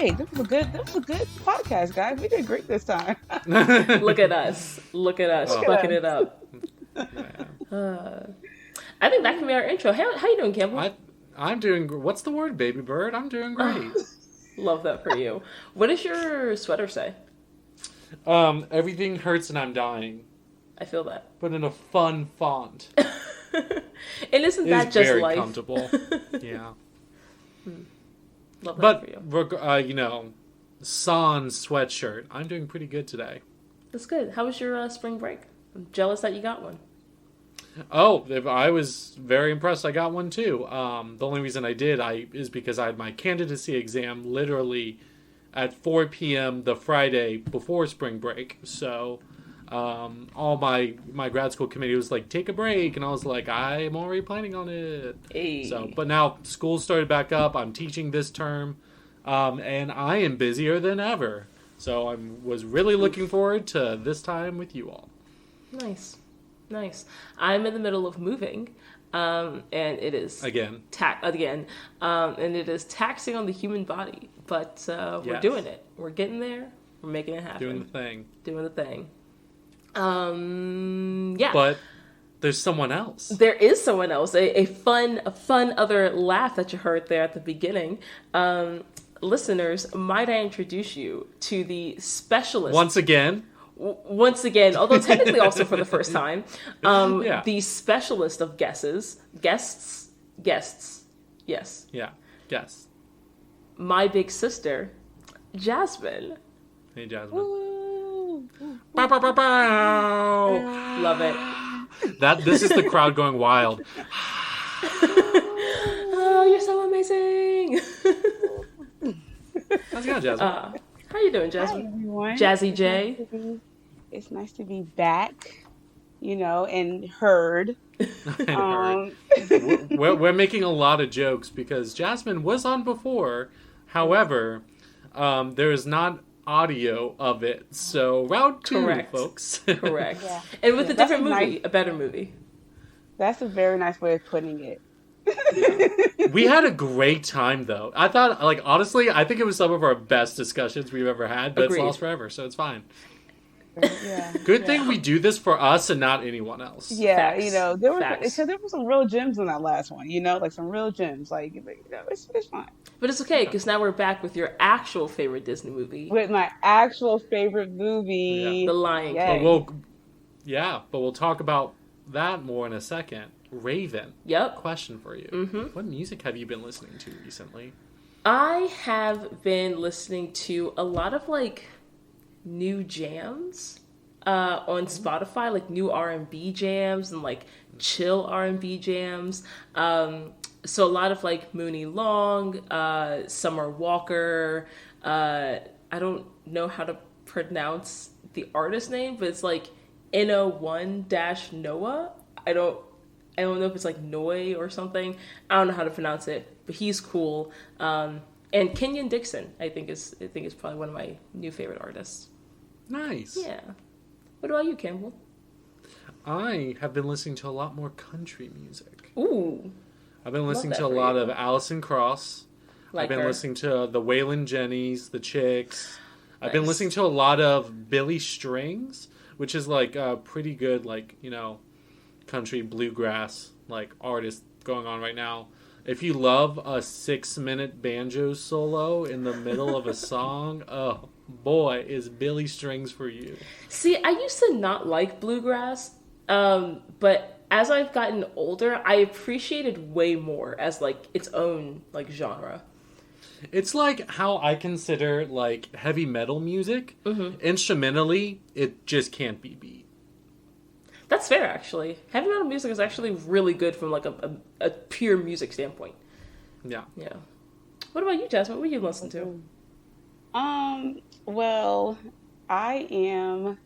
hey, this was a good podcast, guys. We did great this time. Look at us, fucking it up. I think that can be our intro. How you doing, Campbell? I'm doing. What's the word, baby bird? I'm doing great. Love that for you. What does your sweater say? Everything hurts and I'm dying. I feel that, but in a fun font. And isn't that just very life? Comfortable. Yeah. Love that for you. You know, sans sweatshirt. I'm doing pretty good today. That's good. How was your spring break? I'm jealous that you got one. Oh, I was very impressed. I got one too. The only reason I did is because I had my candidacy exam literally at 4 p.m. the Friday before spring break. So all my grad school committee was like, take a break. And I was like, I'm already planning on it. Hey. So, but now school started back up. I'm teaching this term. And I am busier than ever. So I was really looking forward to this time with you all. Nice. I'm in the middle of moving, and it is again, and it is taxing on the human body. But we're doing it. We're getting there. We're making it happen. Doing the thing. Yeah. But there's someone else. There is someone else. A fun other laugh that you heard there at the beginning. Listeners, might I introduce you to the specialist once again, although technically also for the first time, the specialist of guests. Yes. Yeah, guests. My big sister, Jasmine. Hey, Jasmine. Ooh. Bow, bow, bow, bow. Love it. This is the crowd going wild. Oh, you're so amazing. How's it going, Jasmine? How you doing, Jasmine? Hi, everyone. Jazzy J. It's nice to be back, and heard. We're making a lot of jokes because Jasmine was on before. However, there is not audio of it. So round 2, Correct. Folks. Correct. Yeah. And with a different movie, a better movie. That's a very nice way of putting it. We had a great time, though. I thought, honestly, I think it was some of our best discussions we've ever had, but Agreed. It's lost forever, so it's fine. Yeah. Good thing we do this for us and not anyone else. Yeah, Facts. there were some real gems in that last one, like some real gems. It's fine. But it's okay, because now we're back with your actual favorite Disney movie. With my actual favorite movie. The Lion King. But we'll talk about that more in a second. Raven. Yep. Question for you. Mm-hmm. What music have you been listening to recently? I have been listening to a lot of, new jams on Spotify, new R&B jams and, chill R&B jams. So a lot of, Mooney Long, Summer Walker. I don't know how to pronounce the artist name, but it's, N01-Noah. I don't know if it's Noi or something. I don't know how to pronounce it, but he's cool. And Kenyon Dixon, I think is probably one of my new favorite artists. Nice. Yeah. What about you, Campbell? I have been listening to a lot more country music. Ooh. I've been listening to a lot of Alison Krauss. I've been her. listening to the Waylon Jennys, the Chicks. Nice. I've been listening to a lot of Billy Strings, which is a pretty good country bluegrass artist going on right now. If you love a 6-minute banjo solo in the middle of a song, oh boy, is Billy Strings for you. See, I used to not like bluegrass, but as I've gotten older, I appreciate it way more as its own genre. It's how I consider heavy metal music. Mm-hmm. Instrumentally, it just can't be beat. That's fair, actually. Heavy metal music is actually really good from a pure music standpoint. Yeah. Yeah. What about you, Jasmine? What do you listen to? Well, I am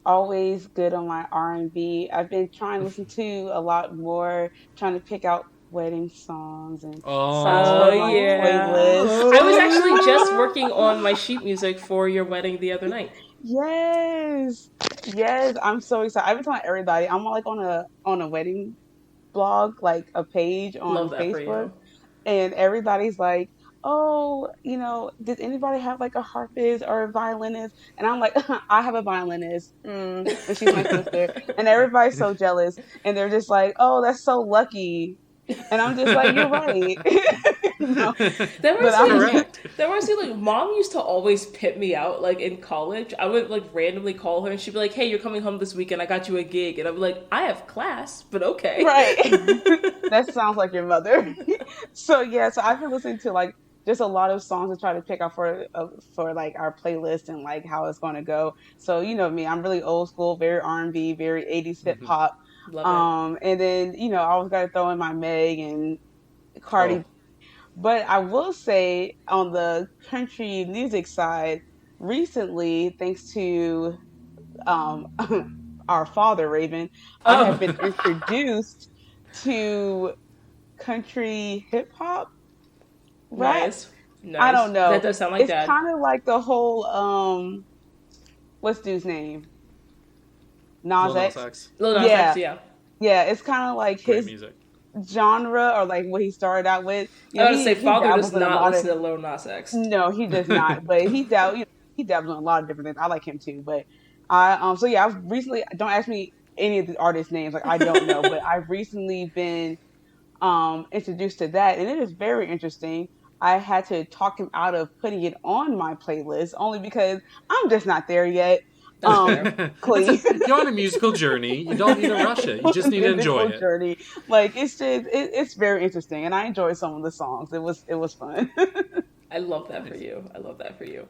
always good on my R&B. I've been trying to listen to a lot more, trying to pick out wedding songs and songs for my playlist. I was actually just working on my sheet music for your wedding the other night. Yes, I'm so excited. I've been telling everybody. I'm on a wedding blog, a page on Facebook, and everybody's like, oh, does anybody have like a harpist or a violinist? And I'm like, I have a violinist. And she's my sister. And everybody's so jealous. And they're just like, oh, that's so lucky. And I'm just like, you're right. That reminds me, like, mom used to always pit me out, like, in college. I would, like, randomly call her, and she'd be like, hey, you're coming home this weekend, I got you a gig. And I'd be like, I have class, but okay. Right. That sounds like your mother. So, yeah, so I've been listening to, like, just a lot of songs to try to pick out for like, our playlist and, like, how it's going to go. So, you know me, I'm really old school, very R&B, very 80s hip-hop. Love it. And then, I always got to throw in my Meg and Cardi. But I will say on the country music side, recently, thanks to our father, Raven, I have been introduced to country hip hop rap. Nice. I don't know. That does sound like that. It's kind of like the whole, what's dude's name? Nas X. Lil Nas X, yeah. Yeah, it's kind of like Great his music. genre, or like what he started out with. I was going to say, father does not listen to Lil Nas X. No, he does not. But he dabbles in a lot of different things. I like him too. But so yeah, I've recently, don't ask me any of the artists' names, like I don't know, but I've recently been introduced to that, and it is very interesting. I had to talk him out of putting it on my playlist only because I'm just not there yet. Please. You're on a musical journey. You don't need to rush it. You just need to enjoy it. Journey. Like, it's just it's very interesting, and I enjoyed some of the songs. It was fun. I love that for you.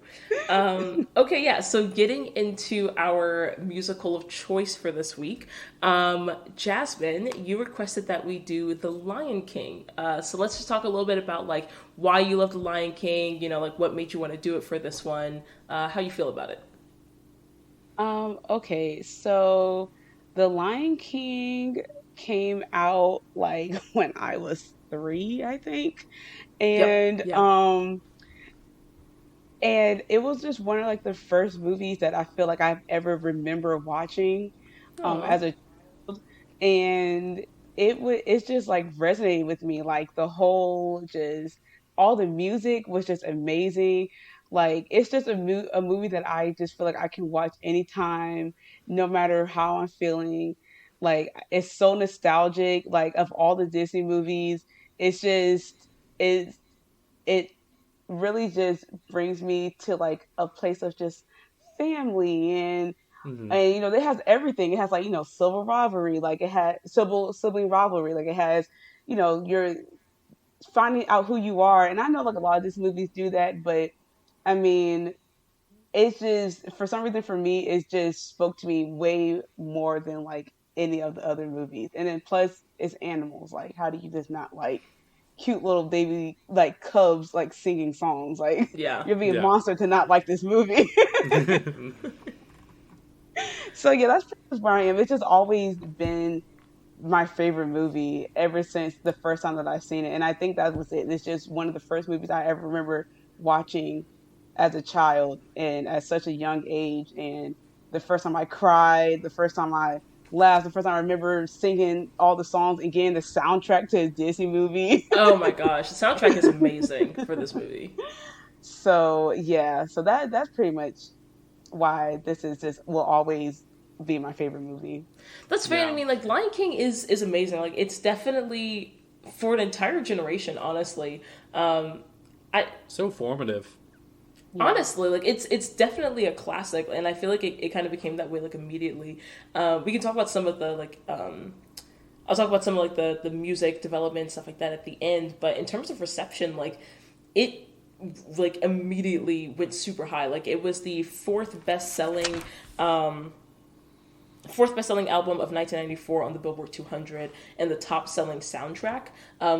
Okay, yeah. So getting into our musical of choice for this week, Jasmine, you requested that we do The Lion King. So let's just talk a little bit about like why you love The Lion King. Like what made you want to do it for this one. How you feel about it? Okay, so The Lion King came out like when I was 3, I think. And Yep. and it was just one of like the first movies that I feel like I've ever remember watching as a child. And it's just like resonated with me, like the whole, just all the music was just amazing. Like, it's just a movie that I just feel like I can watch anytime, no matter how I'm feeling. Like, it's so nostalgic. Like, of all the Disney movies, it's just it really just brings me to like a place of just family, and it has everything. It has like, civil rivalry, like it had sibling rivalry, like it has, you're finding out who you are. And I know like a lot of these movies do that, but I mean, it's just, for some reason, for me, it just spoke to me way more than like any of the other movies. And then plus it's animals. Like, how do you just not like cute little baby like cubs like singing songs? Like, you're being a monster to not like this movie. So yeah, that's pretty much where I am. It's just always been my favorite movie ever since the first time that I've seen it. And I think that was it. It's just one of the first movies I ever remember watching as a child and at such a young age. And the first time I cried, the first time I laughed, the first time I remember singing all the songs, again, the soundtrack to a Disney movie. Oh my gosh, the soundtrack is amazing for this movie. So yeah, so that's pretty much why this is just will always be my favorite movie. That's fair. Yeah. I mean, like, Lion King is amazing. Like, it's definitely for an entire generation, honestly. So formative. Honestly, like it's definitely a classic, and I feel like it kind of became that way like immediately. We can talk about some of the like I'll talk about some of like the music development, stuff like that at the end, but in terms of reception, like it like immediately went super high. Like, it was the fourth best-selling album of 1994 on the Billboard 200 and the top-selling soundtrack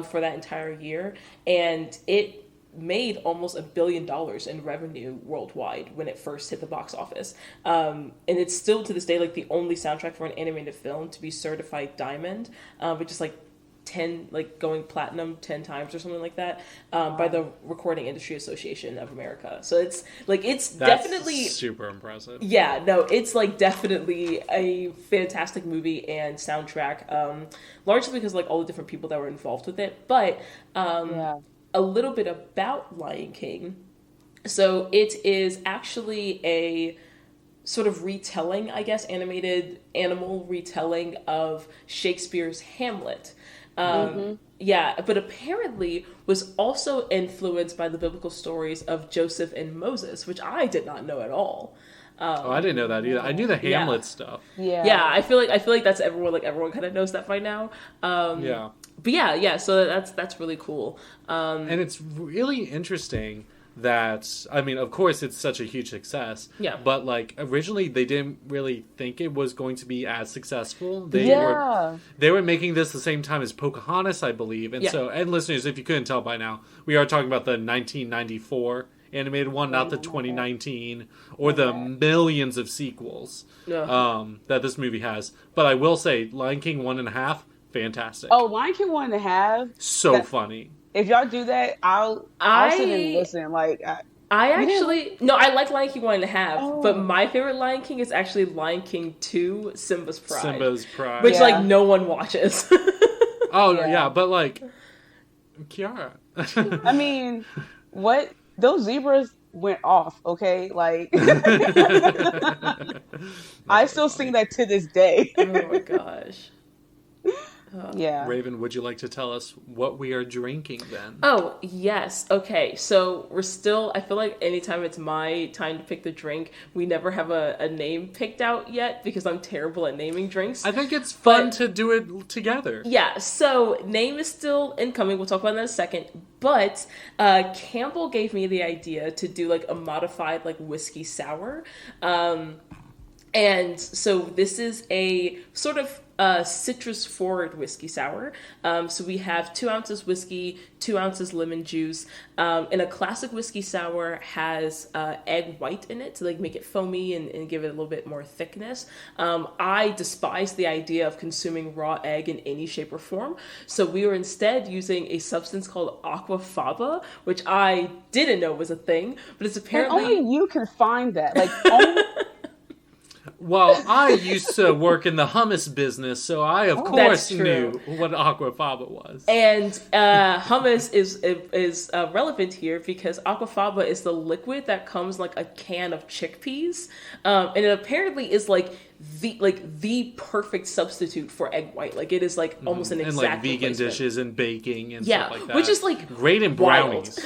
for that entire year, and it made almost $1 billion in revenue worldwide when it first hit the box office. And it's still to this day like the only soundtrack for an animated film to be certified diamond, which is like going platinum 10 times or something like that, by the Recording Industry Association of America. So it's like, that's definitely super impressive. Yeah, no, it's like definitely a fantastic movie and soundtrack, largely because like all the different people that were involved with it. But a little bit about Lion King. So it is actually a sort of retelling, I guess, animated animal retelling of Shakespeare's Hamlet. Yeah, but apparently was also influenced by the biblical stories of Joseph and Moses, which I did not know at all. I didn't know that either. I knew the Hamlet stuff. Yeah. I feel like that's everyone. Like everyone kind of knows that by now. Yeah. But yeah. So that's really cool. And it's really interesting that, I mean, of course it's such a huge success. Yeah. But like originally they didn't really think it was going to be as successful. They were making this the same time as Pocahontas, I believe. And so, and listeners, if you couldn't tell by now, we are talking about the 1994 animated one, not the 2019 or the millions of sequels that this movie has. But I will say, Lion King 1.5, fantastic. Oh, Lion King 1.5, so funny. If y'all do that, I'll sit and listen. Like I like Lion King 1.5, but my favorite Lion King is actually Lion King 2, Simba's Pride. Which like no one watches. But like Kiara. I mean, what? Those zebras went off, okay? Like, I still sing that to this day. Oh my gosh. Yeah. Raven, would you like to tell us what we are drinking then? Oh, yes. Okay. So we're still, I feel like anytime it's my time to pick the drink, we never have a name picked out yet because I'm terrible at naming drinks. I think it's fun to do it together. Yeah. So name is still incoming. We'll talk about that in a second. But Campbell gave me the idea to do like a modified like whiskey sour. And so this is a sort of citrus forward whiskey sour. So we have 2 ounces whiskey, 2 ounces lemon juice. And a classic whiskey sour has egg white in it to like make it foamy and give it a little bit more thickness. I despise the idea of consuming raw egg in any shape or form. So we were instead using a substance called aquafaba, which I didn't know was a thing, but it's apparently... And only you can find that. Like, Well, I used to work in the hummus business, so I, of course, knew what aquafaba was. And hummus is relevant here because aquafaba is the liquid that comes like a can of chickpeas, and it apparently is like the perfect substitute for egg white. Like it is like almost an exact and like vegan dishes and baking and stuff like that. Which is like great in brownies.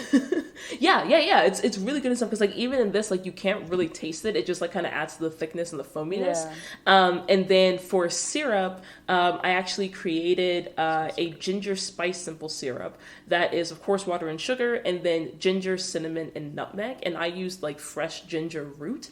Yeah. It's really good and stuff because like even in this like you can't really taste it. It just like kind of adds to the thickness and the foaminess. Yeah. And then for syrup, I actually created a ginger spice simple syrup that is of course water and sugar, and then ginger, cinnamon, and nutmeg. And I used like fresh ginger root.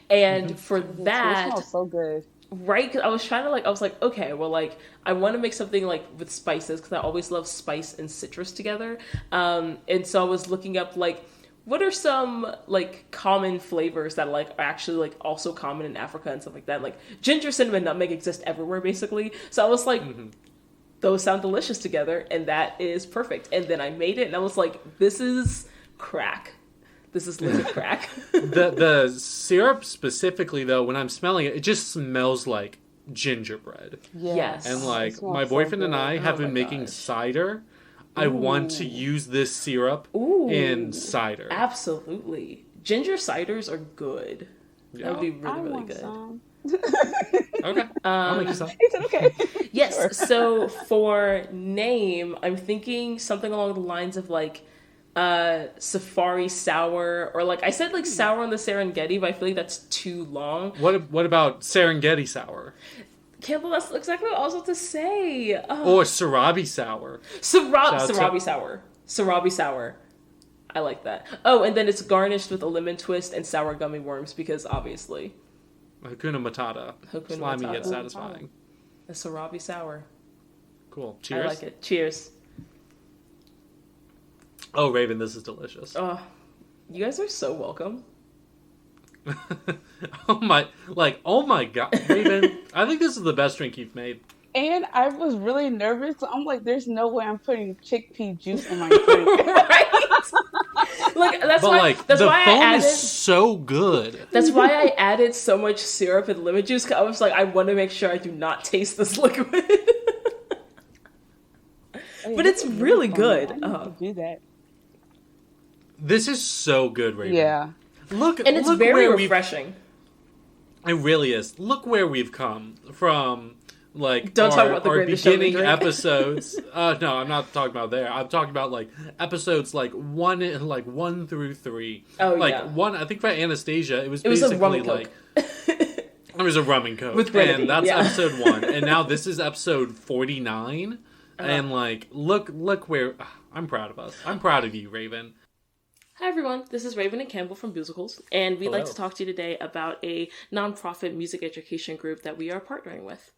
And for that, it smells so good. Right? Because I was trying to I was like, okay, well, like, I want to make something like with spices because I always love spice and citrus together. And so I was looking up like, what are some like common flavors that like are actually like also common in Africa and stuff like that? Like ginger, cinnamon, nutmeg exist everywhere basically. So I was like, those sound delicious together, and that is perfect. And then I made it, and I was like, this is crack. This is legit crack. The syrup specifically, though, when I'm smelling it, it just smells like gingerbread. Yes. And like my boyfriend and I have been making cider. Ooh. I want to use this syrup in cider. Absolutely. Ginger ciders are good. Yeah. That would be really, really good. Some. Okay. I'll make you some. He said okay. Yes. Sure. So for name, I'm thinking something along the lines of like safari sour, or like I said like sour on the Serengeti, but I feel like that's too long. What about Serengeti sour? Campbell, that's exactly what I was about to say. Or Sarabi sour. Sarabi sour. I like that. Oh, and then it's garnished with a lemon twist and sour gummy worms because obviously. Hakuna Matata. Slimy yet satisfying. A Sarabi sour. Cool. Cheers. I like it. Cheers. Oh, Raven, this is delicious. Oh, you guys are so welcome. Oh my God, Raven, I think this is the best drink you've made. And I was really nervous. I'm like, there's no way I'm putting chickpea juice in my drink. Right? Like that's why the foam I added, is so good. That's why I added so much syrup and lemon juice. 'Cause I was like, I want to make sure I do not taste this liquid. But it's really good. I need to do that. This is so good, Raven. Yeah. It's very refreshing. It really is. Look where we've come from. Like, don't talk about the beginning episodes. No, I'm not talking about there. I'm talking about like episodes like 1 through 3. Oh, like yeah. One, I think for Anastasia, it was basically like it was a rum and coke, with and that's episode 1. And now this is episode 49, and like look where I'm proud of us. I'm proud of you, Raven. Hi everyone, this is Raven and Campbell from Musicals, and we'd Hello. like to talk to you today about a nonprofit music education group that we are partnering with.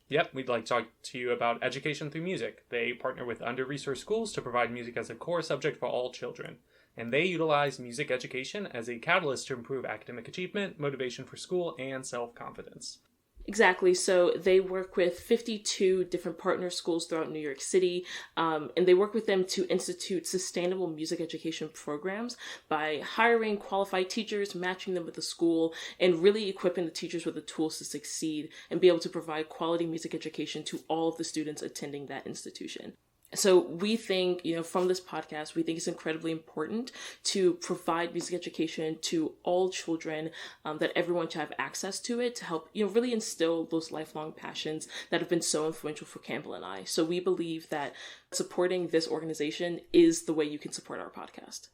Yep, we'd like to talk to you about Education Through Music. They partner with under-resourced schools to provide music as a core subject for all children. And they utilize music education as a catalyst to improve academic achievement, motivation for school, and self-confidence. Exactly. So they work with 52 different partner schools throughout New York City, and they work with them to institute sustainable music education programs by hiring qualified teachers, matching them with the school, and really equipping the teachers with the tools to succeed and be able to provide quality music education to all of the students attending that institution. So we think, from this podcast, we think it's incredibly important to provide music education to all children, that everyone should have access to it to help, really instill those lifelong passions that have been so influential for Campbell and I. So we believe that supporting this organization is the way you can support our podcast.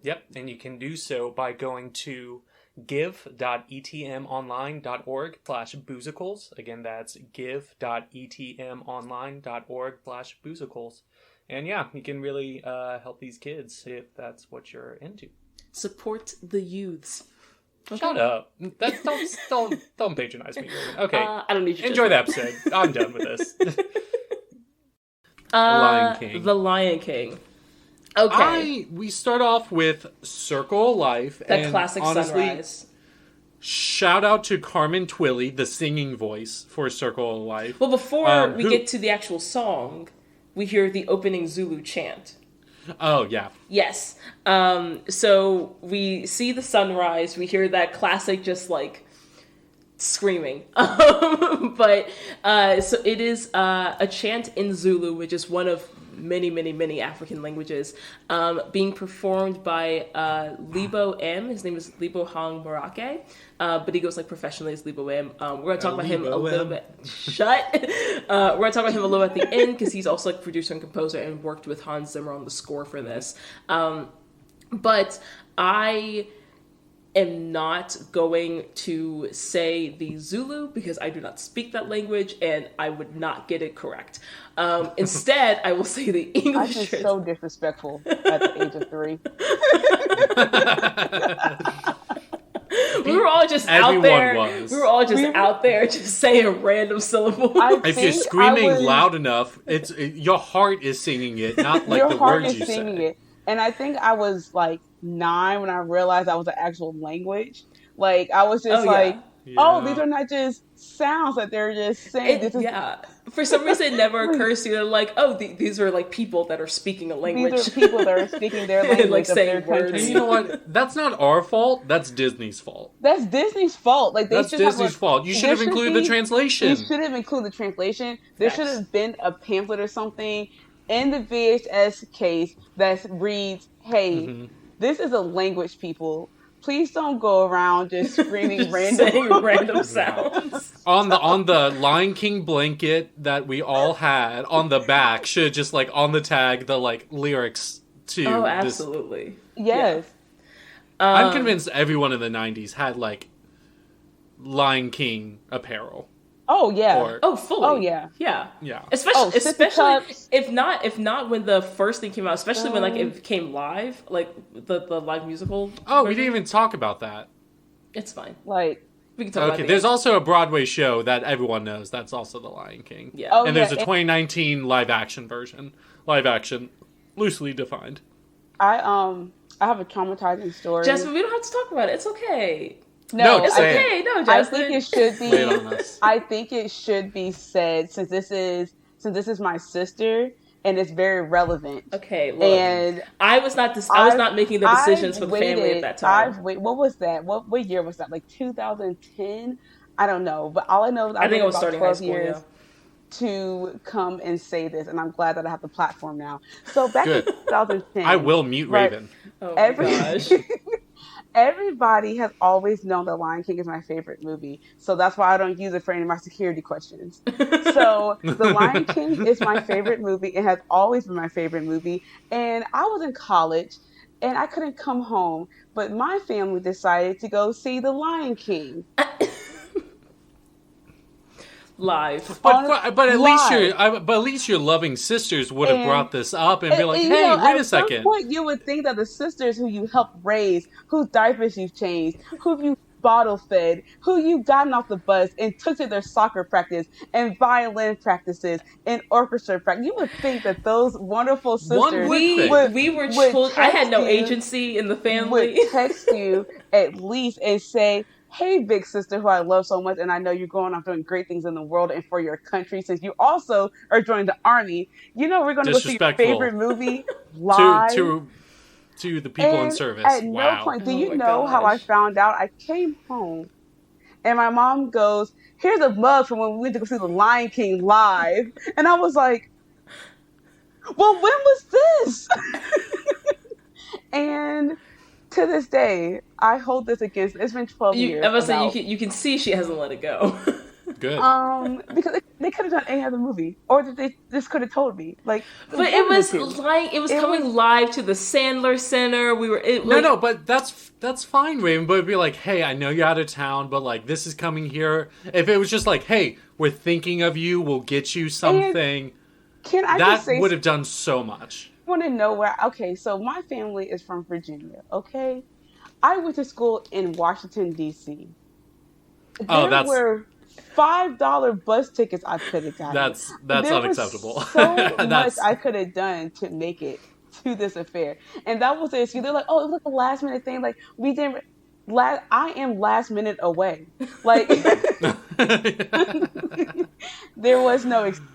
Yep, and you can do so by going to give.etmonline.org/boozicles. Again, that's give.etmonline.org/boozicles. And yeah, you can really help these kids if that's what you're into. Support the youths. Okay. Shut up. Don't patronize me. Okay. I don't need you. Enjoy the episode. I'm done with this. Lion King. The Lion King. Okay. We start off with Circle of Life. That classic sunrise. Shout out to Carmen Twilly, the singing voice for Circle of Life. Well, before we get to the actual song, we hear the opening Zulu Chant. Oh, yeah. Yes. So we see the sunrise. We hear that classic just like screaming. But so it is a chant in Zulu, which is one of many African languages, being performed by Lebo M. His name is Lebo Hang Marake, but he goes like professionally as Lebo M. We're going to talk about him a little bit. Shut! We're going to talk about him a little at the end, because he's also like producer and composer and worked with Hans Zimmer on the score for this. But I am not going to say the Zulu because I do not speak that language and I would not get it correct. Instead, I will say the English. I was so disrespectful at the age of 3. We were all just out there. We were all just out there, just saying random syllables. If you're screaming loud enough, your heart is singing it, not like the words you say. It. And I think I was like 9 when I realized that was an actual language. Like I was just these are not just sounds that they're just saying. For some reason, it never occurs to you. They're like, these are like people that are speaking a language. These are people that are speaking their language, like saying words. And you know what? That's not our fault. That's Disney's fault. That's Disney's fault. Like that's Disney's fault. You should have included the translation. You should have included the translation. There should have been a pamphlet or something in the VHS case that reads, "Hey, this is a language, people. Please don't go around just screaming random sounds." On the Lion King blanket that we all had on the back should just like on the tag the like lyrics to. Oh, absolutely. Yes. Yeah. I'm convinced everyone in the 90s had like Lion King apparel. Oh yeah. Fully. Oh yeah. Yeah. Especially if not when the first thing came out, especially when like it became live, like the live musical. Oh, version. We didn't even talk about that. It's fine. Like we can talk about there's also a Broadway show that everyone knows that's also The Lion King. Yeah. And there's a 2019 live action version. Live action, loosely defined. I have a traumatizing story. Jasmine, we don't have to talk about it. It's okay. No, it's okay. No, Jasmine. I think it should be. I think it should be said since this is my sister and it's very relevant. Okay, look. And I was not making the decisions for the family at that time. What was that? What year was that? Like 2010? I don't know, but all I know is I think I was about starting 12 high school, years to come and say this, and I'm glad that I have the platform now. So back in 2010, I will mute Raven. Oh my gosh. Everybody has always known The Lion King is my favorite movie, so that's why I don't use it for any of my security questions. So The Lion King is my favorite movie. It has always been my favorite movie, and I was in college, and I couldn't come home, but my family decided to go see The Lion King. Live. But at least your loving sisters would have brought this up and be like, hey, wait a second. At some point, you would think that the sisters who you helped raise, whose diapers you've changed, who you bottle fed, who you gotten off the bus and took to their soccer practice and violin practices and orchestra practice, you would think that those wonderful sisters we were children. I had no agency in the family. Would text you at least and say, hey, big sister who I love so much, and I know you're going off doing great things in the world and for your country, since you also are joining the army. You know we're going to go see your favorite movie live. To the people in service. At no point, do you know how I found out? I came home, and my mom goes, here's a mug from when we went to go see The Lion King live. And I was like, well, when was this? And to this day, I hold this against. It's been 12 years. I was saying you can see she hasn't let it go. Good. Because they could have done any other movie, or they just could have told me. Like, but it was coming live to the Sandler Center. But that's fine, Raven. But it'd be like, hey, I know you're out of town, but like this is coming here. If it was just like, hey, we're thinking of you, we'll get you something. That would have done so much. Want to know where? Okay, so my family is from Virginia. Okay, I went to school in Washington D.C. There were $5 bus tickets I could have gotten. That's unacceptable. So much I could have done to make it to this affair, and that was the excuse. They're like, "Oh, it was like a last minute thing. Like we didn't." I am last minute away. Like there was no excuse,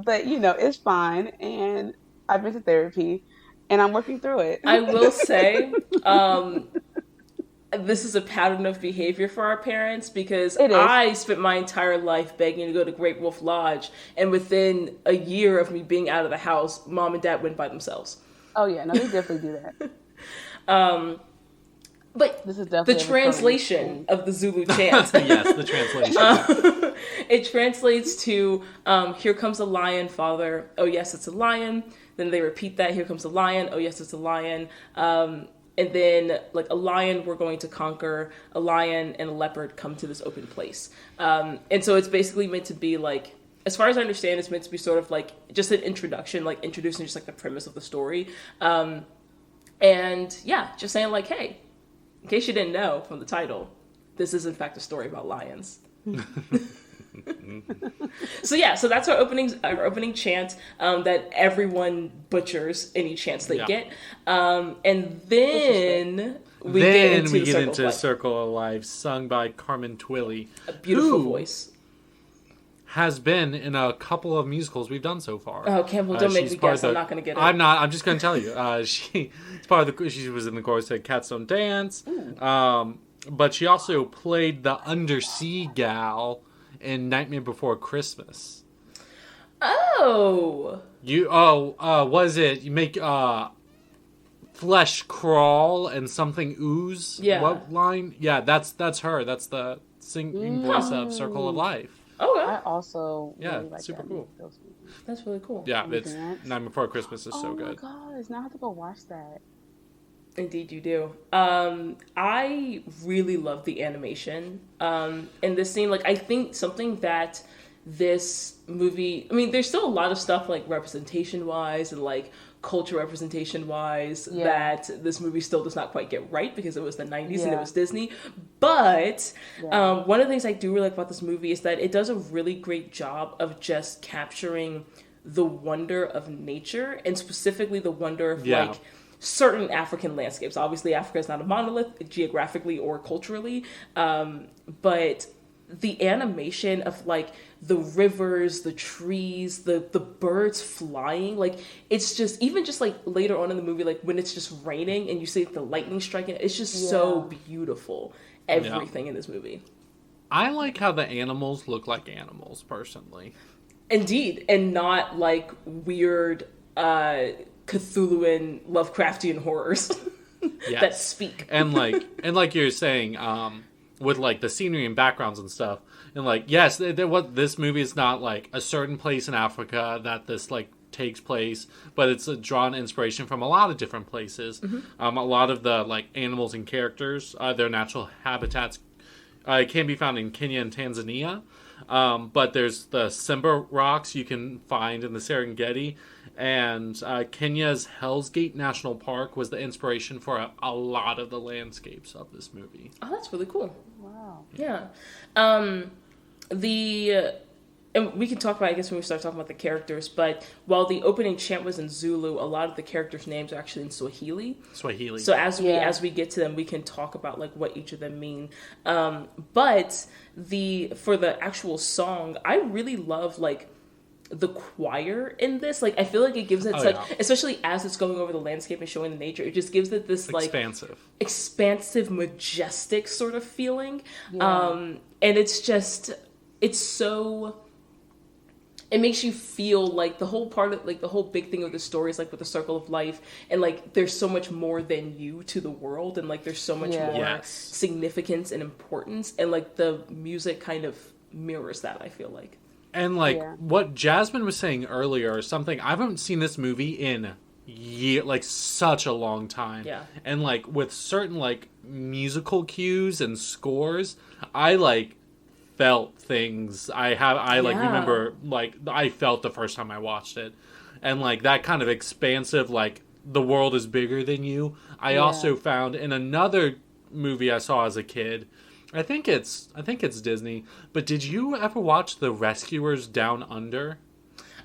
but it's fine, and I've been to therapy, and I'm working through it. I will say, this is a pattern of behavior for our parents, because I spent my entire life begging to go to Great Wolf Lodge, and within a year of me being out of the house, mom and dad went by themselves. Oh yeah, no, they definitely do that. But this is definitely the translation of the Zulu chant. Yes, the translation. It translates to, here comes a lion, father. Oh yes, it's a lion. Then they repeat that, here comes a lion. Oh yes, it's a lion. And then, like, a lion we're going to conquer, a lion and a leopard come to this open place. And so it's basically meant to be, like, as far as I understand, it's meant to be sort of, like, just an introduction, like, introducing just, like, the premise of the story. And, yeah, just saying, like, hey, in case you didn't know from the title, this is, in fact, a story about lions. So that's our opening chant that everyone butchers any chance they get, and then we get into Circle of Life, sung by Carmen Twilly, a beautiful voice. Has been in a couple of musicals we've done so far. Oh, Campbell, don't make me guess. I'm not going to get it. I'm not. I'm just going to tell you. She was in the chorus of Cats Don't Dance. But she also played the undersea gal in Nightmare Before Christmas. Oh. Was it you make flesh crawl and something ooze? Yeah. What line? Yeah, that's her. That's the singing voice of Circle of Life. Okay. I also really like super that cool. That's really cool. Yeah, it's Nightmare Before Christmas is so good. Oh my gosh, now I have to go watch that. Indeed you do. I really love the animation in this scene. Like, I think something that this movie, I mean, there's still a lot of stuff, like, representation-wise and, like, culture representation-wise that this movie still does not quite get right, because it was the 90s and it was Disney. But one of the things I do really like about this movie is that it does a really great job of just capturing the wonder of nature, and specifically the wonder of, like, certain African landscapes. Obviously, Africa is not a monolith geographically or culturally, but the animation of, like, the rivers, the trees, the birds flying, like, it's just, even just, like, later on in the movie, like, when it's just raining and you see the lightning striking, it's just so beautiful, everything in this movie. I like how the animals look like animals, personally. Indeed, and not like weird Cthulhuan Lovecraftian horrors. that speak. And like you're saying, with like the scenery and backgrounds and stuff, and like yes, what this movie is not like a certain place in Africa that this like takes place, but it's drawn inspiration from a lot of different places. A lot of the like animals and characters, their natural habitats can be found in Kenya and Tanzania. But there's the Simba rocks you can find in the Serengeti, and Kenya's Hell's Gate National Park was the inspiration for a lot of the landscapes of this movie. Oh, that's really cool. Wow. Yeah. And we can talk about, I guess, when we start talking about the characters, but while the opening chant was in Zulu, a lot of the characters' names are actually in Swahili. So as we get to them, we can talk about like what each of them mean. But for the actual song, I really love like the choir in this. Like I feel like it gives it especially as it's going over the landscape and showing the nature, it just gives it this like expansive, majestic sort of feeling. And it's so. It makes you feel like the whole part of like the whole big thing of the story is like with the circle of life, and like there's so much more than you to the world, and like there's so much more significance and importance, and like the music kind of mirrors that, I feel like. And like what Jasmine was saying earlier, something I haven't seen this movie in like such a long time. Yeah. And like with certain like musical cues and scores, I like felt things. I remember like I felt the first time I watched it, and like that kind of expansive like the world is bigger than you. I also found in another movie I saw as a kid. I think it's Disney. But did you ever watch The Rescuers Down Under?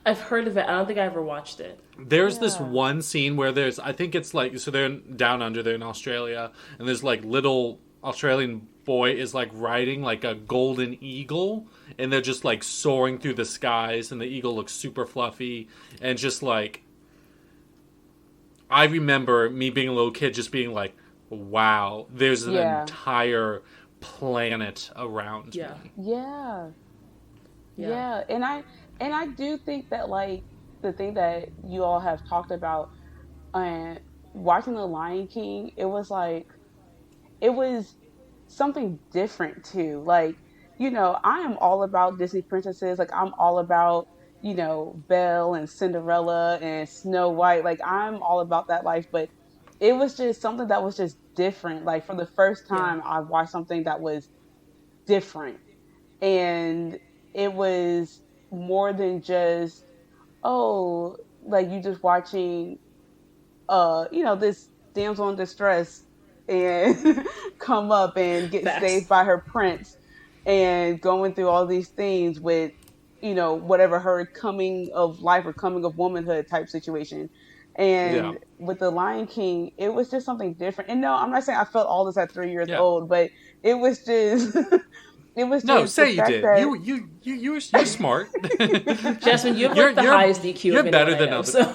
I've heard of it. I don't think I ever watched it. There's this one scene where I think it's like, so they're down under, they're in Australia, and there's like little Australian boy is like riding like a golden eagle, and they're just like soaring through the skies, and the eagle looks super fluffy, and just like I remember me being a little kid just being like, wow, there's an entire planet around me. And I do think that like the thing that you all have talked about, watching The Lion King, it was something different too. Like, you know, I am all about Disney princesses. Like, I'm all about, you know, Belle and Cinderella and Snow White. Like, I'm all about that life. But it was just something that was just different. Like, for the first time, I watched something that was different. And it was more than just, like you just watching, you know, this damsel in distress and come up and get saved by her prince and going through all these things with, you know, whatever her coming of life or coming of womanhood type situation. And with The Lion King, it was just something different. And no, I'm not saying I felt all this at 3 years old, but it was just... It was no, say you did. That... You're smart. Jasmine, you have like the highest EQ. You're better than other.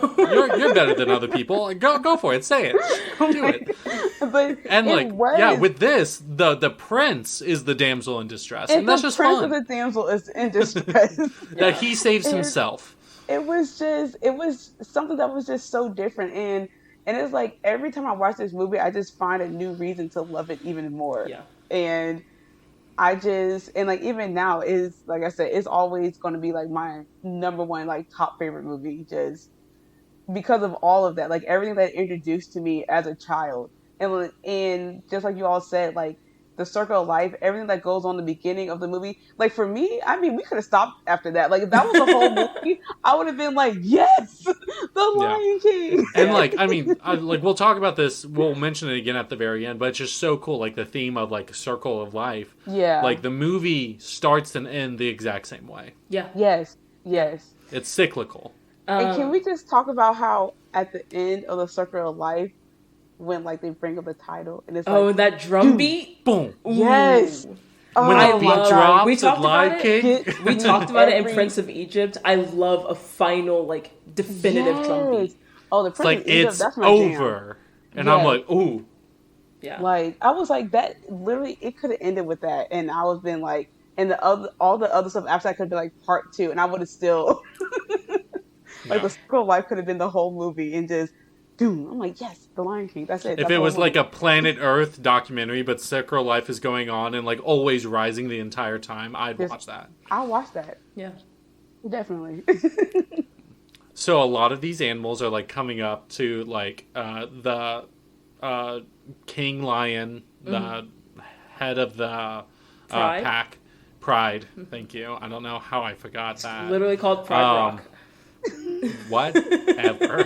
You're better than other people. Go for it. Say it. Do it. But and like with this, the prince is the damsel in distress, and that's just fun. The prince of the damsel is in distress. That he saves himself. It was something that was just so different, and it's like every time I watch this movie, I just find a new reason to love it even more. Yeah, and. Like even now is like I said, it's always going to be like my number one like top favorite movie, just because of all of that, like everything that introduced to me as a child, and just like you all said, like the circle of life, everything that goes on the beginning of the movie. Like for me, I mean, we could have stopped after that. Like if that was the whole movie, I would have been like, yes, the Lion King. And like, I mean, like we'll talk about this. We'll mention it again at the very end. But it's just so cool, like the theme of like circle of life. Yeah. Like the movie starts and ends the exact same way. Yeah. Yes. It's cyclical. And can we just talk about how at the end of the circle of life, when like they bring up the title and it's like that drum beat, boom, yes. When the beat drops, we talked about it. We talked about it in Prince of Egypt. I love a final like definitive drum beat. Oh, the Prince of Egypt, that's my over, jam. And I'm like, ooh, yeah. Like I was like that. Literally, it could have ended with that, and I was been like, and all the other stuff after that could have been like part 2, and I would have still like the circle of life could have been the whole movie and just. doom. I'm like, yes, The Lion King. That's it. If it was like a Planet Earth documentary, but Circle Life is going on and like always rising the entire time, I'd watch that. I'll watch that. Yeah. Definitely. So a lot of these animals are like coming up to like the king lion, the head of the pack. Pride. Thank you. I don't know how I forgot that. Literally called Pride Rock. Whatever.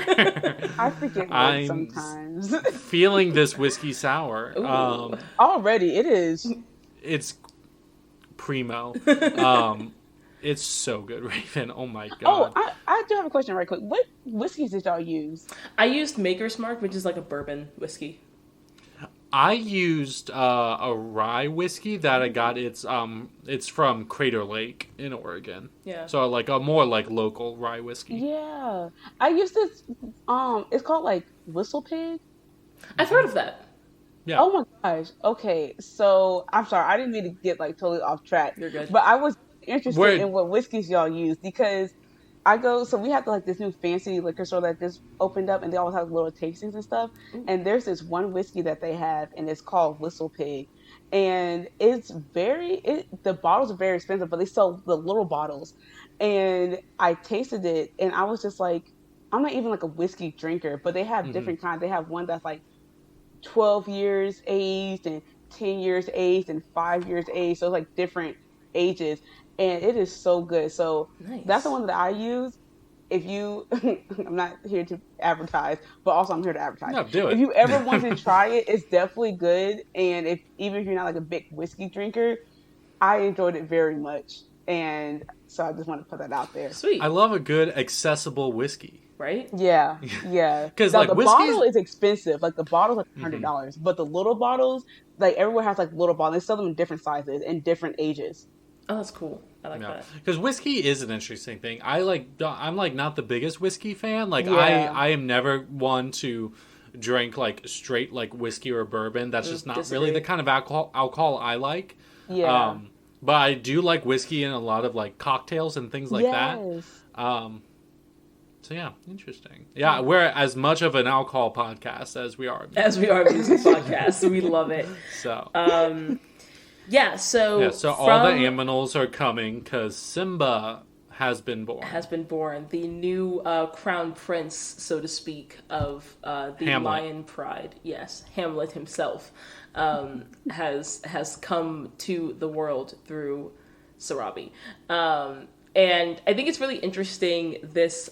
I forget words sometimes. Feeling this whiskey sour. Already, it is. It's primo. It's so good, Raven. Oh my Oh, god. I do have a question right quick. What whiskeys did y'all use? I used Maker's Mark, which is like a bourbon whiskey. I used a rye whiskey that I got. It's from Crater Lake in Oregon. Yeah. So like a more like local rye whiskey. Yeah, I used this. It's called like Whistle Pig. I've heard of that. Yeah. Oh my gosh. Okay, so I'm sorry. I didn't mean to get like totally off track. You're good. But I was interested in what whiskeys y'all use because so we have like this new fancy liquor store that just opened up and they always have little tastings and stuff. Ooh. And there's this one whiskey that they have and it's called Whistle Pig. And the bottles are very expensive, but they sell the little bottles. And I tasted it and I was just like, I'm not even like a whiskey drinker, but they have different kinds. They have one that's like 12 years aged and 10 years aged and 5 years aged. So it's like different ages. And it is so good. So nice. That's the one that I use. If you, I'm not here to advertise, but also I'm here to advertise. No, do it. If you ever want to try it, it's definitely good. And even if you're not like a big whiskey drinker, I enjoyed it very much. And so I just want to put that out there. Sweet. I love a good accessible whiskey. Right? Yeah. Because like the bottle is expensive. Like the bottle's like $100, but the little bottles, like everywhere has like little bottles. They sell them in different sizes and different ages. Oh, that's cool. I like that. Because whiskey is an interesting thing. I'm like not the biggest whiskey fan. Like I am never one to drink like straight like whiskey or bourbon. That's just not really the kind of alcohol I like. Yeah. But I do like whiskey in a lot of like cocktails and things like that. So yeah, interesting. Yeah, we're as much of an alcohol podcast as we are a music podcast. We love it. So so all the animals are coming because Simba has been born. The new crown prince, so to speak, of the Hamlet. Lion Pride. Yes, Hamlet himself has come to the world through Sarabi. And I think it's really interesting this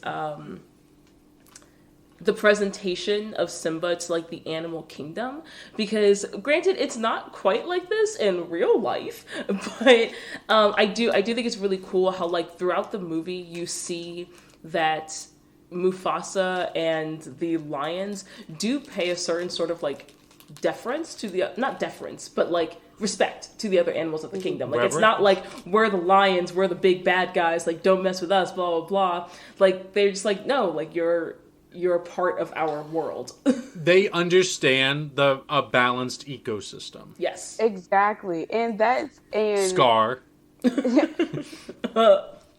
the presentation of Simba to like the animal kingdom, because granted it's not quite like this in real life, but I do think it's really cool how like throughout the movie you see that Mufasa and the lions do pay a certain sort of like deference to the not deference but like respect to the other animals of the kingdom. Like, it's not like we're the lions, we're the big bad guys, like don't mess with us, blah blah blah. Like they're just like, no, like you're a part of our world. They understand a balanced ecosystem. Yes, exactly. And Scar.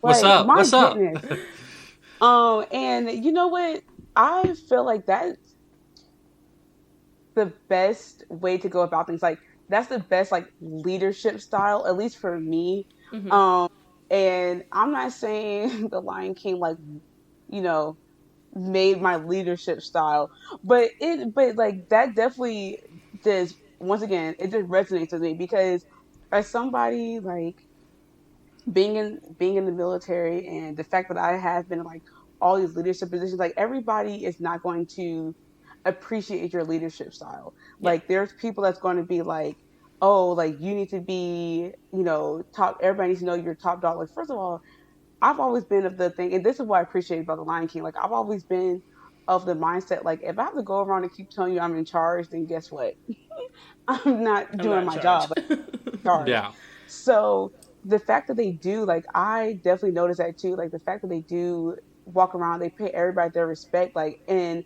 What's up? What's up? And you know what? I feel like that's the best way to go about things. Like that's the best like leadership style, at least for me. Mm-hmm. And I'm not saying the Lion King like, you know, made my leadership style, but like that definitely does. Once again, it just resonates with me because as somebody like being in the military and the fact that I have been in, like all these leadership positions, like everybody is not going to appreciate your leadership style. Yeah. Like there's people that's going to be like, oh, like you need to be, you know, top. Everybody needs to know you're top dog. Like first of all, I've always been of the thing, and this is what I appreciate about the Lion King. Like I've always been of the mindset, like if I have to go around and keep telling you I'm in charge, then guess what? I'm not doing my job. Like, yeah. So the fact that they do, like I definitely notice that too. Like the fact that they do walk around, they pay everybody their respect. Like and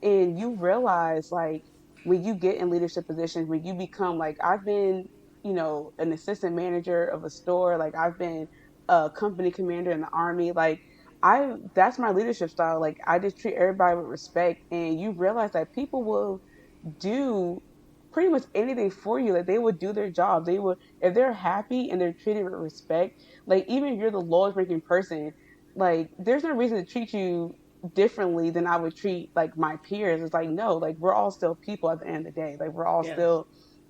you realize like when you get in leadership positions, when you become like I've been, you know, an assistant manager of a store, like I've been a company commander in the army. Like that's my leadership style. Like, I just treat everybody with respect, and you realize that people will do pretty much anything for you. Like, they would do their job. They would, if they're happy and they're treated with respect, like, even if you're the lowest ranking person, like, there's no reason to treat you differently than I would treat like my peers. It's like, no, like, we're all still people at the end of the day. Like, we're all still,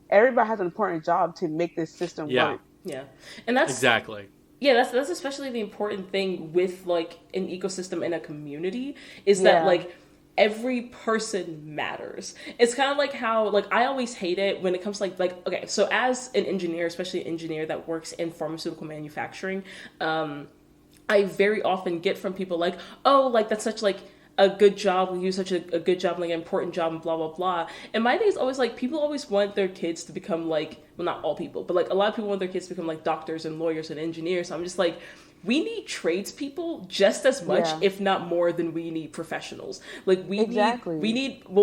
everybody has an important job to make this system work. Yeah. And that's exactly. Yeah, that's especially the important thing with like an ecosystem and a community is that like every person matters. It's kind of like how, like, I always hate it when it comes to like okay, so as an engineer, especially an engineer that works in pharmaceutical manufacturing, I very often get from people like, oh, like, that's such like a good job, you do such a good job, like an important job, and blah, blah, blah. And my thing is always like, people always want their kids to become like, well, not all people, but like a lot of people want their kids to become like doctors and lawyers and engineers. So I'm just like, we need tradespeople just as much, if not more, than we need professionals. Like, we'll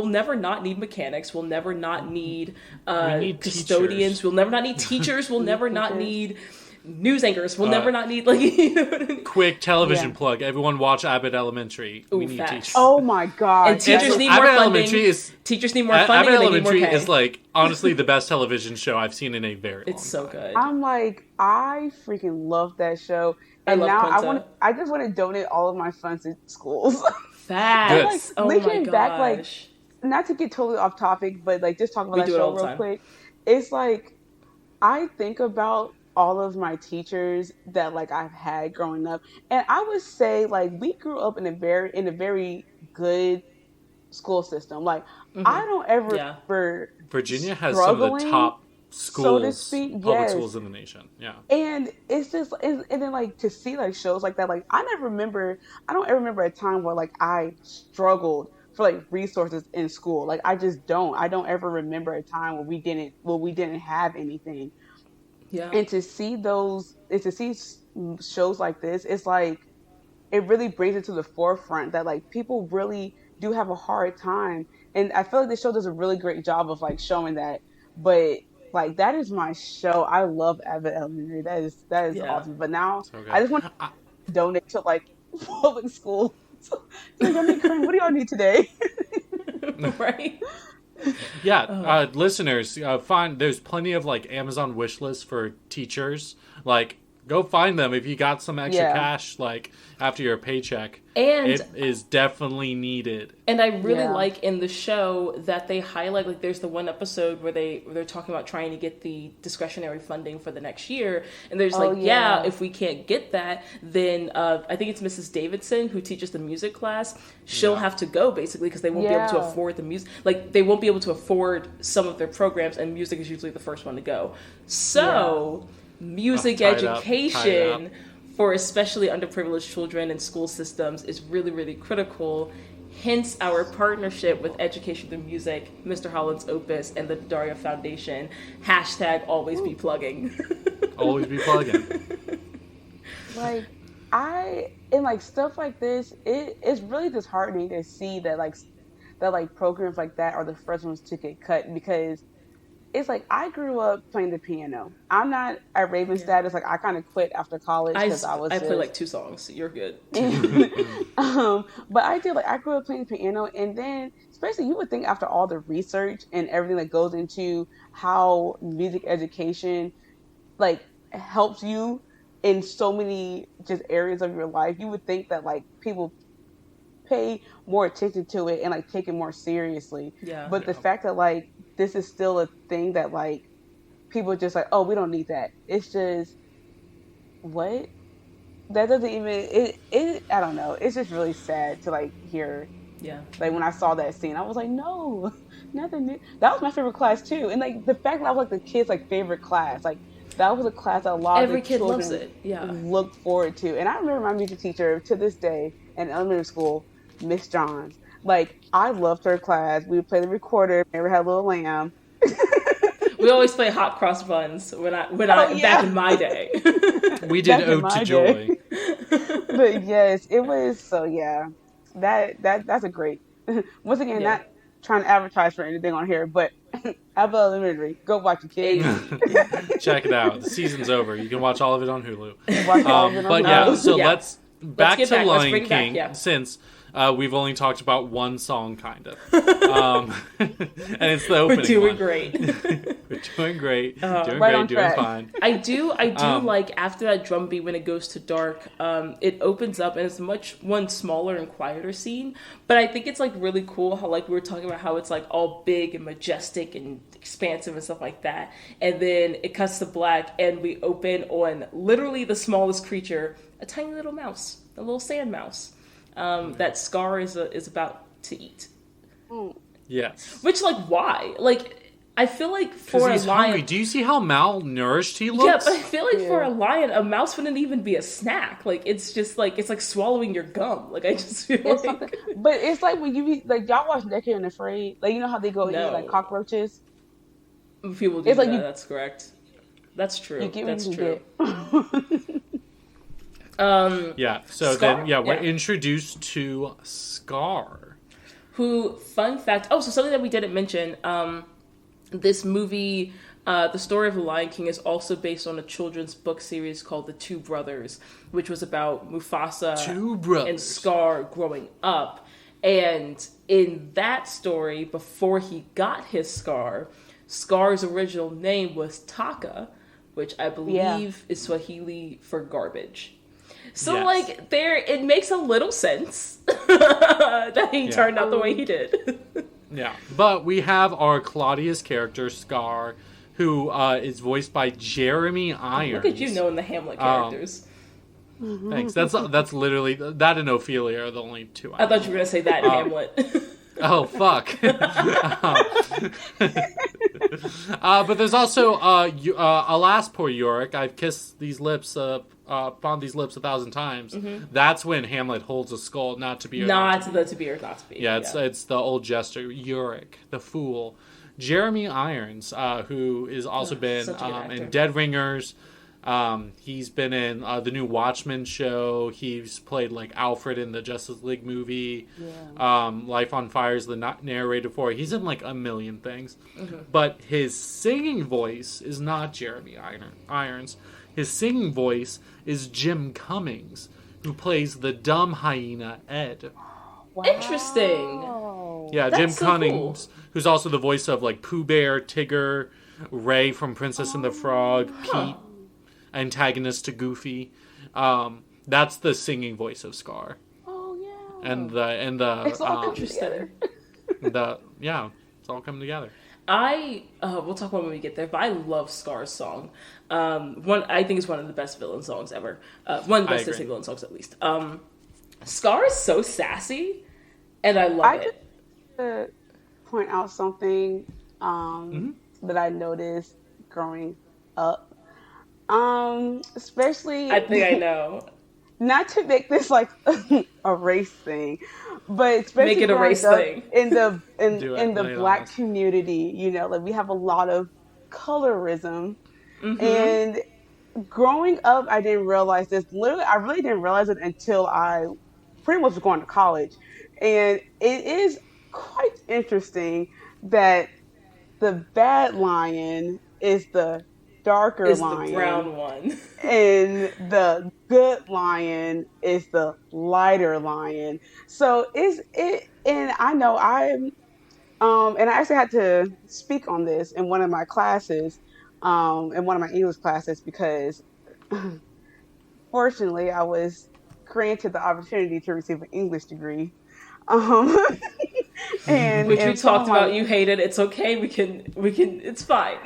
never not need mechanics. We'll never not need custodians. Teachers. We'll never not need teachers. We'll never not need news anchors. We'll never not need, like, you know what I mean? Quick television plug. Everyone watch Abbott Elementary. We need teachers. Oh my god. And teachers need more funding. Teachers need more funding. Abbott And they need more Elementary pay. is like honestly the best television show I've seen in a very long time. It's so good. I'm like, I freaking love that show. And I just want to donate all of my funds to schools. Facts. Like, looking back, like, not to get totally off topic, but like, just talk about that show real quick. It's like, I think about all of my teachers that like I've had growing up, and I would say like we grew up in a very good school system. Like, I don't ever remember Virginia has some of the top schools, so to speak, public schools in the nation. Yeah, and it's just, and then like to see like shows like that, like I don't ever remember a time where like I struggled for like resources in school. Like, I don't ever remember a time where we didn't have anything. Yeah. And to see shows like this, it's like, it really brings it to the forefront that like people really do have a hard time. And I feel like this show does a really great job of like showing that. But like, that is my show. I love Abbott Elementary. That is awesome. But now I just want to donate to like public school. So, like, what do y'all need today? Right? Yeah, listeners, there's plenty of like Amazon wish lists for teachers. Like, go find them if you got some extra cash, like after your paycheck. And it is definitely needed. And I really like in the show that they highlight, like, there's the one episode where they're talking about trying to get the discretionary funding for the next year, and there's if we can't get that, then I think it's Mrs. Davidson who teaches the music class. She'll have to go basically because they won't be able to afford the music. Like, they won't be able to afford some of their programs, and music is usually the first one to go. So music education for especially underprivileged children in school systems is really, really critical. Hence our partnership with Education Through Music, Mr. Holland's Opus, and the Daria Foundation. # always be plugging. Always be plugging. Like, and like stuff like this, it's really disheartening to see that programs like that are the first ones to get cut, because it's like, I grew up playing the piano. I'm not at Raven status. Like, I kind of quit after college because I played like 2 songs. You're good. But I grew up playing the piano, and then especially you would think after all the research and everything that goes into how music education like helps you in so many just areas of your life, you would think that like people pay more attention to it and like take it more seriously. But the fact that like this is still a thing that like people just like, oh, we don't need that. It's just, what? That doesn't even, it I don't know. It's just really sad to like hear. Like, when I saw that scene, I was like, no, nothing new. That was my favorite class too. And like the fact that I was like the kids' like favorite class, like that was a class that a lot every of the kid children loves it. Looked forward to. And I remember my music teacher to this day in elementary school, Miss Johns. Like, I loved her class. We would play the recorder. Never had a little lamb. We always play hot cross buns back in my day. We did Ode to Joy. But yes, it was, so yeah. That's a great, once again, not trying to advertise for anything on here, but Abbott Elementary, go watch it, kids. Check it out. The season's over. You can watch all of it on Hulu. Watch all of it on Hulu. So back Let's to Lion bring it King, back, yeah. since we've only talked about one song, kind of. And it's the opening We're doing one. great. We're doing great. Doing fine. I do like after that drum beat when it goes to dark, it opens up and it's one smaller and quieter scene. But I think it's like really cool how like we were talking about how it's like all big and majestic and expansive and stuff like that. And then it cuts to black and we open on literally the smallest creature, a tiny little mouse, a little sand mouse, that Scar is about to eat. Yes. Which, like, why? Like, I feel like for a he's lion... hungry. Do you see how malnourished he looks? Yeah, but I feel like for a lion, a mouse wouldn't even be a snack. Like, it's just like, it's like swallowing your gum. Like, I just feel like... But it's like when you, like, y'all watch Naked and Afraid? Like, you know how they go eat, like, cockroaches? People do that, that's correct. That's true. That's true. Yeah, so Scar? then, we're introduced to Scar. Who, fun fact... Oh, so something that we didn't mention... this movie, The Story of the Lion King, is also based on a children's book series called The Two Brothers, which was about Mufasa and Scar growing up. And in that story, before he got his scar, Scar's original name was Taka, which I believe is Swahili for garbage. So, like, it makes a little sense that he turned out the way he did. Yeah, but we have our Claudius character, Scar, who is voiced by Jeremy Irons. Look at you knowing the Hamlet characters. Thanks. That's literally... That and Ophelia are the only two I thought you were going to say that in Hamlet. Oh, fuck. But there's also, alas, poor Yorick, I've kissed these lips, upon these lips 1,000 times. Mm-hmm. That's when Hamlet holds a skull, not to be or not to be. To be or not to be. Yeah, it's the old jester, Yorick, the fool. Jeremy Irons, who has also been in Dead Ringers. He's been in the new Watchmen show. He's played like Alfred in the Justice League movie. Life on Fire is the narrator for it. He's in like a million things. Mm-hmm. But his singing voice is not Jeremy Irons. His singing voice is Jim Cummings, who plays the dumb hyena Ed. Wow. Interesting. Yeah, Jim Cummings, who's also the voice of like Pooh Bear, Tigger, Ray from Princess and the Frog, Pete, antagonist to Goofy. That's the singing voice of Scar. Oh yeah. And the it's all interesting. It's all coming together. We'll talk about when we get there, but I love Scar's song. I think it's one of the best villain songs ever. One of the best Disney villain songs, at least. Scar is so sassy, and I love it. To point out something that I noticed growing up. Especially... I think I know. Not to make this like a race thing, but especially make it a race thing in the Black community. You know, like we have a lot of colorism, and growing up, I didn't realize this. Literally, I really didn't realize it until I pretty much was going to college, and it is quite interesting that the bad lion is the darker lion, the brown one, and the good lion is the lighter lion. So and I know and I actually had to speak on this in one of my classes, in one of my English classes, because fortunately I was granted the opportunity to receive an English degree. And which we talked about, you hated. It's okay. We can. It's fine.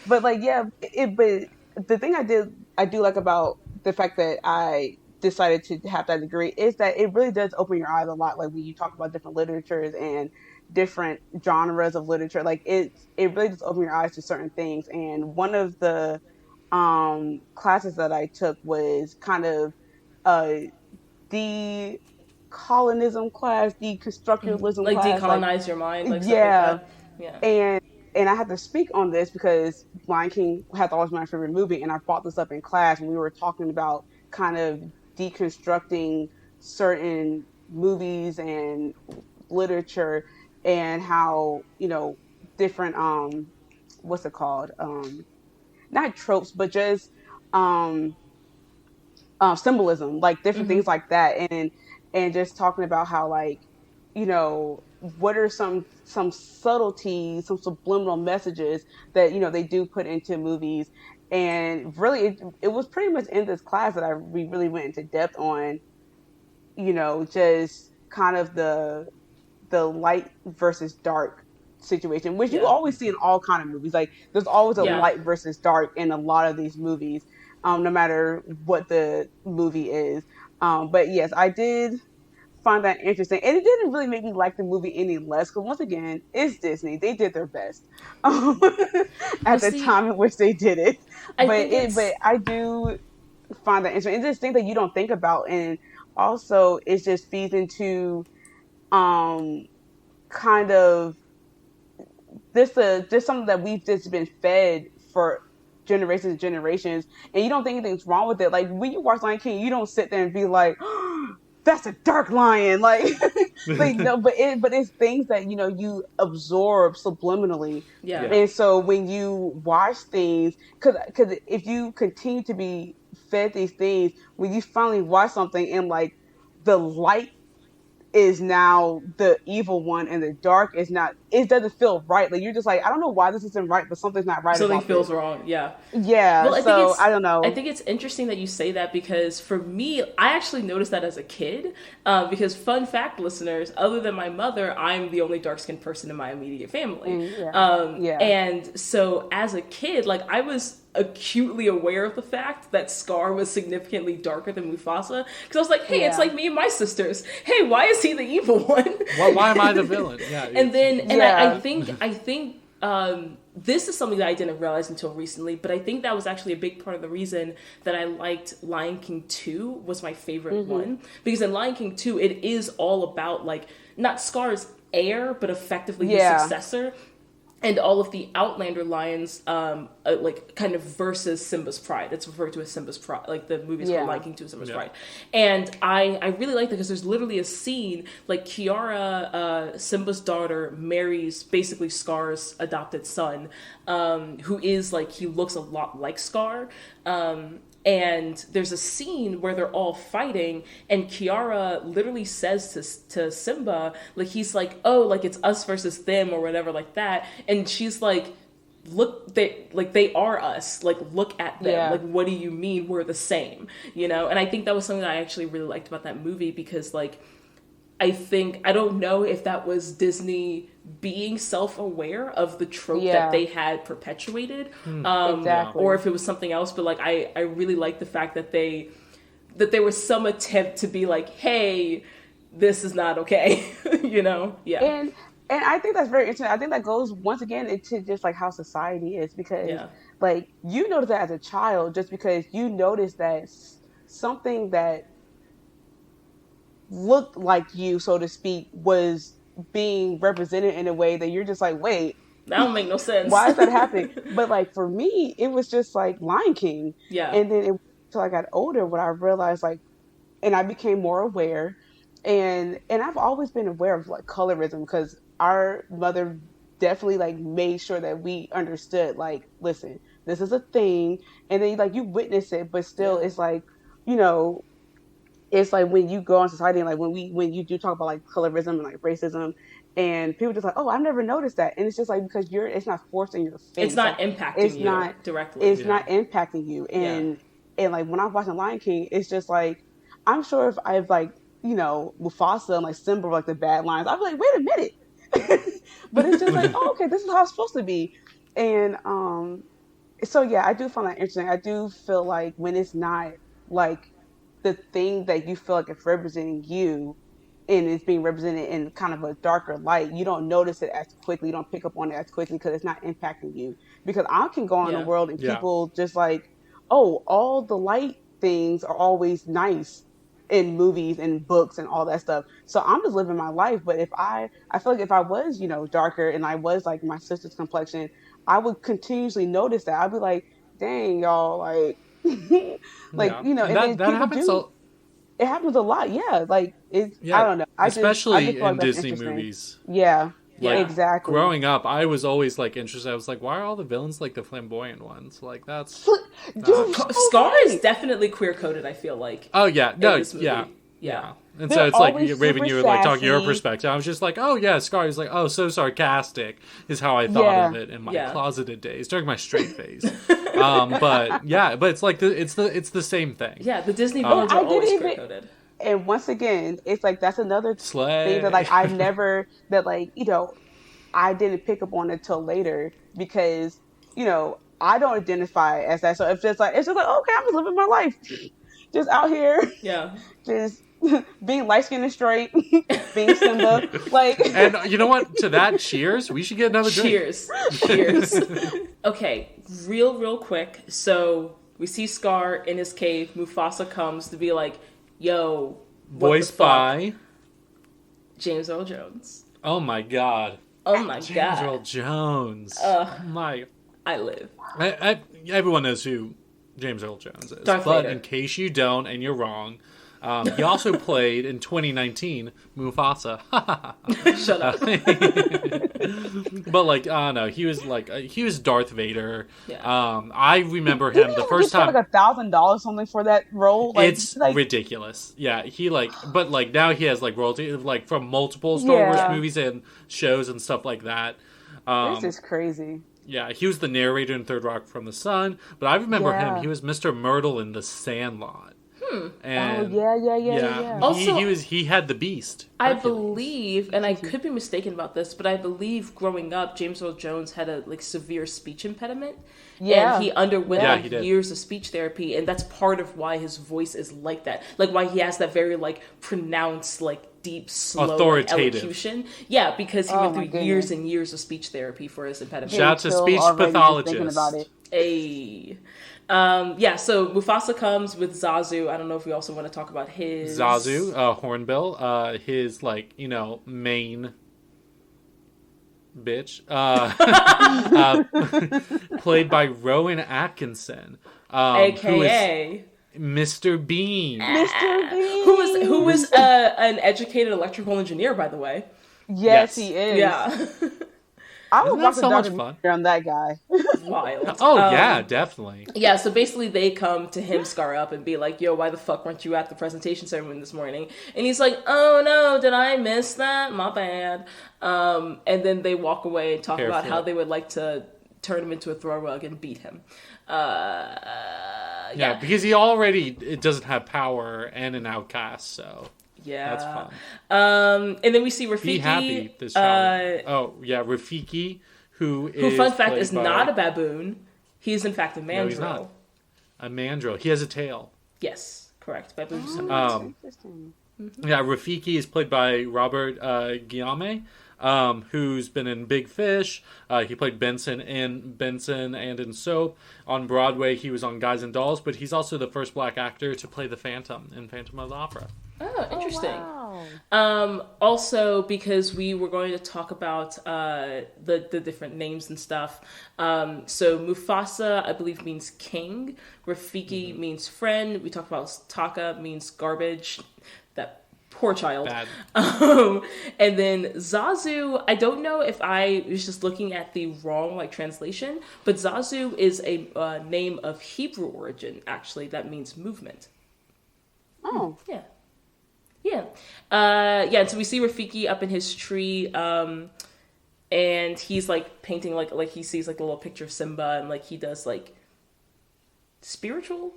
But like, but the thing I do like about the fact that I decided to have that degree is that it really does open your eyes a lot. Like when you talk about different literatures and different genres of literature, like it really does open your eyes to certain things. And one of the classes that I took was kind of decolonism class, deconstructualism like class. Decolonize your mind. Like yeah. Stuff like that. And I had to speak on this because Lion King has always been my favorite movie, and I brought this up in class when we were talking about kind of deconstructing certain movies and literature and how, you know, different what's it called? Not tropes, but just symbolism, like different Mm-hmm. things like that, and just talking about how, like, what are some subtleties, some subliminal messages that they do put into movies. And really, it was pretty much in this class that we really went into depth on, just kind of the light versus dark situation, which you Yeah. always see in all kind of movies. Like, there's always a Yeah. light versus dark in a lot of these movies, no matter what the movie is. But yes, I did find that interesting, and it didn't really make me like the movie any less, because once again, it's Disney. They did their best Well, at the see, time in which they did it. I But think but it's I do find that interesting. It's just things that you don't think about, and also it just feeds into um kind of just something that we've just been fed for generations and generations, and you don't think anything's wrong with it. Like, when you watch Lion King, you don't sit there and be like, oh, that's a dark lion, like, like, no, but it's things that you absorb subliminally. yeah. And so when you watch things, because if you continue to be fed these things, when you finally watch something and, like, the light is now the evil one and the dark is not, it doesn't feel right. Like, you're just like, I don't know why this isn't right, but something's not right Something about feels this. wrong. Yeah. Yeah, Well, so I don't know. I think it's interesting that you say that, because for me, I actually noticed that as a kid. Because, fun fact, listeners, other than my mother, I'm the only dark skinned person in my immediate family. Yeah. And so as a kid, like, I was acutely aware of the fact that Scar was significantly darker than Mufasa, because I was like, hey, it's like me and my sisters. Hey, why is he the evil one? Well, why am I the villain? Yeah. And then, and Yeah. I think this is something that I didn't realize until recently, but I think that was actually a big part of the reason that I liked Lion King 2 was my favorite one. Because in Lion King 2, it is all about, like, not Scar's heir, but effectively his successor. And all of the Outlander lions, like, kind of versus Simba's pride. It's referred to as Simba's pride. Like, the movie's called Lion King 2, Simba's pride. And I really like that, because there's literally a scene, like, Kiara, Simba's daughter, marries basically Scar's adopted son, who is, like, he looks a lot like Scar. And there's a scene where they're all fighting, and Kiara literally says to Simba, like, he's like, oh, like, it's us versus them, or whatever, like that. And she's like, look, they are us. Like, look at them. Yeah. Like, what do you mean we're the same? And I think that was something that I actually really liked about that movie, because, like, I don't know if that was Disney being self-aware of the trope that they had perpetuated, Exactly. or if it was something else. But, like, I really like the fact that there was some attempt to be like, hey, this is not okay, Yeah. And I think that's very interesting. I think that goes once again into just, like, how society is, because like, you notice that as a child, just because you notice that something that looked like you, so to speak, was being represented in a way that you're just like, wait, that don't make no sense. why is that happening? But, like, for me, it was just like Lion King. Yeah. And then until I got older, when I realized, like, and I became more aware, and I've always been aware of, like, colorism, because our mother definitely, like, made sure that we understood, like, listen, this is a thing. And then, like, you witness it, but still it's like, it's like when you go on society, and, like, when you do talk about, like, colorism and, like, racism, and people just like, oh, I've never noticed that. And it's just like, because it's not forced in your face. It's not impacting you directly. It's not impacting you. And like, when I'm watching Lion King, it's just like, I'm sure if I've, like, Mufasa and, like, Simba were, like, the bad lions, I'd be like, wait a minute. But it's just like, oh, okay, this is how it's supposed to be. And so yeah, I do find that interesting. I do feel like when it's not, like, the thing that you feel like it's representing you, and it's being represented in kind of a darker light, you don't notice it as quickly, you don't pick up on it as quickly, because it's not impacting you. Because I can go on the world and people just like, oh, all the light things are always nice in movies and books and all that stuff. So I'm just living my life. But if I feel like if I was, darker, and I was like my sister's complexion, I would continuously notice that. I'd be like, dang, y'all, like, like, and that happens. It happens a lot. Yeah. Like, I don't know. Especially I just feel like in that's Disney interesting. movies. Yeah. Like, exactly. Growing up, I was always like interested. I was like, why are all the villains like the flamboyant ones? Like, that's Scar is definitely queer coded. I feel like. Oh yeah, no, this movie. Yeah. And They're so it's like always Raven, super you were like talking your sassy. perspective. I was just like, oh yeah, Scar. He's like, oh, so sarcastic is how I thought of it in my closeted days during my straight phase. But it's like it's the same thing. Yeah, the Disney villains are always queer coded. And once again, it's like that's another Slay. thing that like I never that like I didn't pick up on it till later because I don't identify as that. So it's just like okay, I'm just living my life, just out here, just being light skinned and straight, being Simba, like. And you know what? To that, cheers. We should get another drink. Cheers. Okay, real quick. So we see Scar in his cave. Mufasa comes to be like, "Yo, voiced by James Earl Jones." Oh my god. James Earl Jones. I live. Everyone knows who James Earl Jones is. Darth but Vader. In case you don't, and you're wrong, he also played in 2019 Mufasa. Shut up. But like, no, he was Darth Vader. Yeah. I remember him the first time. Like $1,000 something for that role. Like, it's like ridiculous. Yeah, but like now he has like royalty like from multiple Star Wars movies and shows and stuff like that. This is crazy. Yeah, he was the narrator in Third Rock from the Sun, but I remember him. He was Mr. Myrtle in The Sandlot. And yeah. Also, he had the beast. I believe, and I could be mistaken about this, but I believe growing up, James Earl Jones had a severe speech impediment. Yeah. And he underwent years of speech therapy, and that's part of why his voice is like that. Like why he has that very pronounced, deep, slow elocution. Yeah, because he went through years and years of speech therapy for his impediment. Shout out to speech pathologist. Hey. So Mufasa comes with Zazu. I don't know if we also want to talk about his... Zazu, Hornbill, his, main bitch, played by Rowan Atkinson. A.K.A. Mr. Bean. Mr. Bean! Who was an educated electrical engineer, by the way. Yes, he is. Yeah. I would watch so much fun on that guy. Wild. Oh, yeah, definitely. Yeah, so basically they come to him, Scar up, and be like, yo, why the fuck weren't you at the presentation ceremony this morning? And he's like, oh no, did I miss that? My bad. And then they walk away and talk about how they would like to turn him into a throw rug and beat him. Yeah, because he already doesn't have power and an outcast, so... Yeah. That's fun. And then we see Rafiki. Be happy this child. Rafiki, who fun fact, is not a baboon. He's in fact a mandrill. No, he's not. A mandrill. He has a tail. Yes, correct. Baboons. Interesting. Yeah, Rafiki is played by Robert Guillaume, who's been in Big Fish. He played Benson and in Soap. On Broadway, he was on Guys and Dolls, but he's also the first black actor to play the Phantom in Phantom of the Opera. Oh, interesting. Oh, wow. Also, because we were going to talk about the different names and stuff. So Mufasa, I believe, means king. Rafiki means friend. We talked about Taka means garbage. That poor child. Bad. And then Zazu, I don't know if I was just looking at the wrong translation, but Zazu is a name of Hebrew origin, actually, that means movement. Oh. Yeah. Yeah. And so we see Rafiki up in his tree, and he's painting like he sees a little picture of Simba, and he does spiritual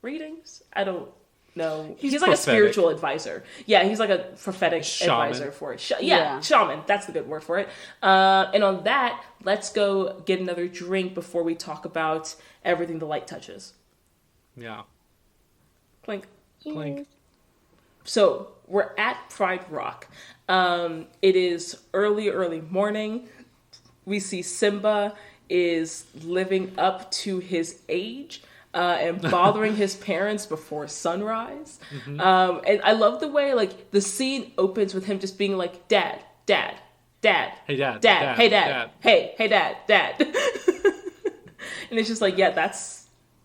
readings. I don't know. He's like a spiritual advisor. Yeah, he's like a prophetic advisor for it. Shaman. That's the good word for it. And on that, let's go get another drink before we talk about everything the light touches. Yeah. Clink. Clink. So we're at Pride Rock. It is early morning. We see Simba is living up to his age and bothering his parents before sunrise. Mm-hmm. And I love the way the scene opens with him just being like, Dad, Dad, Dad, hey Dad, Dad, hey Dad, hey Dad, Dad. And it's just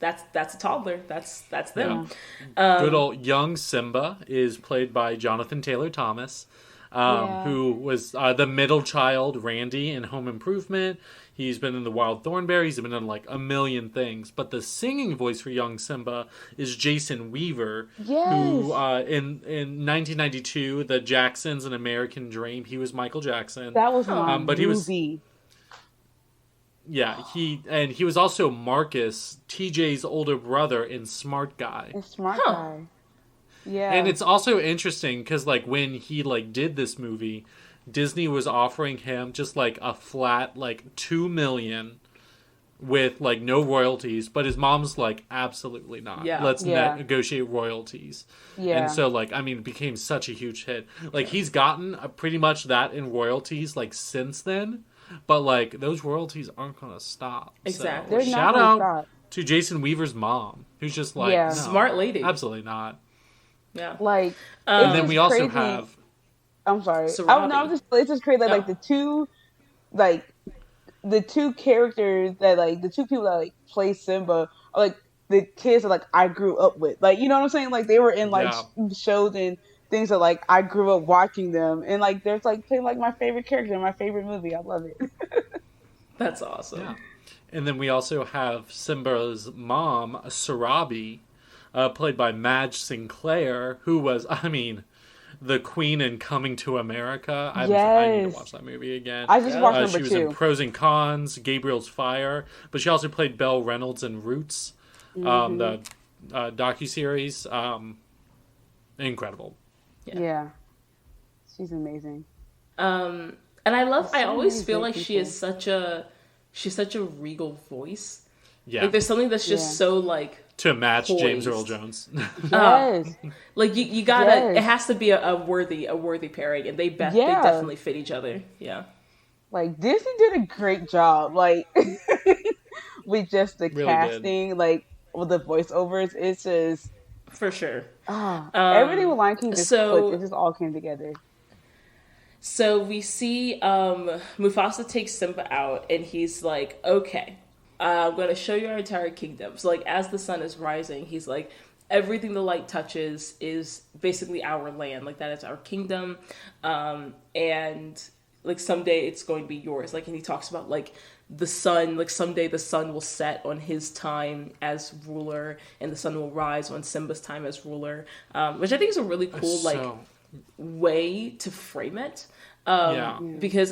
that's a toddler. That's them. Yeah. Good old young Simba is played by Jonathan Taylor Thomas. who was the middle child, Randy, in Home Improvement. He's been in The Wild Thornberrys. He's been in like a million things. But the singing voice for young Simba is Jason Weaver, who in 1992, The Jacksons, An American Dream, he was Michael Jackson. That was my but movie. He was also Marcus, TJ's older brother, in Smart Guy. Smart Guy. Yeah. And it's also interesting because like when he like did this movie, Disney was offering him just like a flat like $2 million with like no royalties, but his mom's like, absolutely not. Yeah. Let's negotiate royalties. Yeah. And so like, I mean, it became such a huge hit. Like he's gotten pretty much that in royalties like since then, but like those royalties aren't going to stop. Exactly. So, shout out to Jason Weaver's mom, who's just like, no, smart lady. Absolutely not. Yeah. Like, and then we also crazy. have. I'm sorry. Sarabi. It's just crazy that like the two characters that like the two people that like play Simba are like the kids that like I grew up with. Like, you know what I'm saying? Like they were in like shows and things that like I grew up watching them, and like there's like playing like my favorite character in my favorite movie. I love it. That's awesome. Yeah. And then we also have Simba's mom, Sarabi, played by Madge Sinclair, who was, I mean, the queen in Coming to America. I need to watch that movie again. I just watched number 2. She was in Pros and Cons, Gabriel's Fire, but she also played Belle Reynolds in Roots, the docuseries. Incredible. Yeah. She's amazing. And I always feel like she's such a regal voice. Yeah. Like there's something that's just so like to match poised. James Earl Jones. Yes. Like you gotta it has to be a worthy pairing, and they definitely fit each other. Yeah. Like Disney did a great job, like with just the casting, like with the voiceovers. It's just for sure. Everything with Lion King just clicked. It just all came together. So we see Mufasa takes Simba out, and he's like, okay, I'm going to show you our entire kingdom. So, like, as the sun is rising, he's like, everything the light touches is basically our land. Like, that is our kingdom. And, like, someday it's going to be yours. Like, and he talks about, like, the sun, like, someday the sun will set on his time as ruler, and the sun will rise on Simba's time as ruler, which I think is a really cool, way to frame it. Because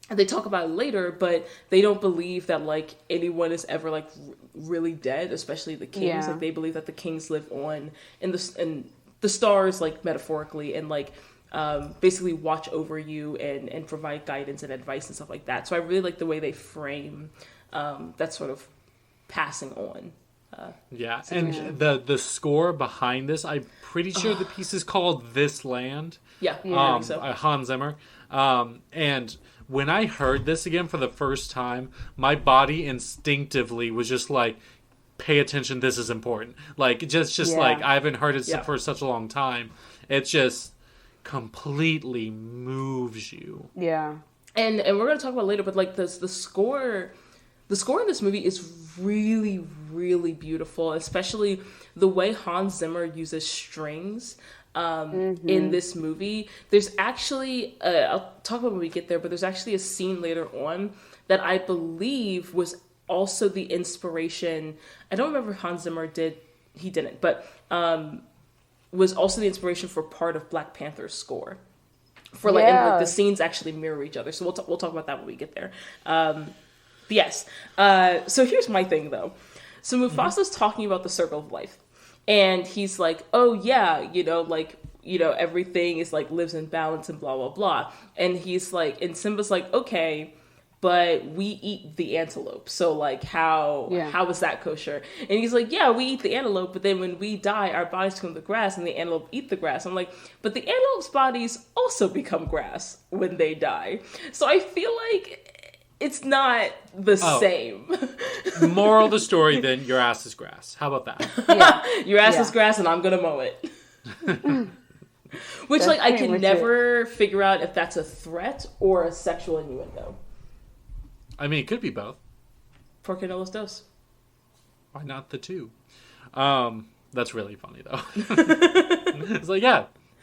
they talk about it later, but they don't believe that like anyone is ever like really dead, especially the kings. Like they believe that the kings live on in the stars, like metaphorically, and like basically watch over you and provide guidance and advice and stuff like that. So I really like the way they frame that sort of passing on. And the score behind this, I'm pretty sure the piece is called This Land. I think so. Hans Zimmer. And when I heard this again for the first time, my body instinctively was just like, pay attention, this is important. Like, just like, I haven't heard it for such a long time. It just completely moves you. Yeah. And we're going to talk about it later, but like the score... The score in this movie is really, really beautiful, especially the way Hans Zimmer uses strings in this movie. There's actually, I'll talk about when we get there, but there's actually a scene later on that I believe was also the inspiration. I don't remember if Hans Zimmer he didn't, but was also the inspiration for part of Black Panther's score. And like the scenes actually mirror each other. So we'll talk about that when we get there. Yes. So here's my thing, though. So Mufasa's talking about the circle of life. And he's like, oh, yeah, everything is like lives in balance and blah, blah, blah. And he's like, and Simba's like, okay, but we eat the antelope. So like, how is that kosher? And he's like, yeah, we eat the antelope, but then when we die, our bodies become the grass and the antelope eat the grass. I'm like, but the antelope's bodies also become grass when they die. So I feel like it's not the same. Moral of the story, then, your ass is grass. How about that? Your ass is grass and I'm going to mow it. Which, that's I can never figure out if that's a threat or a sexual innuendo. I mean, it could be both. Por qué no los dos? Why not the two? That's really funny, though. It's like,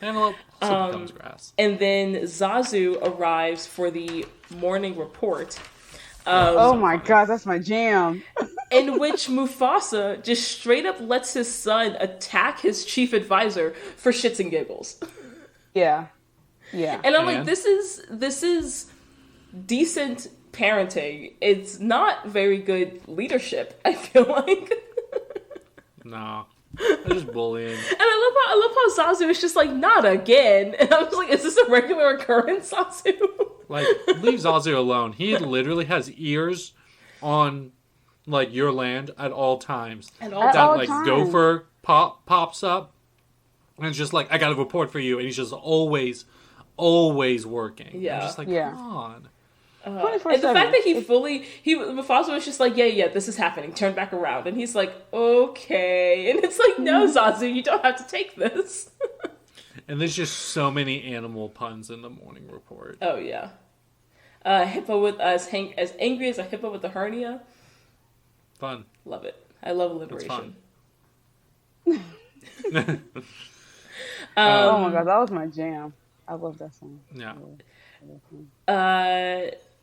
Antelope also becomes grass. And then Zazu arrives for the morning report. Oh my god, that's my jam. In which Mufasa just straight up lets his son attack his chief advisor for shits and giggles. Yeah. Yeah. And I'm like, this is decent parenting. It's not very good leadership, I feel like. No. They're just bullying. And I love how Zazu is just like, not again. And I was like, is this a regular occurrence, Zazu? Like, leave Zazu alone. He literally has ears on, like, your land at all times. At all that, times. Gopher pops up, and it's just like, I got a report for you, and he's just always working. Yeah. I'm just like, Yeah. come on. And the fact that Mufasa was just like, yeah, this is happening. Turn back around. And he's like, okay. And it's like, no, Zazu, you don't have to take this. And there's just so many animal puns in the morning report. Oh, yeah. Hippo with as angry as a hippo with a hernia. Fun. Love it. I love alliteration. Oh my god, that was my jam. I love that song. Yeah.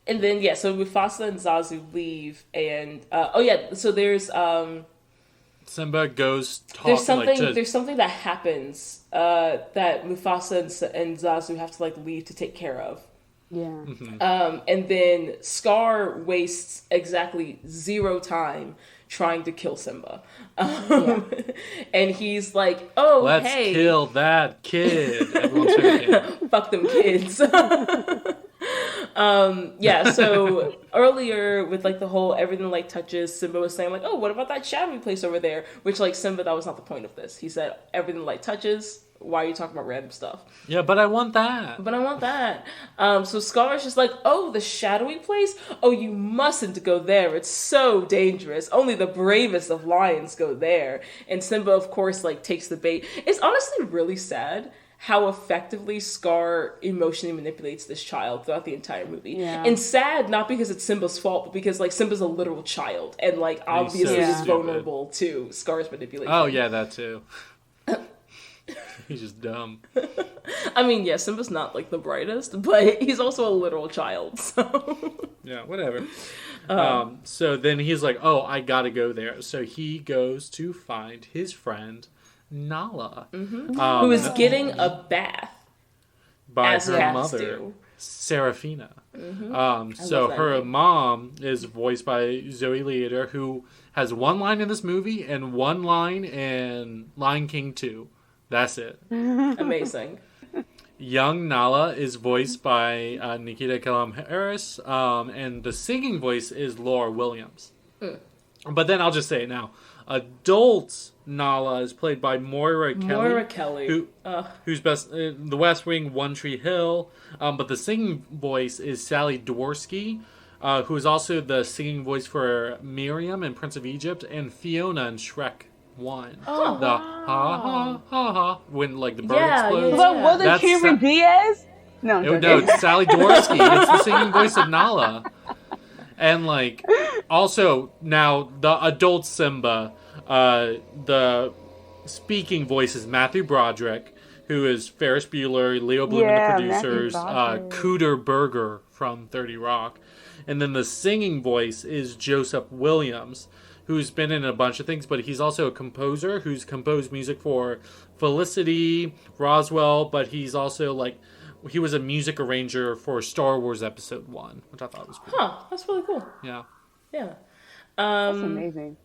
And then, so Mufasa and Zazu leave, and so there's Simba goes there's something that happens that Mufasa and Zazu have to leave to take care of. Yeah. Mm-hmm. And then Scar wastes exactly 0 time trying to kill Simba. And he's like, oh, let's kill that kid. Everyone's favorite. Fuck them kids. So earlier with the whole everything touches, Simba was saying oh, what about that shadowy place over there? Which Simba, that was not the point of this. He said everything touches. Why are you talking about random stuff? Yeah, but I want that. So Scar's just oh, the shadowy place? Oh, you mustn't go there. It's so dangerous. Only the bravest of lions go there. And Simba, of course, takes the bait. It's honestly really sad how effectively Scar emotionally manipulates this child throughout the entire movie. Yeah. And sad, not because it's Simba's fault, but because Simba's a literal child and obviously is vulnerable to Scar's manipulation. Oh yeah, that too. He's just dumb. I mean, yeah, Simba's not the brightest, but he's also a literal child, so. Yeah, whatever. So then he's like, oh, I gotta go there. So he goes to find his friend Nala, who is getting a bath by as her cats mother, do. Serafina. So her name. mom is voiced by Zoe Leader, who has one line in this movie and one line in Lion King 2. That's it. Amazing. Young Nala is voiced by Nikita Kalam-Harris, and the singing voice is Laura Williams. But then I'll just say it now. Adult Nala is played by Moira Kelly. Who's best The West Wing, One Tree Hill. But the singing voice is Sally Dworsky, who is also the singing voice for Miriam in Prince of Egypt and Fiona in Shrek 1. Oh, the ha ha ha ha when the bird explodes. But was it Cameron Diaz? No, it's Sally Dworsky. It's the singing voice of Nala. And also now the adult Simba, the speaking voice is Matthew Broderick, who is Ferris Bueller, Leo Bloom and the producers, Cooter Burger from 30 Rock. And then the singing voice is Joseph Williams, who's been in a bunch of things, but he's also a composer who's composed music for Felicity, Roswell, but he's also he was a music arranger for Star Wars Episode 1, which I thought was cool. Huh, that's really cool. Yeah. Yeah. That's amazing.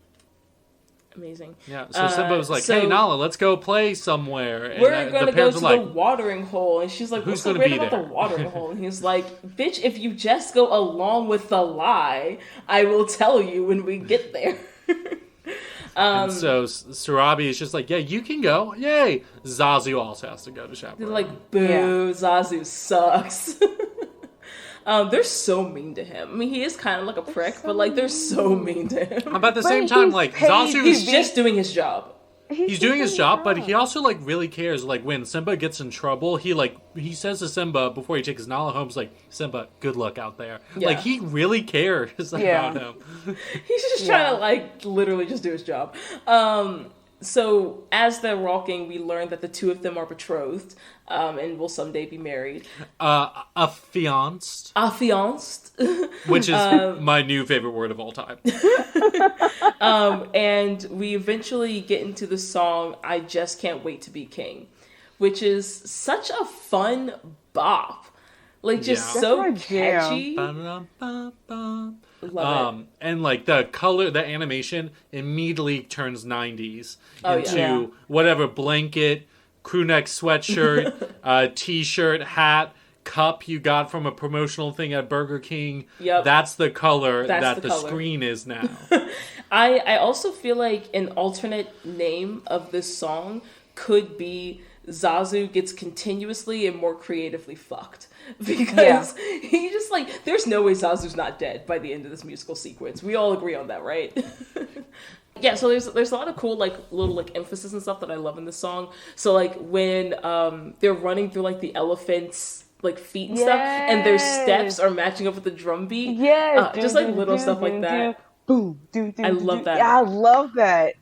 Amazing. Yeah, so Simba was hey, Nala, let's go play somewhere. And we're going to go to the watering hole. And she's like, what's so great about the watering hole? And he's like, bitch, if you just go along with the lie, I will tell you when we get there. And so Sarabi is just yeah, you can go. Yay! Zazu also has to go to Chaperone. They're boo, Zazu sucks. They're so mean to him. I mean, he is kind of a prick, but they're so mean to him. But at the same time, Zazu is just doing his job. He's doing his job, but he also really cares. When Simba gets in trouble, he says to Simba before he takes Nala home, Simba, good luck out there. Yeah. He really cares about him. He's just trying to literally just do his job. So as they're walking, we learn that the two of them are betrothed, and will someday be married. Affianced. Affianced. Which is my new favorite word of all time. And we eventually get into the song, I Just Can't Wait to Be King, which is such a fun bop. Like, just so catchy. Love it. And like the color, the animation immediately turns 90s into whatever blanket, crew neck sweatshirt, t-shirt, hat, cup you got from a promotional thing at Burger King. Yep. That's the color That's the color. screen is now. I also feel like an alternate name of this song could be Zazu Gets Continuously and More Creatively Fucked. Because he just like, there's no way Zazu's not dead by the end of this musical sequence. We all agree on that, right? Yeah, so there's a lot of cool like little like emphasis and stuff that I love in this song. So like when they're running through like the elephants like feet and stuff, and their steps are matching up with the drum beat. Just like little stuff like that. Boom, I love that. Yeah, I love that.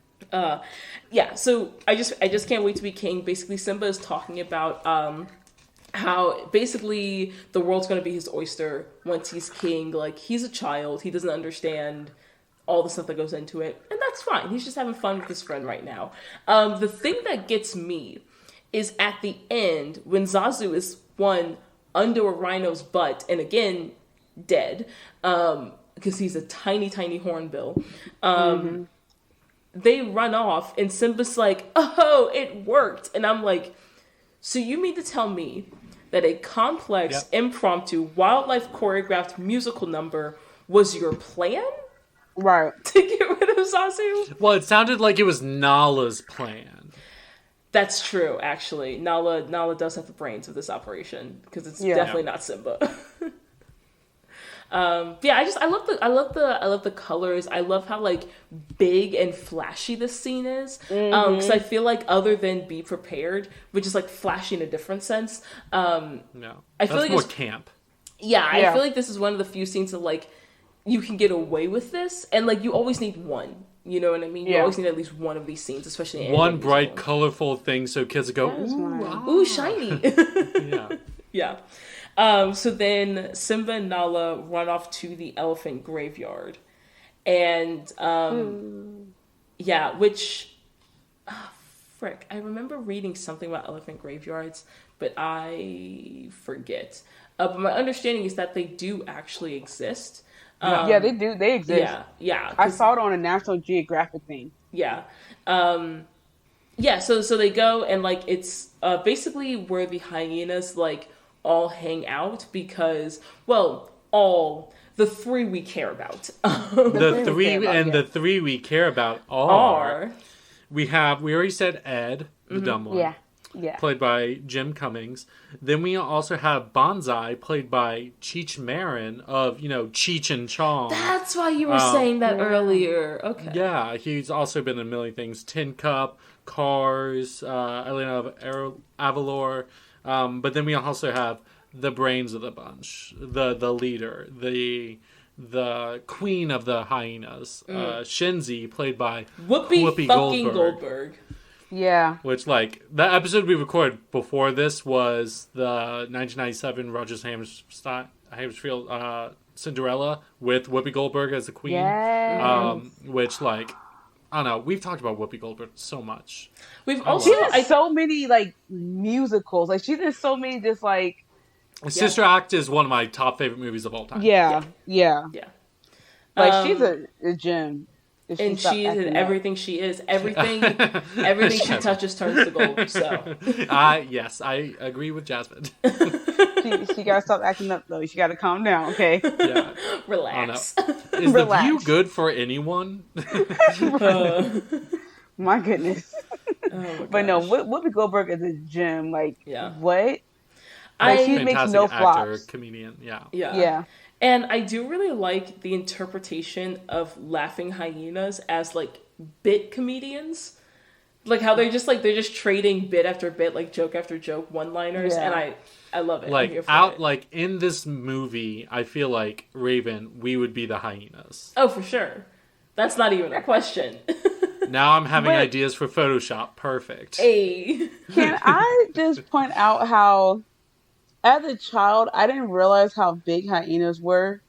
So I just can't wait to be king. Basically, Simba is talking about how basically the world's going to be his oyster once he's king. Like, he's a child. He doesn't understand all the stuff that goes into it. And that's fine. He's just having fun with his friend right now. The thing that gets me is at the end, when Zazu is, one, under a rhino's butt, and again, dead, because he's a tiny, tiny hornbill. They run off, and Simba's like, oh, it worked. And I'm like, so you mean to tell me that a complex, impromptu, wildlife choreographed musical number was your plan? Right. To get rid of Zazu? Well, it sounded like it was Nala's plan. That's true, actually. Nala does have the brains of this operation, because it's definitely not Simba. I love the colors. I love how like big and flashy this scene is. Because I feel like other than Be Prepared, which is like flashy in a different sense. No, I feel that's like more camp. I feel like this is one of the few scenes of like you can get away with this, and like you always need one. You know what I mean? You always need at least one of these scenes, especially in one bright, colorful thing, so kids go, ooh, shiny. Yeah. So then Simba and Nala run off to the elephant graveyard. And, which, frick, I remember reading something about elephant graveyards, but I forget. But my understanding is that they do actually exist. Yeah, they do. They exist. Yeah. I saw it on a National Geographic thing. Yeah. So they go, and like it's basically where the hyenas like all hang out, because, well, all the three we care about. The three we care about are we already said Ed, the dumb one. Yeah. Played by Jim Cummings. Then we also have Bonsai, played by Cheech Marin of, Cheech and Chong. That's why you were saying that earlier. Okay. Yeah, he's also been in a million things. Tin Cup, Cars, Elena of Avalor. But then we also have the brains of the bunch, the leader, the queen of the hyenas, Shenzi, played by Whoopi fucking Goldberg. Yeah. Which, like, the episode we recorded before this was the 1997 Rogers Hammerfield Cinderella with Whoopi Goldberg as the queen. Yes. Which, like, I don't know. We've talked about Whoopi Goldberg so much. We've also she did so many like musicals. Like she did so many just like. Sister Act is one of my top favorite movies of all time. Yeah. Like she's a gem. And she is everything she is. Everything she touches turns to gold. So. Yes, I agree with Jasmine. She gotta stop acting up though. She gotta calm down. Okay. Yeah. Relax. Is the view good for anyone? My goodness. Oh, but no, Whoopi Goldberg is a gem. Like what? She makes no flops. Comedian. Yeah. And I do really like the interpretation of laughing hyenas as like bit comedians, like how they're just trading bit after bit, like joke after joke, one-liners, and I love it. Like in this movie, I feel like Raven, we would be the hyenas. Oh, for sure. That's not even a question. now I'm having But- ideas for Photoshop. Perfect. Hey. Can I just point out how, as a child, I didn't realize how big hyenas were.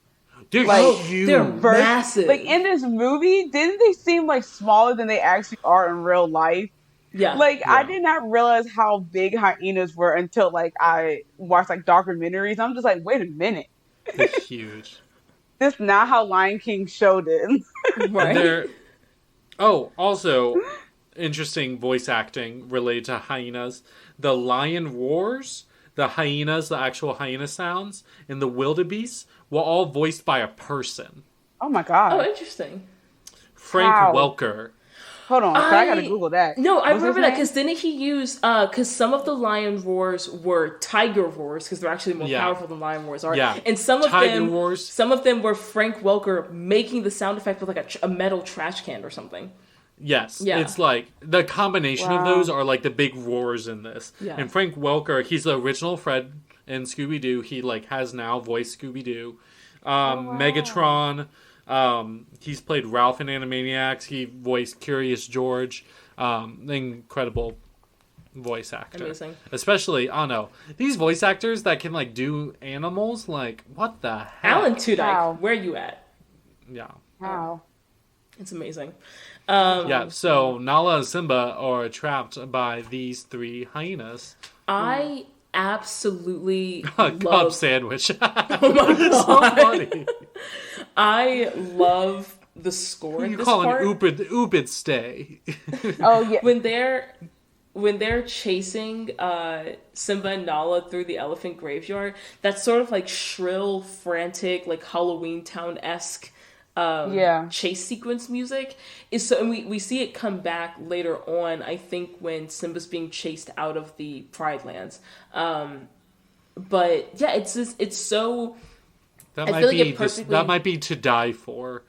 They're Like, huge. They're massive. Like, in this movie, didn't they seem like smaller than they actually are in real life? Yeah. Like, I Yeah. did not realize how big hyenas were until, like, I watched, like, documentaries. I'm just like, wait a minute. They're huge. This is not how Lion King showed it. Right. And they're... Oh, also, interesting voice acting related to hyenas. The lion roars, the hyenas, the actual hyena sounds, and the wildebeest were all voiced by a person. Oh, my God. Oh, interesting. Frank Wow. Welker. Hold on. I gotta Google that. No, I What's his remember that name? because didn't he use because some of the lion roars were tiger roars because they're actually more Yeah. powerful than lion roars are. Yeah. And some of Tiger them roars. some of them were Frank Welker making the sound effect with like a metal trash can or something. Yes. Yeah. It's like the combination of Wow. those are like the big roars in this. Yeah. And Frank Welker, he's the original Fred in Scooby-Doo. He like has now voiced Scooby-Doo. Megatron. He's played Ralph in Animaniacs. He voiced Curious George. Incredible voice actor. Amazing. Especially, I don't know, these voice actors that can like do animals, like what the heck? Alan Tudyk, Wow. where you at? Yeah. Wow. It's amazing. Yeah, so Nala and Simba are trapped by these three hyenas. I absolutely Cup love. sandwich. Oh my So god! funny. I love the score in You this call part. an oopid stay. Oh, yeah. when they're chasing Simba and Nala through the elephant graveyard, that sort of like shrill, frantic, like Halloween Town-esque chase sequence music is so, and we see it come back later on, I think, when Simba's being chased out of the Pride Lands. But yeah, it's so. That I might feel like be it perfectly- that might be To Die For,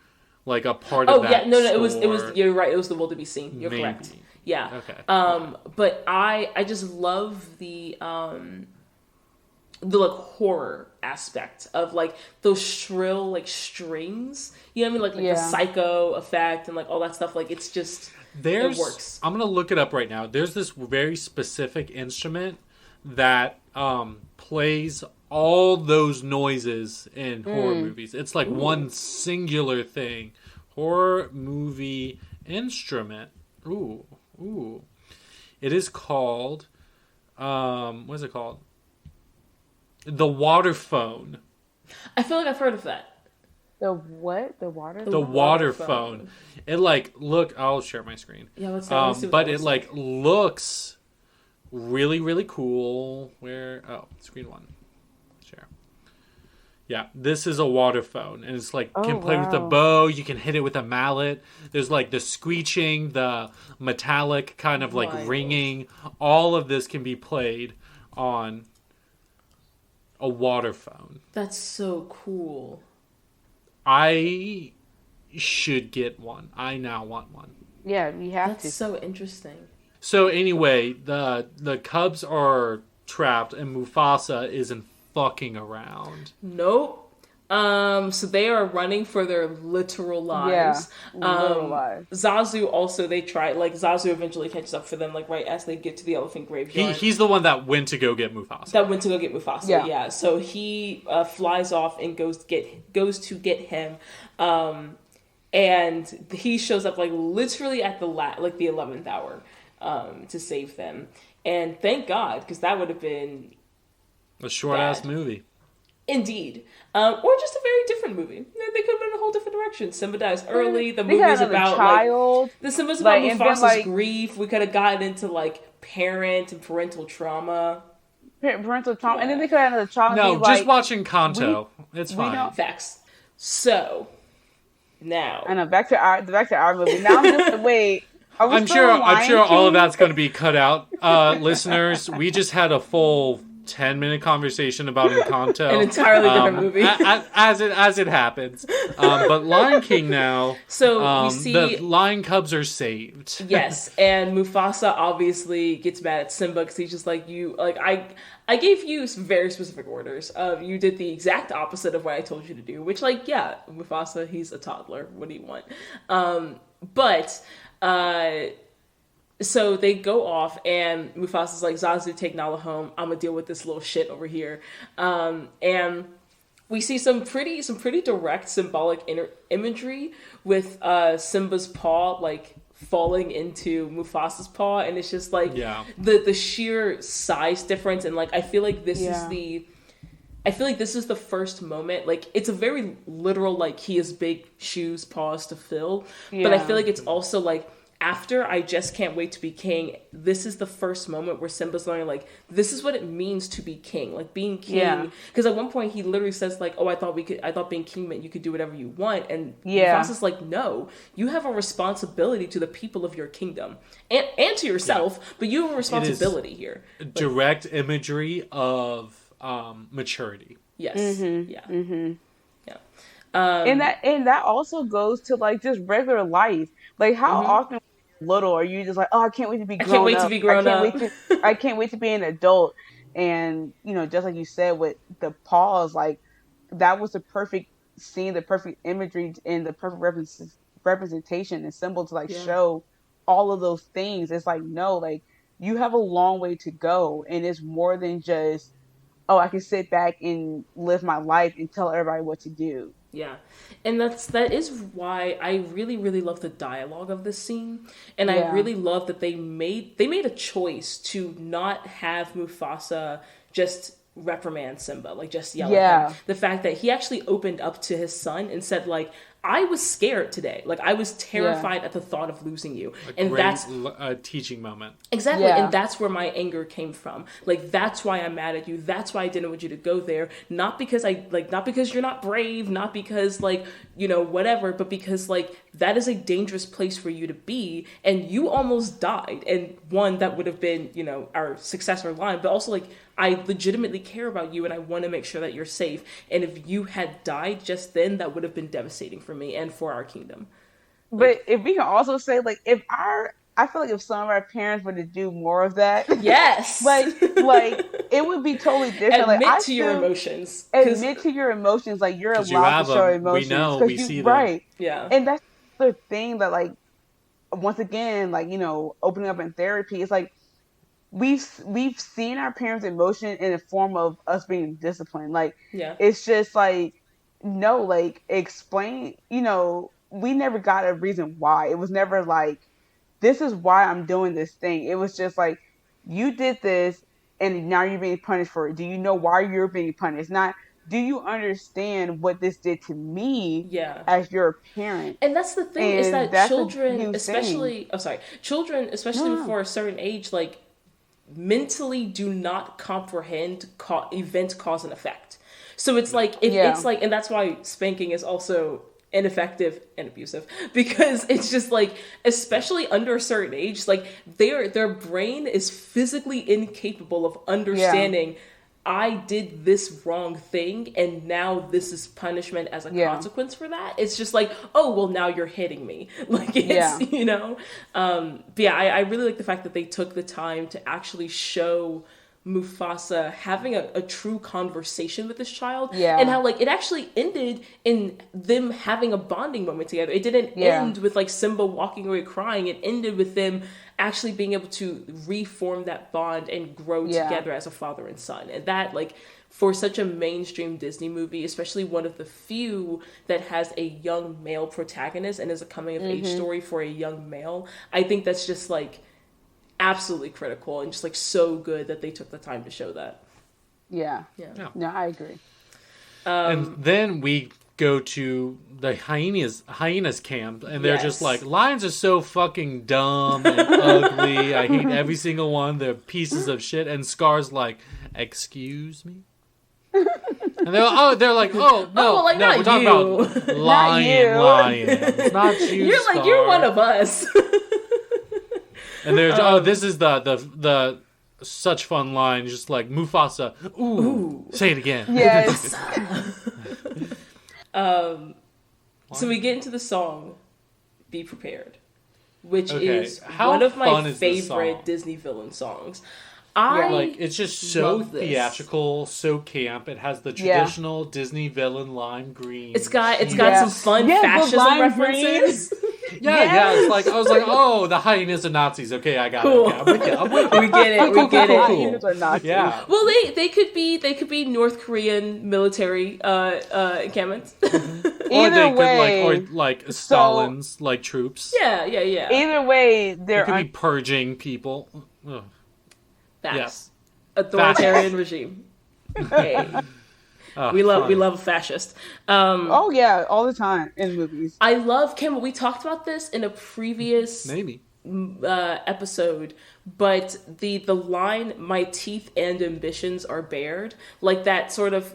like a part of Oh that. yeah, no, it was score. you're right, it was the wildebeest scene. You're Maybe. correct. Yeah. Okay. But I just love the like horror aspect of like those shrill like strings. You know what I mean? Like the psycho effect and like all that stuff. Like it's just it works. I'm gonna look it up right now. There's this very specific instrument that plays all those noises in horror movies. It's like one singular thing. Horror movie instrument. Ooh. It is called what is it called? The water phone. I feel like I've heard of that. The what? The water? The water phone. It like I'll share my screen. Yeah, let's see what but that it like looks really, really cool. Screen one. Share. Yeah, this is a water phone, and it's like can play with a bow. You can hit it with a mallet. There's like the screeching, the metallic kind of like ringing. All of this can be played on a water phone. That's so cool. I should get one. I now want one. Yeah, we have That's so interesting. So anyway, the cubs are trapped, and Mufasa isn't fucking around. Nope. So they are running for their literal lives. Yeah, literal lives. Zazu also, they try, like, Zazu eventually catches up for them, like, right as they get to the elephant graveyard. He's the one that went to go get Mufasa. That went to go get Mufasa, Yeah. yeah. So he flies off and goes to get him. And he shows up, like, literally at the 11th hour to save them. And thank God, because that would have been A short-ass movie. Indeed. Or just a very different movie. They could have been in a whole different direction. Simba dies early. The They movie's got another about child. the Simba's about Like, and then, Mufasa's like- grief. We could have gotten into like parent and parental trauma. Parental trauma. And then they could have another child. No, and just be like, watching Kanto. It's fine. don't- Facts. So now I know, back to our movie. Now I'm just wait. Are we I'm still sure on Lion all of King? that's going to be cut out. Listeners, we just had a full 10-minute conversation about Encanto. an entirely different movie. as it happens. But Lion King now. So we see the lion cubs are saved. yes, and Mufasa obviously gets mad at Simba because he's just like, I gave you some very specific orders. You did the exact opposite of what I told you to do, which, like, yeah, Mufasa, he's a toddler. What do you want? But So they go off, and Mufasa's like, Zazu, take Nala home. I'm gonna deal with this little shit over here. And we see some pretty direct symbolic imagery with Simba's paw like falling into Mufasa's paw, and it's just like the sheer size difference, and like I feel like this is the first moment, like it's a very literal, like he has big shoes, paws to fill, but I feel like it's also like after I Just Can't Wait to Be King, this is the first moment where Simba's learning, like, this is what it means to be king. Like, being king. Because at one point, he literally says, like, oh, I thought being king meant you could do whatever you want. And Mufasa's like, no, you have a responsibility to the people of your kingdom. And to yourself, but you have a responsibility here. Direct imagery of maturity. Yes. Mm-hmm. Yeah. Mm-hmm. Yeah. And that also goes to like just regular life. Like how often little are you just like, oh, I can't wait to be grown up. I can't wait to be grown up. I can't wait to be an adult. And you know, just like you said with the pause, like that was the perfect scene, the perfect imagery, and the perfect representation and symbol to like show all of those things. It's like, no, like you have a long way to go, and it's more than just, oh, I can sit back and live my life and tell everybody what to do. Yeah. And that is why I really, really love the dialogue of this scene. And I really love that they made a choice to not have Mufasa just reprimand Simba, like just yell at him. The fact that he actually opened up to his son and said, like, I was scared today. Like, I was terrified at the thought of losing you. That's a teaching moment. Exactly. Yeah. And that's where my anger came from. Like, that's why I'm mad at you. That's why I didn't want you to go there. Not because you're not brave, not because, like, you know, whatever, but because, like, that is a dangerous place for you to be. And you almost died. And one, that would have been, you know, our successor line, but also, like, I legitimately care about you and I want to make sure that you're safe. And if you had died just then, that would have been devastating for me and for our kingdom. But if we can also say, like, I feel like if some of our parents were to do more of that, yes, like it would be totally different. Admit to your emotions. Admit to your emotions. Like, you're allowed to show emotions. We know, we see them. Right. Yeah. And that's the thing that, like, once again, like, you know, opening up in therapy, it's like, we've seen our parents' emotion in the form of us being disciplined. Like, it's just like, no, like, explain, you know, we never got a reason why. It was never like, this is why I'm doing this thing. It was just like, you did this and now you're being punished for it. Do you know why you're being punished? Not, do you understand what this did to me as your parent? And that's the thing, is that children, especially before a certain age, like, mentally do not comprehend event, cause, and effect. So it's like, it's like, and that's why spanking is also ineffective and abusive, because it's just like, especially under a certain age, like their brain is physically incapable of understanding, I did this wrong thing and now this is punishment as a consequence for that. It's just like, oh, well, now you're hitting me. Like, it's, you know? But yeah, I really like the fact that they took the time to actually show Mufasa having a true conversation with this child, and how, like, it actually ended in them having a bonding moment together. It didn't end with, like, Simba walking away crying. It ended with them actually being able to reform that bond and grow together as a father and son. And that, like, for such a mainstream Disney movie, especially one of the few that has a young male protagonist and is a coming of age story for a young male, I think that's just, like, absolutely critical and just, like, so good that they took the time to show that. No, I agree. And then we go to the hyenas camp, and they're just like, lions are so fucking dumb and ugly. I hate every single one. They're pieces of shit. And Scar's like, excuse me? And they're like, oh, no, like, no, we're talking about lions, not you. You're Scar. like, you're one of us. And there's this is the such fun line, just like Mufasa. Ooh. Say it again. Yes. So we get into the song "Be Prepared," which is one of my favorite Disney villain songs. It's just so theatrical, so camp. It has the traditional Disney villain lime green. It's got some fun fascism references. Yeah. It's like I was like, oh, the hyenas are Nazis. Okay, I got it. Okay, I'm with you. We get it. We get it. Hyenas are Nazis. Yeah. Well, they could be North Korean military encampments. Or they could like Stalin's like troops. Yeah. Either way, They could be purging people. Ugh. Facts. Authoritarian regime. Hey. We love a fascist. Oh yeah, all the time in movies. I love Campbell. We talked about this in a previous episode, but the line "My teeth and ambitions are bared," like that sort of.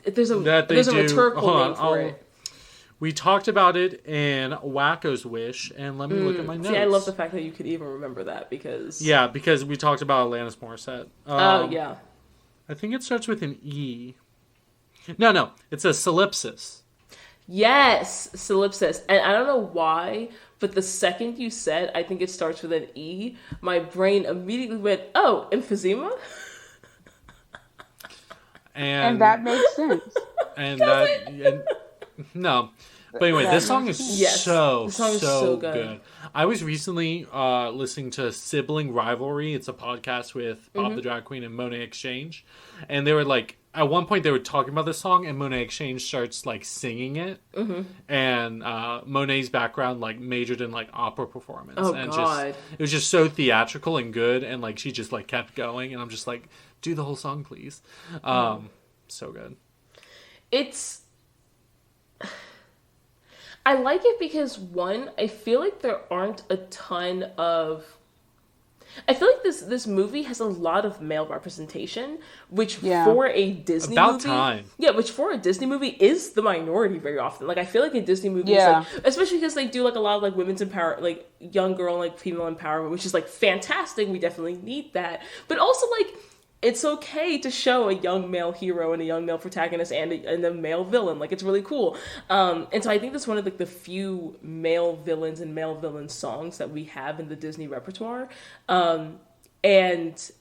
There's a rhetorical name for it. We talked about it in Wacko's Wish, and let me look at my notes. See, I love the fact that you could even remember that because we talked about Alanis Morissette. Yeah. I think it starts with an E. No, it's a solipsis. Yes, solipsis. And I don't know why, but the second you said, I think it starts with an E, my brain immediately went, oh, emphysema? And that makes sense. No. But anyway, this song is so good. I was recently listening to Sibling Rivalry. It's a podcast with Bob the Drag Queen and Monet Exchange. And they were like, at one point they were talking about this song and Monet Exchange starts like singing it. And Monet's background like majored in like opera performance. It was just so theatrical and good. And like she just like kept going. And I'm just like, do the whole song, please. So good. I like it because, one, I feel like there aren't a ton of... I feel like this movie has a lot of male representation, which for a Disney movie... About time. Yeah, which for a Disney movie is the minority very often. Like, I feel like in Disney movies, like, especially because they do, like, a lot of, like, women's empowerment, like, young girl and, like, female empowerment, which is, like, fantastic. We definitely need that. But also, like... It's okay to show a young male hero and a young male protagonist and a male villain. Like, it's really cool. And so I think that's one of the few male villains and male villain songs that we have in the Disney repertoire. And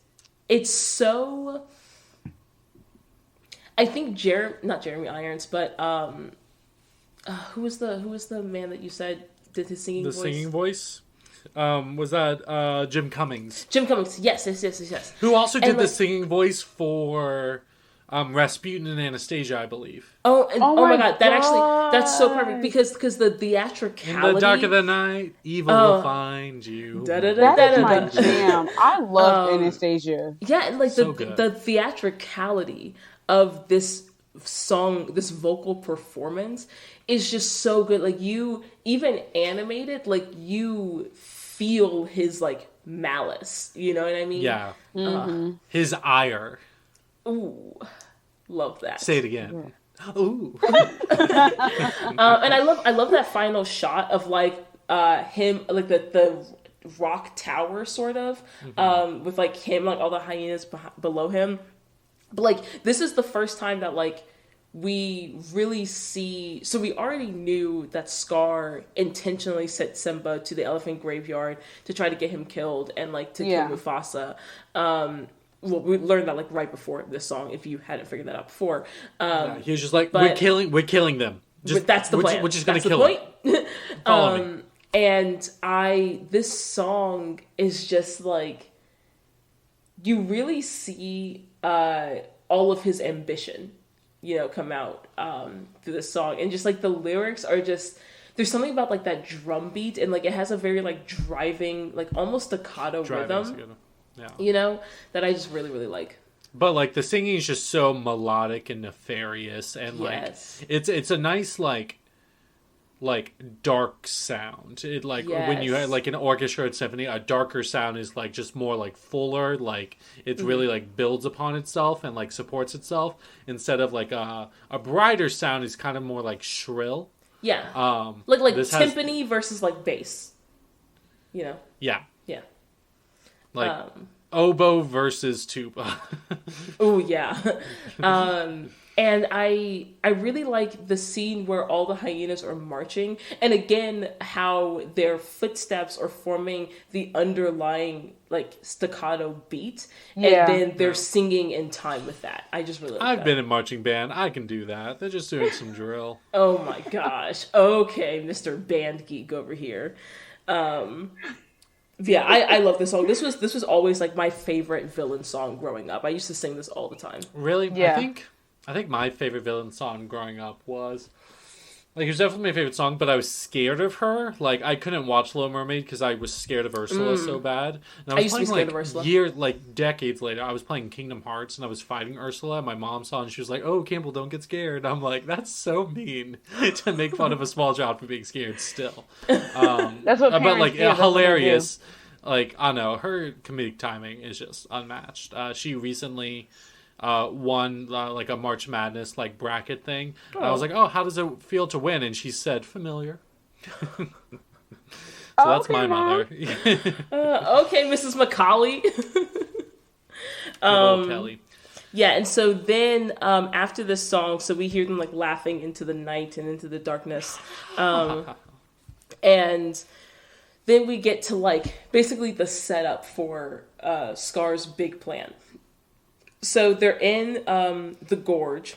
it's so... I think not Jeremy Irons, but who was the man that you said did his singing voice? The singing voice? Was that Jim Cummings? Jim Cummings, yes. Who also did the singing voice for Rasputin and Anastasia, I believe. Oh my god, that's so perfect because the theatricality. In the dark of the night, evil will find you. That is my jam. I love Anastasia. Yeah, and like the theatricality of this song, this vocal performance is just so good. Like, you even animated, like, you feel his like malice, you know what I mean? Yeah. His ire. Ooh, love that. Say it again. Ooh. And I love that final shot of like him, like the rock tower sort of, with like him, like all the hyenas below him. But like, this is the first time that like we really see... So we already knew that Scar intentionally sent Simba to the elephant graveyard to try to get him killed and like to kill Mufasa. Well, we learned that like right before this song, if you hadn't figured that out before. He was just like, we're killing them. That's the plan. We're just going to kill them. Follow me. And this song is just like, you really see all of his ambition, you know, come out through this song. And just like the lyrics are just, there's something about like that drum beat and like it has a very like driving, like almost staccato rhythm, you know, that I just really, really like. But like the singing is just so melodic and nefarious and like it's a nice like dark sound. It like when you have like an orchestra or symphony, a darker sound is like just more like fuller, like it really like builds upon itself and like supports itself, instead of like a brighter sound is kind of more like shrill. Yeah. Like timpani versus like bass. You know? Yeah. Yeah. Like oboe versus tuba. Oh yeah. And I really like the scene where all the hyenas are marching, and again how their footsteps are forming the underlying like staccato beat, and then they're singing in time with that. I just really like I've that. been in marching band. I can do that. They're just doing some drill. Oh my gosh. Okay, Mr. Band Geek over here. Yeah, I love this song. This was always like my favorite villain song growing up. I used to sing this all the time. Really? Yeah. I think my favorite villain song growing up was like, it was definitely my favorite song, but I was scared of her. Like, I couldn't watch Little Mermaid because I was scared of Ursula so bad. And I used to be scared of Ursula. Decades later, I was playing Kingdom Hearts and I was fighting Ursula. My mom saw it and she was like, "Oh, Campbell, don't get scared." I'm like, that's so mean to make fun of a small child for being scared still. That's what but like, do. hilarious. Like, I don't know, her comedic timing is just unmatched. She recently won like a March Madness like bracket thing. And I was like, "Oh, how does it feel to win?" And she said, "Familiar." So that's my mother. Okay, Mrs. Macaulay. Kelly. Yeah, and so then after this song, so we hear them like laughing into the night and into the darkness, and then we get to like basically the setup for Scar's big plan. So they're in the gorge.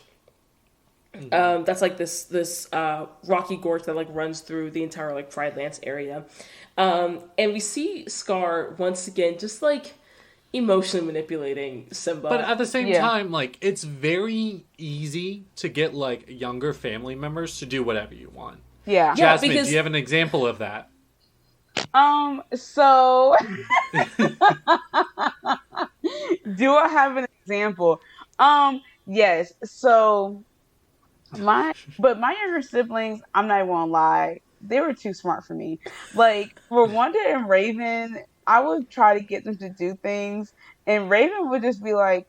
That's like this rocky gorge that like runs through the entire like Pride Lands area, and we see Scar once again just like emotionally manipulating Simba. But at the same time, like, it's very easy to get like younger family members to do whatever you want. Yeah. Jasmine, because... do you have an example of that? So do I have an example? Yes. So my younger siblings, I'm not even gonna lie, they were too smart for me. Like, for Wanda and Raven, I would try to get them to do things, and Raven would just be like,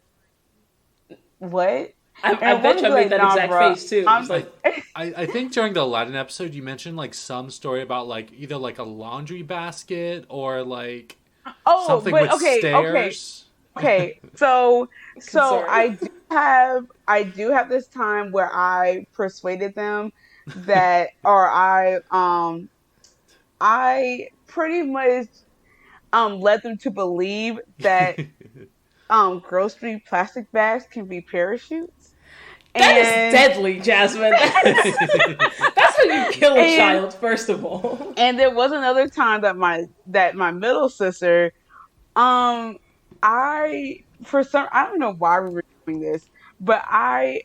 "What?" I bet you I made that exact face too. I think during the Aladdin episode, you mentioned like some story about like either like a laundry basket or like something with stairs. Okay. So I do have this time where I persuaded them that, or I pretty much led them to believe that grocery plastic bags can be parachutes. That is deadly, Jasmine. That's how you kill a child, first of all. And there was another time that my middle sister, I don't know why we were doing this, but I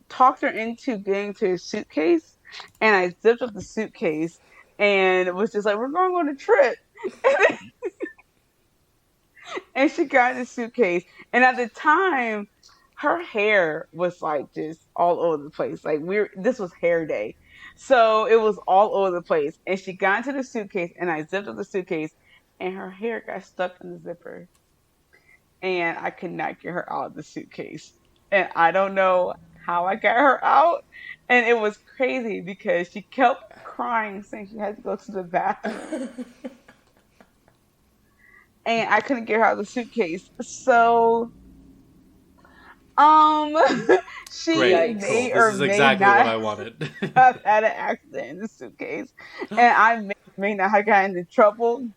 talked her into getting to a suitcase, and I zipped up the suitcase and it was just like, "We're going on a trip." And she got in the suitcase, and at the time, her hair was like just all over the place. Like, this was hair day, so it was all over the place. And she got into the suitcase, and I zipped up the suitcase, and her hair got stuck in the zipper, and I could not get her out of the suitcase. And I don't know how I got her out, and it was crazy because she kept crying, saying she had to go to the bathroom. And I couldn't get her out of the suitcase. So, she may or may exactly not what I wanted. have had an accident in the suitcase. And I may not have gotten into trouble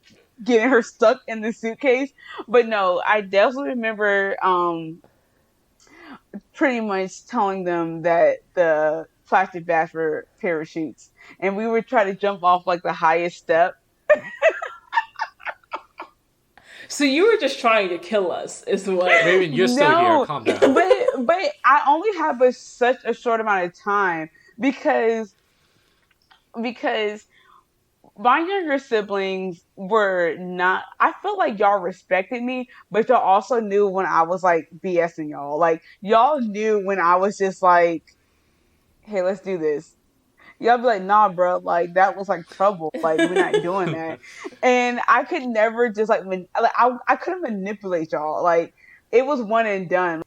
getting her stuck in the suitcase. But no, I definitely remember pretty much telling them that the plastic bags were parachutes. And we would try to jump off like the highest step. So you were just trying to kill us, is what? Raven, you're still here. Calm down. But I only have such a short amount of time because my younger siblings were not. I feel like y'all respected me, but y'all also knew when I was like BSing y'all. Like, y'all knew when I was just like, "Hey, let's do this." Y'all be like, "Nah, bro, like that was like trouble. Like, we're not doing that." And I could never just like I couldn't manipulate y'all. Like, it was one and done.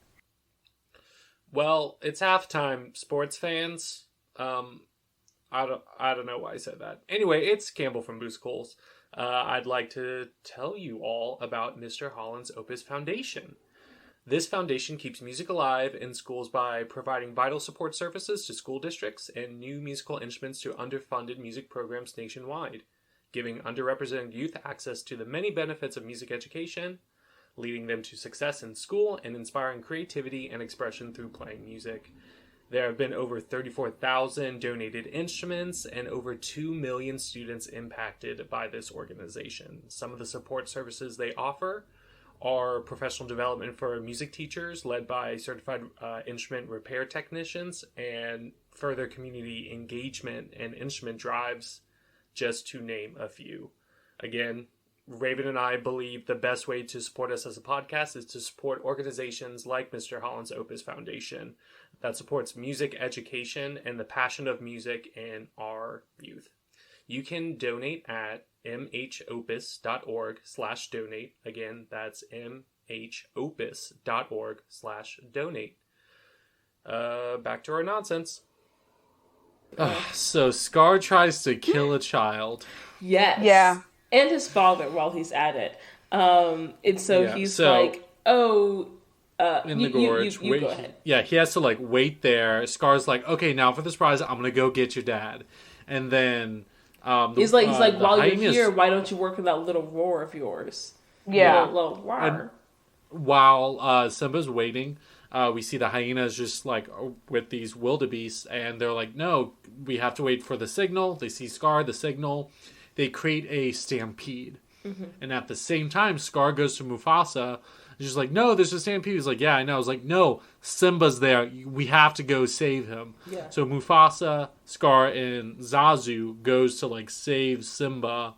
Well, it's halftime, sports fans. I don't know why I said that. Anyway, it's Campbell from Boost Coles. I'd like to tell you all about Mr. Holland's Opus Foundation. This foundation keeps music alive in schools by providing vital support services to school districts and new musical instruments to underfunded music programs nationwide, giving underrepresented youth access to the many benefits of music education, leading them to success in school, and inspiring creativity and expression through playing music. There have been over 34,000 donated instruments and over 2 million students impacted by this organization. Some of the support services they offer are professional development for music teachers led by certified instrument repair technicians, and further community engagement and instrument drives, just to name a few. Again, Raven and I believe the best way to support us as a podcast is to support organizations like Mr. Holland's Opus Foundation that supports music education and the passion of music in our youth. You can donate at mhopus.org/donate. Again, that's mhopus.org/donate. Back to our nonsense. So Scar tries to kill a child. Yes. Yeah. And his father while he's at it. And so he's like, oh... in the gorge. You go ahead. Yeah, he has to wait there. Scar's like, okay, now for the surprise, I'm gonna go get your dad. And then he's like, while you're here, why don't you work with that little roar of yours? Yeah, little roar. While Simba's waiting, we see the hyenas just with these wildebeests, and they're like, no, we have to wait for the signal. They see Scar, the signal. They create a stampede, and at the same time, Scar goes to Mufasa. She's like, no, there's a stampede. He's like, yeah, I know. I was like, no, Simba's there. We have to go save him. Yeah. So Mufasa, Scar, and Zazu goes to save Simba.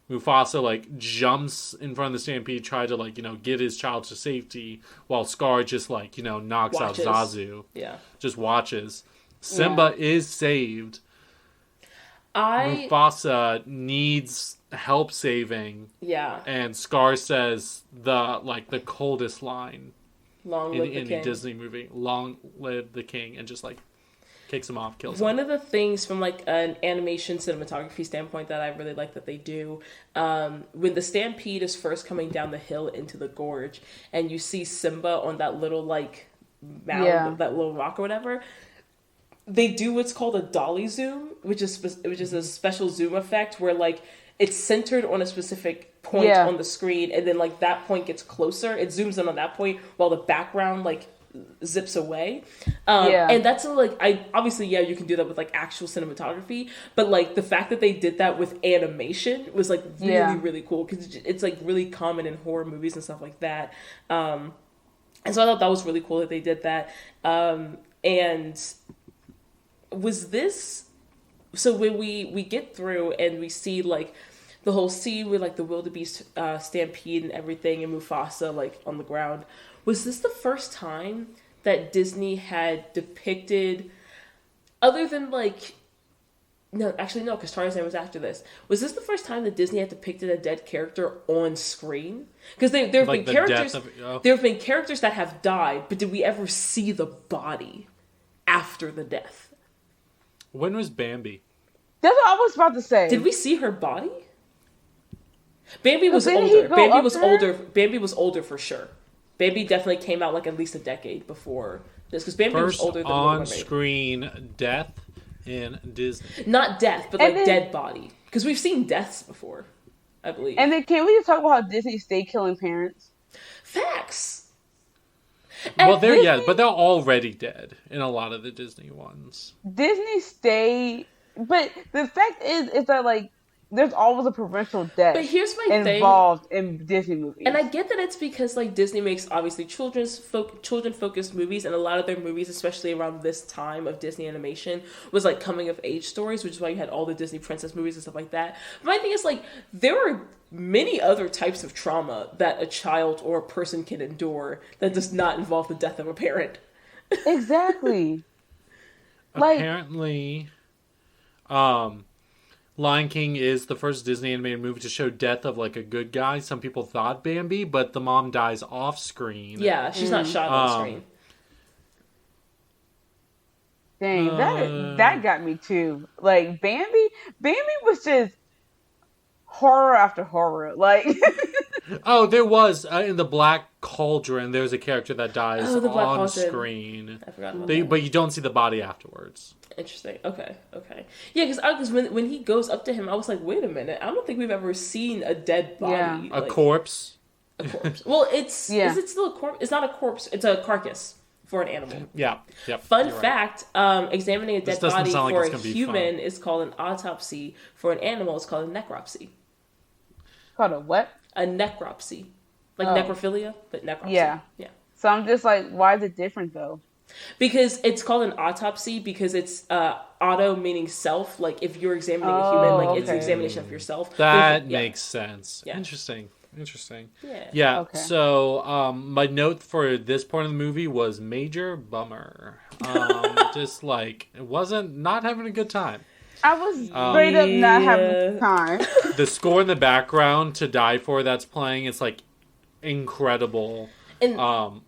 Mufasa jumps in front of the stampede, try to get his child to safety, while Scar just knocks watches. out Zazu. Yeah. Just watches. Simba is saved. Mufasa needs help saving. Yeah. And Scar says the coldest line Long live the in king. a Disney movie. Long live the king, and just kicks him off, kills him. One of the things from an animation cinematography standpoint that I really like that they do, when the stampede is first coming down the hill into the gorge, and you see Simba on that little mound, that little rock or whatever. They do what's called a Dolly Zoom, which is a special zoom effect where it's centered on a specific point on the screen, and then that point gets closer. It zooms in on that point while the background zips away. And that's obviously you can do that with actual cinematography, but the fact that they did that with animation was really really cool, because it's really common in horror movies and stuff like that. And so I thought that was really cool that they did that. And was this, so when we get through and we see the whole scene with the wildebeest stampede and everything, and Mufasa on the ground, was this the first time that Disney had depicted, other than no, because Tarzan was after this, was this the first time that Disney had depicted a dead character on screen? Because there have been characters there have been characters that have died, but did we ever see the body after the death? When was Bambi? That's what I was about to say. Did we see her body? Bambi was older. Bambi was older for sure. Bambi definitely came out at least a decade before this, because Bambi was older than Little Mermaid. On-screen death in Disney. Not death, but dead body. Because we've seen deaths before, I believe. And then can we just talk about how Disney stayed killing parents? Facts. Well, but they're already dead in a lot of the Disney ones. Disney stayed, but the fact is that there's always a parental death. But here's my thing involved in Disney movies, and I get that it's because Disney makes obviously children focused movies, and a lot of their movies, especially around this time of Disney animation, was coming of age stories, which is why you had all the Disney princess movies and stuff like that. But my thing is there are many other types of trauma that a child or a person can endure that does not involve the death of a parent. Exactly. Apparently, Lion King is the first Disney animated movie to show death of a good guy. Some people thought Bambi, but the mom dies off screen. Yeah, she's not shot on screen. Dang, that got me too. Bambi was just horror after horror. Oh, there was in the Black Cauldron, there's a character that dies the Black on Cauldron. screen. I forgot about that. But you don't see the body afterwards. Interesting. Okay. Yeah, because when he goes up to him, I was like, wait a minute. I don't think we've ever seen a dead body. Yeah. A corpse? A corpse. Well, is it still a corpse? It's not a corpse. It's a carcass for an animal. Yeah. Yep. Fun fact, examining a dead body like for a human is called an autopsy. For an animal, it's called a necropsy. Called a what? A necropsy. Like necrophilia, but necropsy. Yeah. So I'm just like, why is it different though? Because it's called an autopsy because it's auto meaning self. Like if you're examining a human, like it's an examination of yourself. That makes sense. Yeah. Interesting. Yeah. Okay. So my note for this point of the movie was major bummer. Just like it wasn't not having a good time. I was straight up not having a good time. The score in the background to Die For that's playing, it's like incredible. And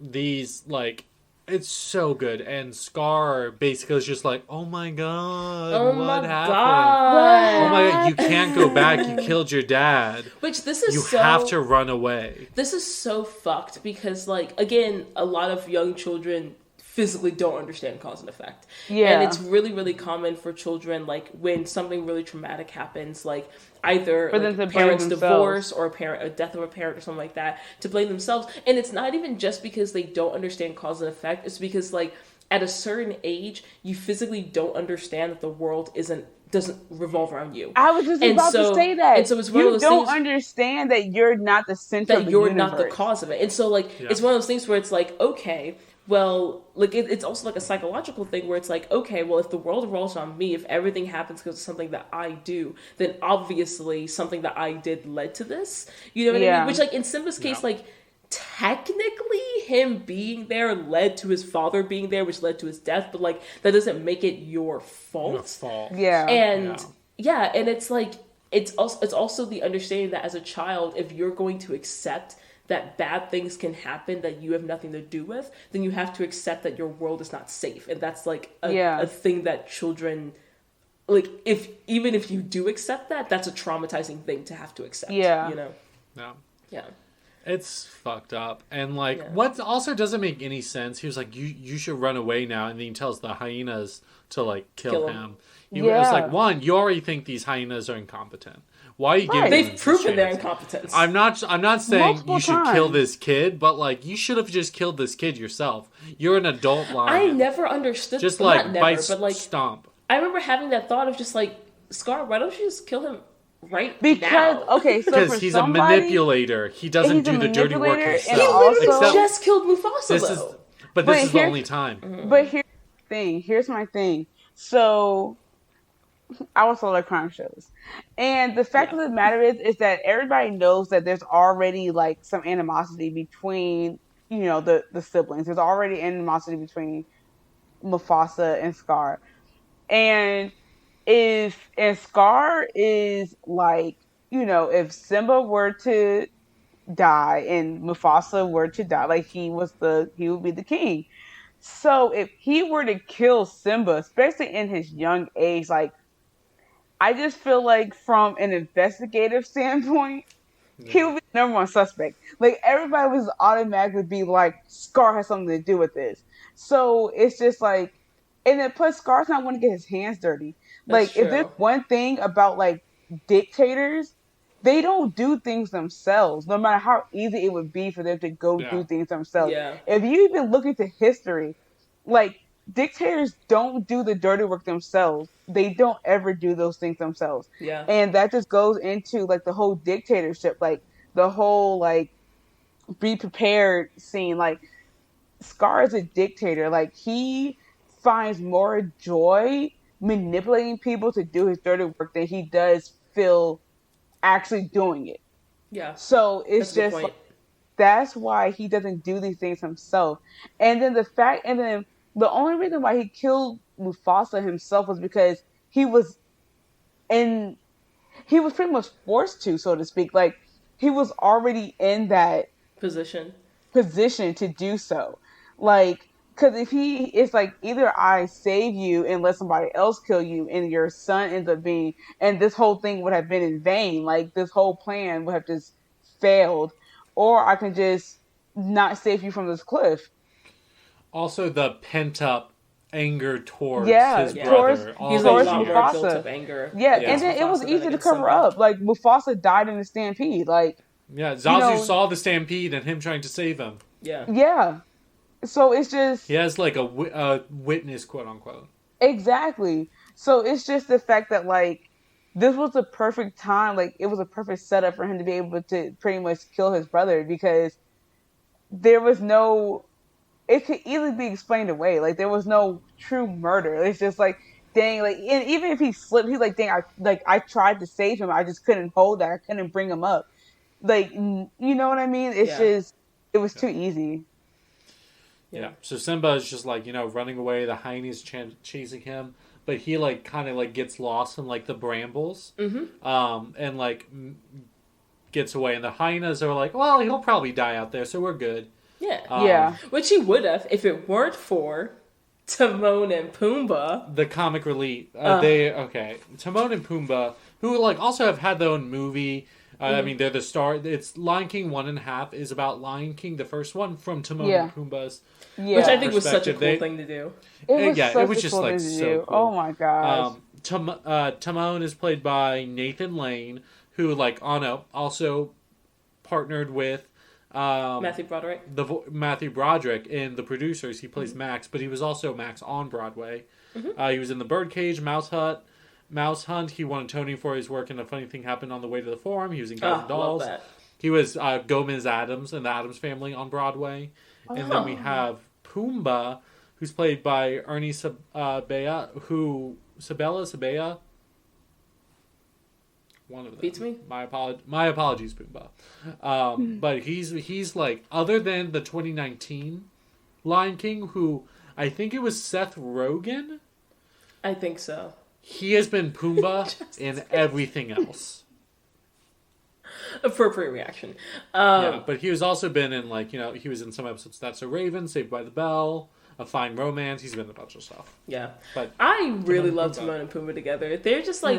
these like it's so good, and Scar basically is just like, oh my god, what happened? Oh my god, you can't go back, you killed your dad. Which this is you have to run away. This is so fucked because like again, a lot of young children physically don't understand cause and effect. Yeah. And it's really, really common for children, like when something really traumatic happens, like either like, parents divorce or a death of a parent or something like that, to blame themselves. And it's not even just because they don't understand cause and effect. It's because like at a certain age, you physically don't understand that the world doesn't revolve around you. I was just about to say that. And so it's one of those don't things, understand that you're not the center of the universe. That you're not the cause of it. And so like it's one of those things where it's like, okay, well, like it's also like a psychological thing where it's like, okay, well, if the world revolves around me, if everything happens because of something that I do, then obviously something that I did led to this. You know what I mean? Which, like in Simba's case, like technically him being there led to his father being there, which led to his death, but like that doesn't make it your fault. Yeah. And and it's like it's also the understanding that as a child, if you're going to accept that bad things can happen that you have nothing to do with, then you have to accept that your world is not safe. And that's like a thing that children, like even if you do accept that, that's a traumatizing thing to have to accept. Yeah. You know? Yeah. It's fucked up. And like what also doesn't make any sense, he was like, you should run away now, and then he tells the hyenas to like kill him. It's like, one, you already think these hyenas are incompetent. Why are you giving them They've proven their incompetence. I'm not saying you should kill this kid, but like you should have just killed this kid yourself. You're an adult lion. I never understood. Just like stomp. I remember having that thought of just like, Scar, why don't you just kill him right now? Okay, so because he's a manipulator. He doesn't do the dirty work himself. He literally just killed Mufasa this is the only time. But here's my thing. So I watch a lot of crime shows, and the fact of the matter is that everybody knows that there's already like some animosity between the siblings. There's already animosity between Mufasa and Scar, and Scar is like, if Simba were to die and Mufasa were to die, like he would be the king. So if he were to kill Simba, especially in his young age, like, I just feel like from an investigative standpoint, he would be the number one suspect. Like, everybody was automatically be like, Scar has something to do with this. So it's just like, and then plus Scar's not want to get his hands dirty. Like, if there's one thing about like dictators, they don't do things themselves, no matter how easy it would be for them to go do things themselves. Yeah. If you even look into history, like, dictators don't do the dirty work themselves. They don't ever do those things themselves. Yeah. And that just goes into like the whole dictatorship, like the whole like be prepared scene. Like, Scar is a dictator. Like, he finds more joy manipulating people to do his dirty work than he does feel actually doing it. Yeah. So it's just like, that's why he doesn't do these things himself. And then the only reason why he killed Mufasa himself was because he was pretty much forced to, so to speak. Like, he was already in that position to do so. Like, because if it's like, either I save you and let somebody else kill you, and your son ends up and this whole thing would have been in vain. Like, this whole plan would have just failed. or I can just not save you from this cliff. Also, the pent up anger towards Yeah, his Yeah. brother. He's a towards lot more Mufasa. built up anger. Yeah, Yeah. and then it was Mufasa than easy to against cover Simba. up. Like, Mufasa died in the stampede. Like, Yeah, Zazu saw the stampede and him trying to save him. Yeah. Yeah. So it's just... He has, like, a witness, quote-unquote. Exactly. So it's just the fact that, like, this was the perfect time. Like, it was a perfect setup for him to be able to pretty much kill his brother, because there was no... It could easily be explained away. Like, there was no true murder. It's just like, dang, like, and even if he slipped, he's like, dang, I tried to save him. I just couldn't hold that. I couldn't bring him up. Like, you know what I mean? It's just, it was too easy. Yeah. So Simba is just, like, you know, running away. The hyenas chasing him. But he, like, kind of, like, gets lost in, like, the brambles. Mm-hmm. And, like, gets away. And the hyenas are like, well, he'll probably die out there, so we're good. Yeah. Yeah. Which he would have if it weren't for Timon and Pumbaa. The comic relief. Timon and Pumbaa, who, like, also have had their own movie. I mean, they're the star. It's Lion King 1.5 is about Lion King, the first one, from Timon and Pumbaa's which I think was such a cool thing to do. It was just cool like to so do. cool. Oh my gosh. Timon is played by Nathan Lane, who, like, also partnered with Matthew Broderick. Matthew Broderick in The Producers. He plays Max, but he was also Max on Broadway. He was in The Birdcage, Mouse Hunt. He won a Tony for his work in A Funny Thing Happened on the Way to the Forum. He was in Guys and Dolls. Love that. He was Gomez Addams in The Addams Family on Broadway. And then we have Pumbaa, who's played by Ernie Sabella, Sabella? One of them. Beats me. My apologies, Pumbaa. But he's like, other than the 2019 Lion King, who I think it was Seth Rogen. I think so. He has been Pumbaa in everything else. Appropriate reaction. But he has also been in, like, you know, he was in some episodes of That's So Raven, Saved by the Bell, A Fine Romance. He's been in a bunch of stuff. Yeah. But I really love Timon and Pumbaa together. They're just like,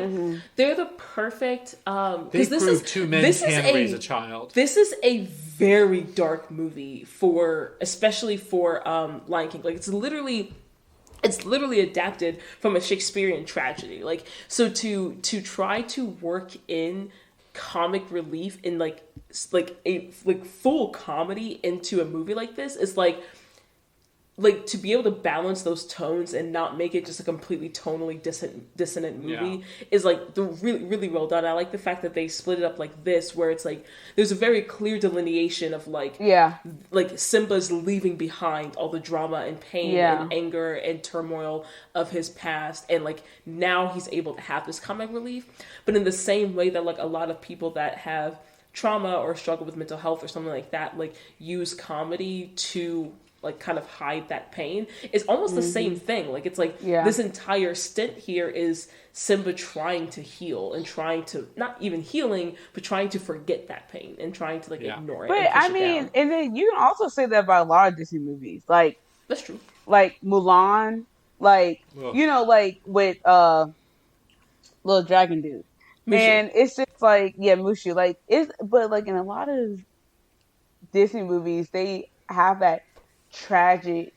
they're the perfect... they prove two men can raise a child. This is a very dark movie especially for Lion King. Like, it's literally adapted from a Shakespearean tragedy. Like, so to try to work in comic relief in like a full comedy into a movie like this is like to be able to balance those tones and not make it just a completely tonally dissonant movie is like the really well done. I like the fact that they split it up like this, where it's like there's a very clear delineation of like Simba's leaving behind all the drama and pain and anger and turmoil of his past, and like now he's able to have this comic relief. But in the same way that like a lot of people that have trauma or struggle with mental health or something like that, like use comedy to like kind of hide that pain, is almost the same thing. Like, it's like this entire stint here is Simba trying to heal and trying to, not even healing, but trying to forget that pain and trying to like ignore it. But I mean, and then you can also say that about a lot of Disney movies. Like, that's true. Like Mulan, like, you know, like with Little Dragon Dude. Mushu. And it's just like, Mushu. Like, but like in a lot of Disney movies, they have that tragic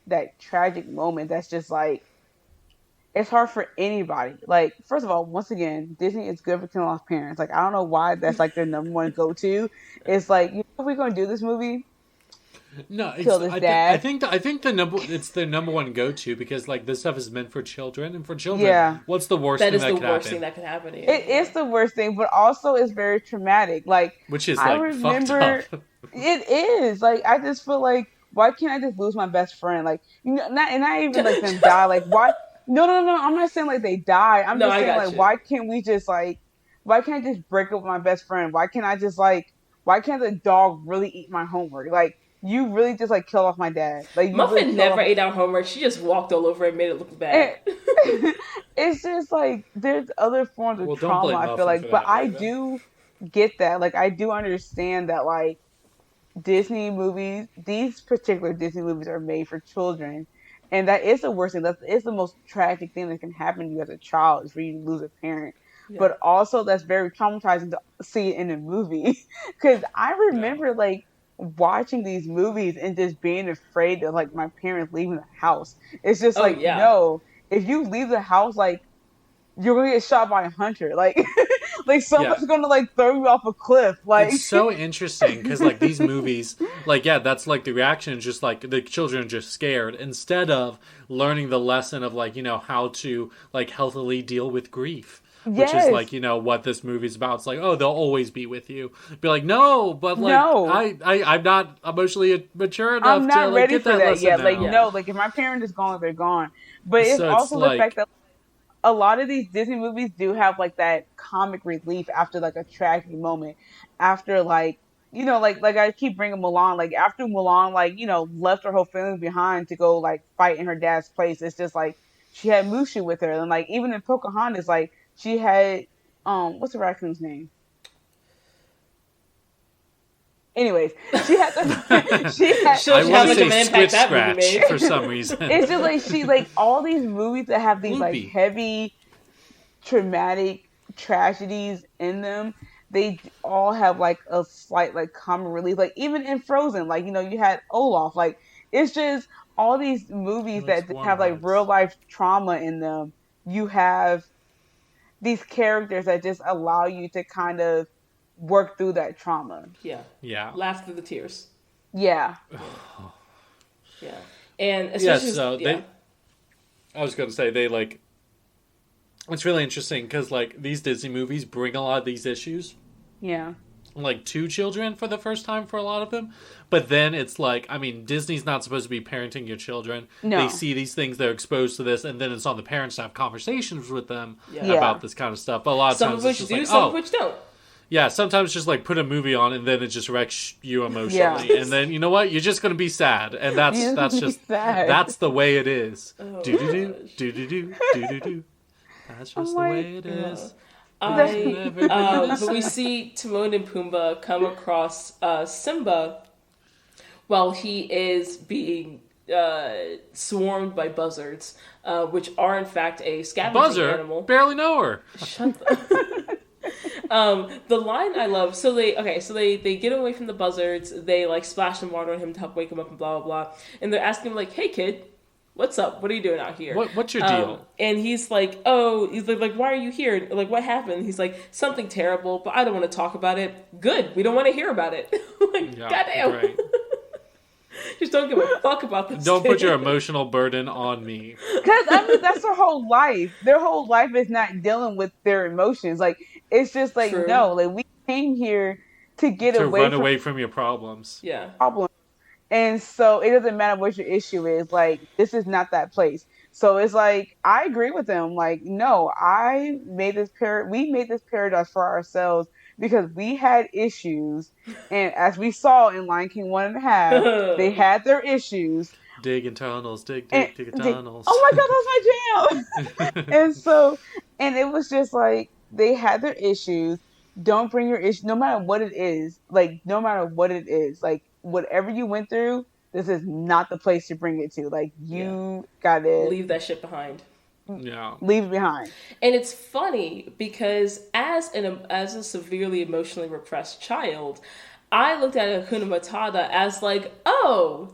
moment that's just like, it's hard for anybody. Like, first of all, once again, Disney is good for killing off parents. Like, I don't know why that's like their number one go-to. It's like, you know, if we're going to do this movie, kill this dad. I think it's their number one go-to, because like this stuff is meant for children, and for children, what's the worst thing that could happen? That is the worst thing that could happen. It is the worst thing, but also it's very traumatic. Like, which is like fucked up. It is. Like, I just feel like, why can't I just lose my best friend? Like, you know, not even like them die. Like, why? No. I'm not saying like they die. I'm just saying like, why can't I just break up with my best friend? Why can't the dog really eat my homework? Like, you really just like kill off my dad. Like, Muffin really never ate our homework. She just walked all over and made it look bad. It's just like, there's other forms of trauma, I feel like, but I do get that. Like, I do understand that, like, Disney movies, these particular Disney movies are made for children, and that is the worst thing. That is the most tragic thing that can happen to you as a child, is for you to lose a parent. But also, that's very traumatizing to see it in a movie, because I remember like watching these movies and just being afraid of like my parents leaving the house. It's just Oh, like, yeah. no, if you leave the house, like you're gonna get shot by a hunter. Like, like someone's gonna like throw you off a cliff. Like, it's so interesting because like these movies, like that's like the reaction is just like the children are just scared instead of learning the lesson of like how to like healthily deal with grief. Which is like, what this movie's about. It's like, oh, they'll always be with you. Be like, no, but like, no. I'm not emotionally mature enough I'm not to like, ready get for that that lesson yet. now. Like, no, like if my parents is gone, they're gone. But it's So also the like, fact that a lot of these Disney movies do have like that comic relief after like a tragic moment. After like, like I keep bringing Mulan. Like after Mulan, like left her whole family behind to go like fight in her dad's place. It's just like she had Mushu with her, and like even in Pocahontas, like she had what's the raccoon's name? Anyways, she had I want to say Switch Scratch for some reason. It's just like she like all these movies that have these like heavy traumatic tragedies in them. They all have like a slight like comic relief. Like even in Frozen, like you had Olaf. Like it's just all these movies that have like real life trauma in them. You have these characters that just allow you to kind of work through that trauma. Yeah. Laugh through the tears. Yeah. Yeah. And especially I was going to say they like it's really interesting because like these Disney movies bring a lot of these issues. Yeah. Like to children for the first time for a lot of them. But then it's like, I mean, Disney's not supposed to be parenting your children. No. They see these things, they're exposed to this, and then it's on the parents to have conversations with them about this kind of stuff. But a lot of times it's just like, some of which don't. Yeah, sometimes just like put a movie on and then it just wrecks you emotionally. And then you know what? You're just gonna be sad. And that's just sad. That's the way it is. Do. That's just the way it is. But we see Timon and Pumbaa come across Simba while he is being swarmed by buzzards, which are in fact a scavenging animal. Barely know her. Shut the line I love. So they get away from the buzzards. They like splash some water on him to help wake him up and blah blah blah. And they're asking him like, "Hey kid, what's up? What are you doing out here? What's your deal?" And he's like, why are you here? Like, what happened? He's like, something terrible, but I don't want to talk about it. Good. We don't want to hear about it. Like, goddamn. Right. Just don't give a fuck about this. Don't put your emotional burden on me. Because, I mean, that's their whole life. Their whole life is not dealing with their emotions. Like, it's just like, True. No, like, we came here to run away from your problems. Yeah. And so it doesn't matter what your issue is. Like, this is not that place. So it's like, I agree with them. Like, no, we made this paradise for ourselves because we had issues. And as we saw in Lion King 1.5, they had their issues. Digging tunnels, dig tunnels. Oh my God, that's my jam. and it was just like, they had their issues. Don't bring your issue, no matter what it is. Like, no matter what it is. Like, whatever you went through, this is not the place to bring it to. Like, you gotta leave that shit behind. Yeah, leave it behind. And it's funny because as a severely emotionally repressed child, I looked at Hakuna Matata as like, oh,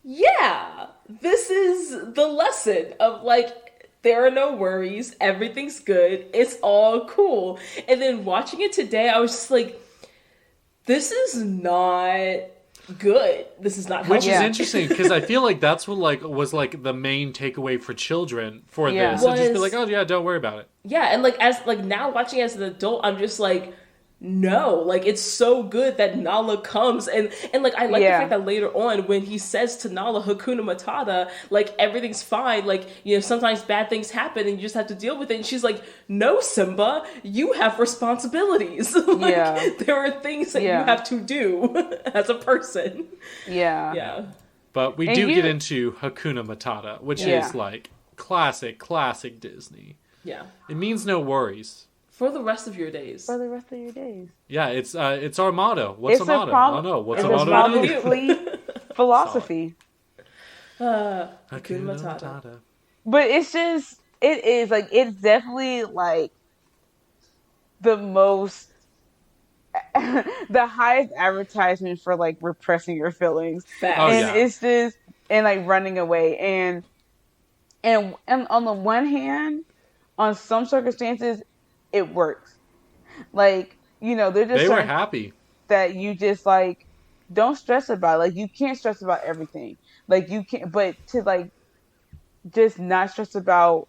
yeah, this is the lesson of like, there are no worries, everything's good, it's all cool. And then watching it today, I was just like, this is not good. This is not Which is interesting because I feel like that's what was the main takeaway for children for this. And just be like, oh yeah, don't worry about it. Yeah, and now watching it as an adult, I'm just like, no, like it's so good that Nala comes and I like the fact that later on when he says to Nala Hakuna Matata, like everything's fine, like sometimes bad things happen and you just have to deal with it. And she's like, no, Simba, you have responsibilities. There are things that you have to do as a person. Yeah. But we do get into Hakuna Matata, which is like classic Disney. Yeah. It means no worries. For the rest of your days. Yeah, it's our motto. What's the motto? I don't know. What's the motto? Probably philosophy. Hakuna Matata. But it's definitely like the most the highest advertisement for like repressing your feelings, Oh and Facts. yeah. it's just and like running away, and on the one hand, on some circumstances, it works. Like there's just They were certain happy. that you just like don't stress about. Like you can't stress about everything. Like you can't, but to like just not stress about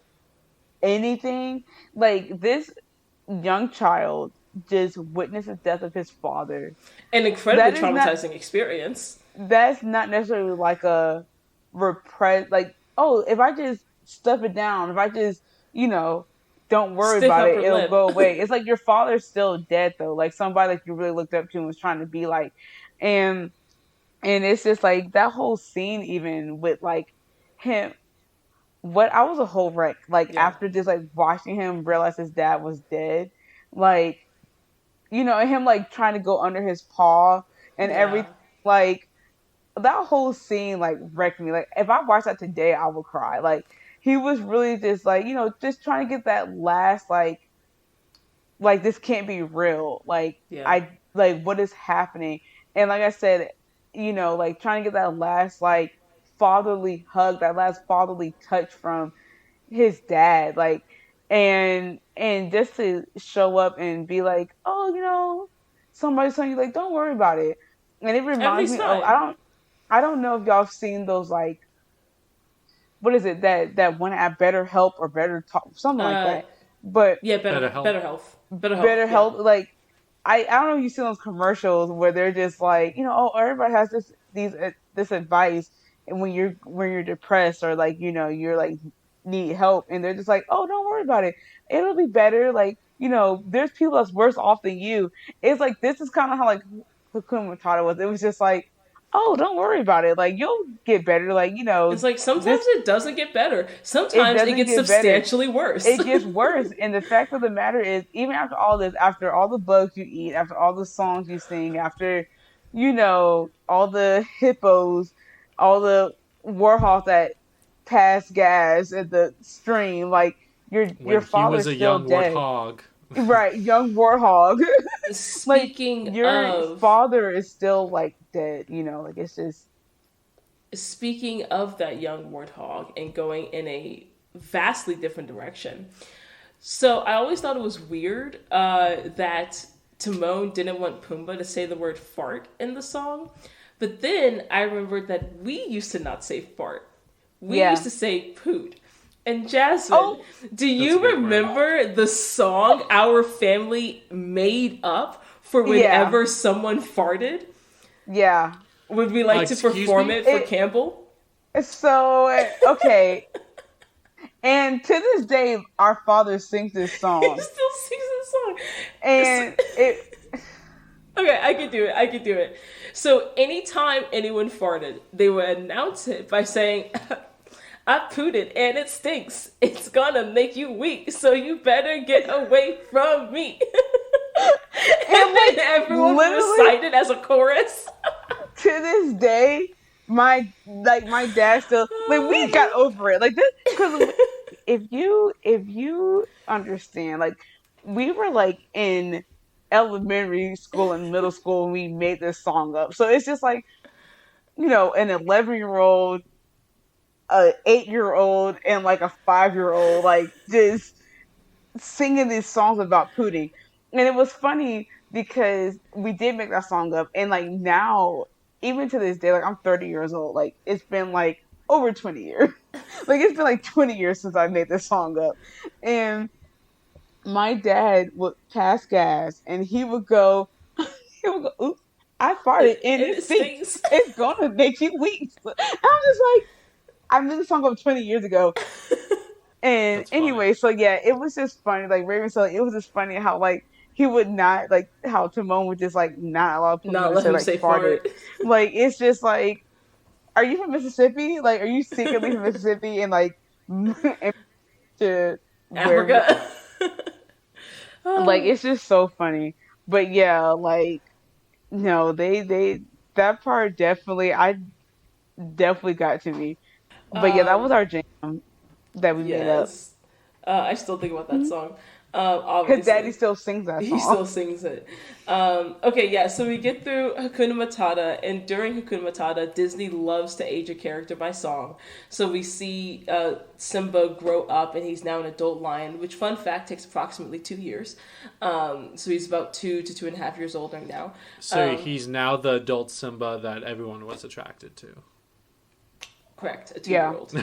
anything. Like this young child just witnessed the death of his father. An incredibly That is not traumatizing experience. that's not necessarily like a repress. Like if I just stuff it down, if I just you know don't worry Stiff about upper it, it'll lip. go away. It's like your father's still dead though. Like somebody like you really looked up to and was trying to be like, and it's just like that whole scene even with like him. What I was a whole wreck. Like Yeah. after just like watching him realize his dad was dead, like and him like trying to go under his paw and Yeah. everything. Like that whole scene like wrecked me. Like if I watched that today, I would cry. Like he was really just like just trying to get that last like this can't be real. Like Yeah. I like what is happening, and like I said, like trying to get that last like fatherly hug, that last fatherly touch from his dad, like and just to show up and be like, oh, somebody's telling you like, don't worry about it, and it reminds Everything's me of fine. I don't know if y'all have seen those like what is it that one at Better Help or Better Talk, something like Uh, that, but yeah, Better better help. health. Better health. Better Yeah. Help like I don't know if you see those commercials where they're just like oh everybody has this advice and when you're depressed or like you're like need help and they're just like oh don't worry about it, it'll be better, like there's people that's worse off than you. It's like this is kind of how like Hakuna Matata was. It was just like oh don't worry about it, like you'll get better, like It's like this sometimes it doesn't get better. it Sometimes it doesn't gets get better, substantially worse. it gets worse. And the fact of the matter is, even after all this, after all the bugs you eat, after all the songs you sing, after, all the hippos, all the warhawks that pass gas at the stream, like your When he was father's a still young dead. warthog. Right, young warhog. Like Speaking your of father is still like dead, like it's just speaking of that young warthog and going in a vastly different direction. So I always thought it was weird that Timon didn't want Pumbaa to say the word fart in the song. But then I remembered that we used to not say fart. We Yeah. used to say poot. And Jasmine, Oh. do you That's a good word. remember the song our family made up for whenever someone farted? yeah. Would we like to Excuse perform me? it for Campbell? So okay. And to this day, our father sings this He song, still sings this song. and it. Okay, I can do it. So anytime anyone farted, they would announce it by saying, I pooted and it stinks. It's gonna make you weak, so you better get away from me. And then everyone would literally- recite it as a chorus. To this day, my dad still like we got over it like this because if you understand, like we were like in elementary school and middle school when we made this song up, so it's just like an 11-year-old, a 8-year-old, and like a 5-year-old like just singing these songs about pooting. And it was funny because we did make that song up, and like now, even to this day, like I'm 30 years old, like it's been like over 20 years. Like it's been like 20 years since I made this song up. And my dad would pass gas and he would go, oops, I farted and it stinks. It's gonna make you weak. And I'm just like, I made the song up 20 years ago. And That's funny. anyway, so yeah, it was just funny. Like Raven said, it was just funny how like he would not, like how Timon would just like not allow people Not to let say him like say farted. fart. Like it's just like, are you from Mississippi? Like, are you secretly from Mississippi and like to where we Africa. like it's just so funny. But yeah, like no, they that part definitely I definitely got to me. But yeah, that was our jam that we made up. Yes. I still think about that song. Obviously. Daddy still sings that song. He still sings it. Okay, yeah, so we get through Hakuna Matata, and during Hakuna Matata, Disney loves to age a character by song. So we see Simba grow up, and he's now an adult lion, which, fun fact, takes approximately 2 years. So he's about 2 to 2.5 years old right now. So he's now the adult Simba that everyone was attracted to. Correct, a 2-year-old.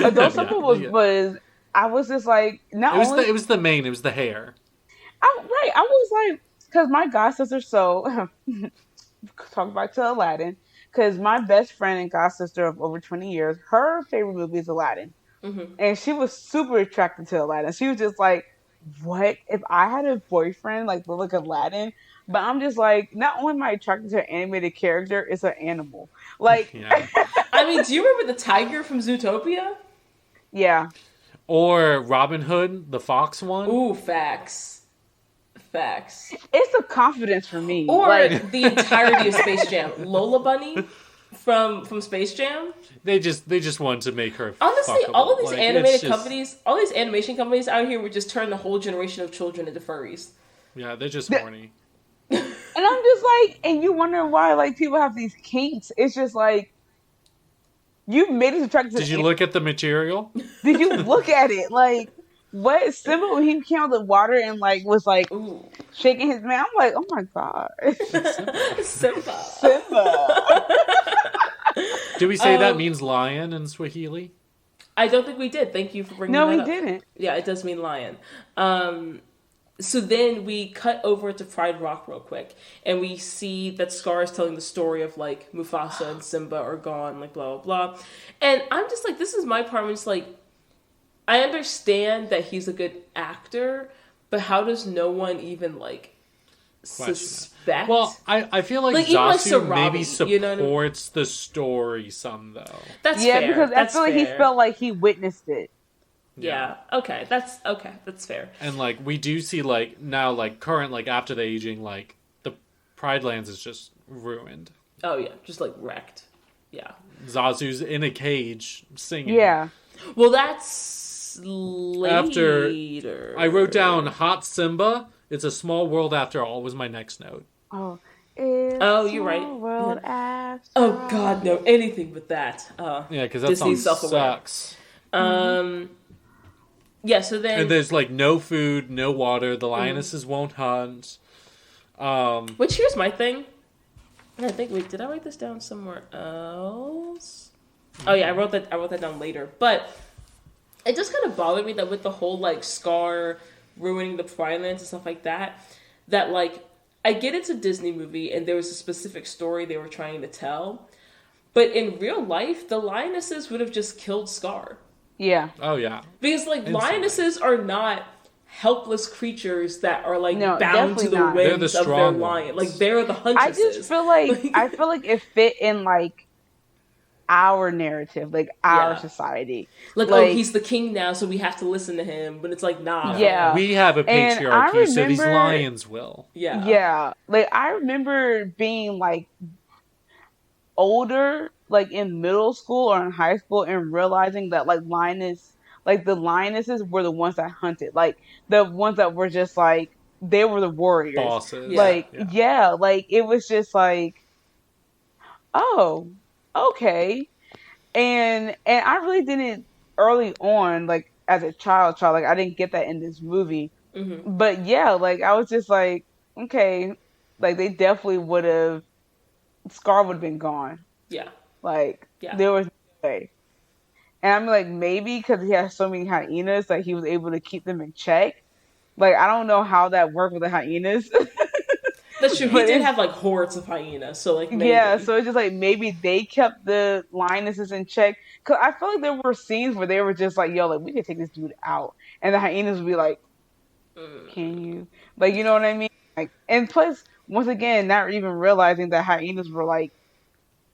Adult Simba was I was just like, it was the mane, it was the hair. I was like, because my god sister, so talk back to Aladdin, because my best friend and god sister of over 20 years, her favorite movie is Aladdin, and she was super attracted to Aladdin. She was just like, what if I had a boyfriend like look like Aladdin? But I'm just like, not only am I attracted to an animated character, it's an animal. Like, yeah. I mean, do you remember the tiger from Zootopia? Yeah. Or Robin Hood, the fox one. Ooh, facts. It's the confidence for me. Or like... the entirety of Space Jam. Lola Bunny from Space Jam. They just wanted to make her honestly fuckable. All of these animated companies, all these animation companies out here would just turn the whole generation of children into furries. Yeah, they're just horny. And I'm just like, and you wonder why like people have these kinks. It's just like, you made us attracted to. Did you look at the material? Did you look at it? Like, what? Simba, when he came out of the water and like was like shaking his man, I'm like, oh my god, Simba. Did we say that means lion in Swahili? I don't think we did. Thank you for bringing that up. No, we didn't. Yeah, it does mean lion. So then we cut over to Pride Rock real quick, and we see that Scar is telling the story of, like, Mufasa and Simba are gone, like, blah, blah, blah. And I'm just like, this is my part, I'm just like, I understand that he's a good actor, but how does no one even, like, suspect? Well, I feel like Zazu maybe supports the story some, though. That's fair. Because I feel like he felt like he witnessed it. Yeah. Okay. That's fair. And like we do see like now like current like after the aging like the Pride Lands is just ruined. Oh yeah, just like wrecked. Yeah. Zazu's in a cage singing. Yeah. Well, that's later. After I wrote down Hot Simba. It's a small world after all was my next note. Oh. You're right. World after oh God, no, anything but that. Yeah, because that song sucks. Yeah, so then... And there's, like, no food, no water. The lionesses won't hunt. Which, here's my thing. I think, wait, did I write this down somewhere else? Oh, yeah, I wrote that down later. But it just kind of bothered me that with the whole, like, Scar ruining the Pride Lands and stuff like that, like, I get it's a Disney movie and there was a specific story they were trying to tell. But in real life, the lionesses would have just killed Scar. Yeah. Oh, yeah. Because, like, lionesses are not helpless creatures that are, like, bound to the not. whims of their lion. Like, they're the huntresses. I just feel like, I feel like it fit in, like, our narrative, like, our society. Like, oh, he's the king now, so we have to listen to him. But it's like, nah. Yeah. We have a patriarchy, so these lions will. Yeah. Yeah. Like, I remember being, like, older, like in middle school or in high school, and realizing that like the lionesses were the ones that hunted, like the ones that were just like they were the warriors, bosses. Like like it was just like, oh, okay, and I really didn't early on, like as a child, like I didn't get that in this movie, but yeah, like I was just like, okay, like they definitely would have. Scar would have been gone. Yeah. Like, there was no way. And I'm like, maybe because he has so many hyenas, like, he was able to keep them in check. Like, I don't know how that worked with the hyenas. That's true. He did have, like, hordes of hyenas, so, like, maybe. Yeah, so it's just like, maybe they kept the lionesses in check. Because I feel like there were scenes where they were just like, yo, like, we could take this dude out. And the hyenas would be like, can you? Like, you know what I mean? Like, and plus... Once again, not even realizing that hyenas were like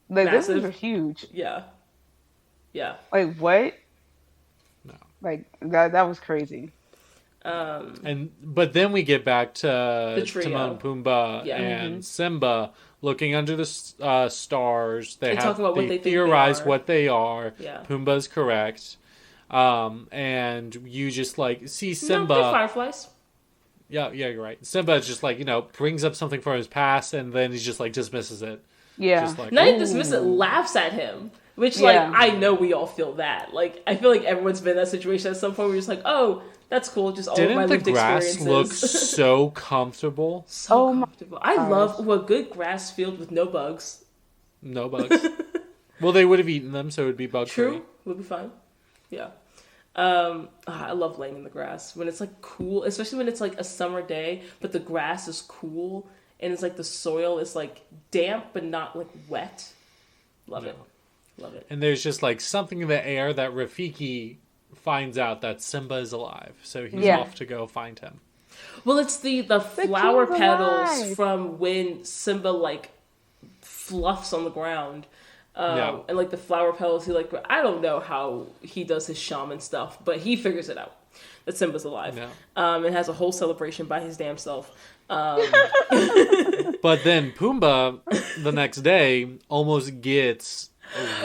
this is huge. Yeah. Yeah. Like what? No. Like that was crazy. But then we get back to Timon and Pumbaa and Simba looking under the stars. They theorize what they are. Yeah. Pumbaa's correct. And you just like see Simba. No, they're fireflies. Yeah, you're right. Simba just like, brings up something from his past and then he just like dismisses it. Yeah. Just like, Not even dismiss it, laughs at him. Which, I know we all feel that. Like, I feel like everyone's been in that situation at some point where you're just like, oh, that's cool, just all of my lived experiences. Didn't the grass look so comfortable? So comfortable. I love a good grass field with no bugs. No bugs. Well, they would have eaten them, so it would be bug free. True. Would be fine. Yeah. I love laying in the grass when it's like cool, especially when it's like a summer day, but the grass is cool and it's like the soil is like damp but not like wet. Love it. And there's just like something in the air that Rafiki finds out that Simba is alive, so he's off to go find him. Well, it's the flower petals from when Simba like fluffs on the ground. And like the flower petals, he like, I don't know how he does his shaman stuff, but he figures it out that Simba's alive. And has a whole celebration by his damn self. But then Pumbaa the next day almost gets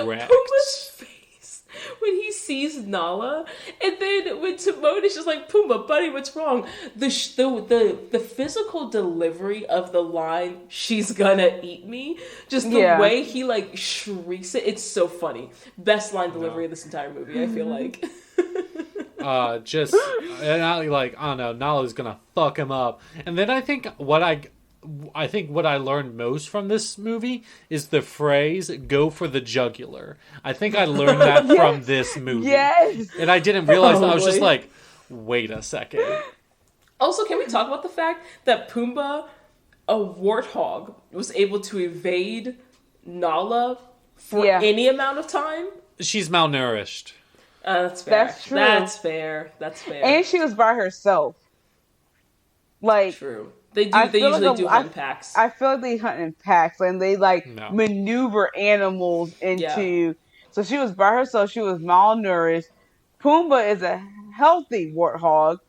wrecked. Pumbaa's face when he sees Nala, and then when Timon is just like, Pumbaa, buddy, what's wrong? The physical delivery of the line, she's gonna eat me, just the way he like shrieks it, it's so funny. Best line delivery of this entire movie, I feel like. And I don't know, Nala's gonna fuck him up. And then I think what I learned most from this movie is the phrase "go for the jugular." I think I learned that from this movie. Yes. And I didn't realize that. I was just like, wait a second. Also, can we talk about the fact that Pumbaa, a warthog, was able to evade Nala for any amount of time? She's malnourished. That's fair. That's true. That's fair. And she was by herself. Like, true. They usually do hunt packs. I feel like they hunt in packs and they maneuver animals into. So she was by herself. She was malnourished. Pumbaa is a healthy warthog.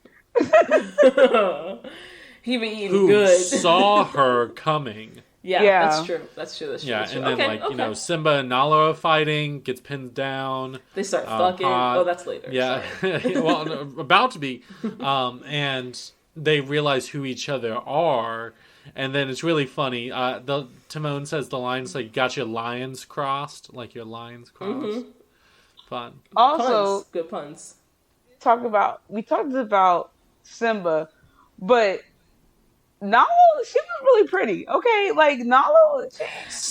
He been eating Who good. saw her coming. Yeah, that's true. That's true. Yeah, and then Simba and Nala are fighting, gets pinned down. They start fucking. Oh, that's later. Yeah, well, about to be, and they realize who each other are, and then it's really funny. Timon says the lines like, "Got your lions crossed," like your lines crossed. Mm-hmm. Fun. Also, good puns. We talked about Simba, but Nala, she was really pretty. Okay, like Nala.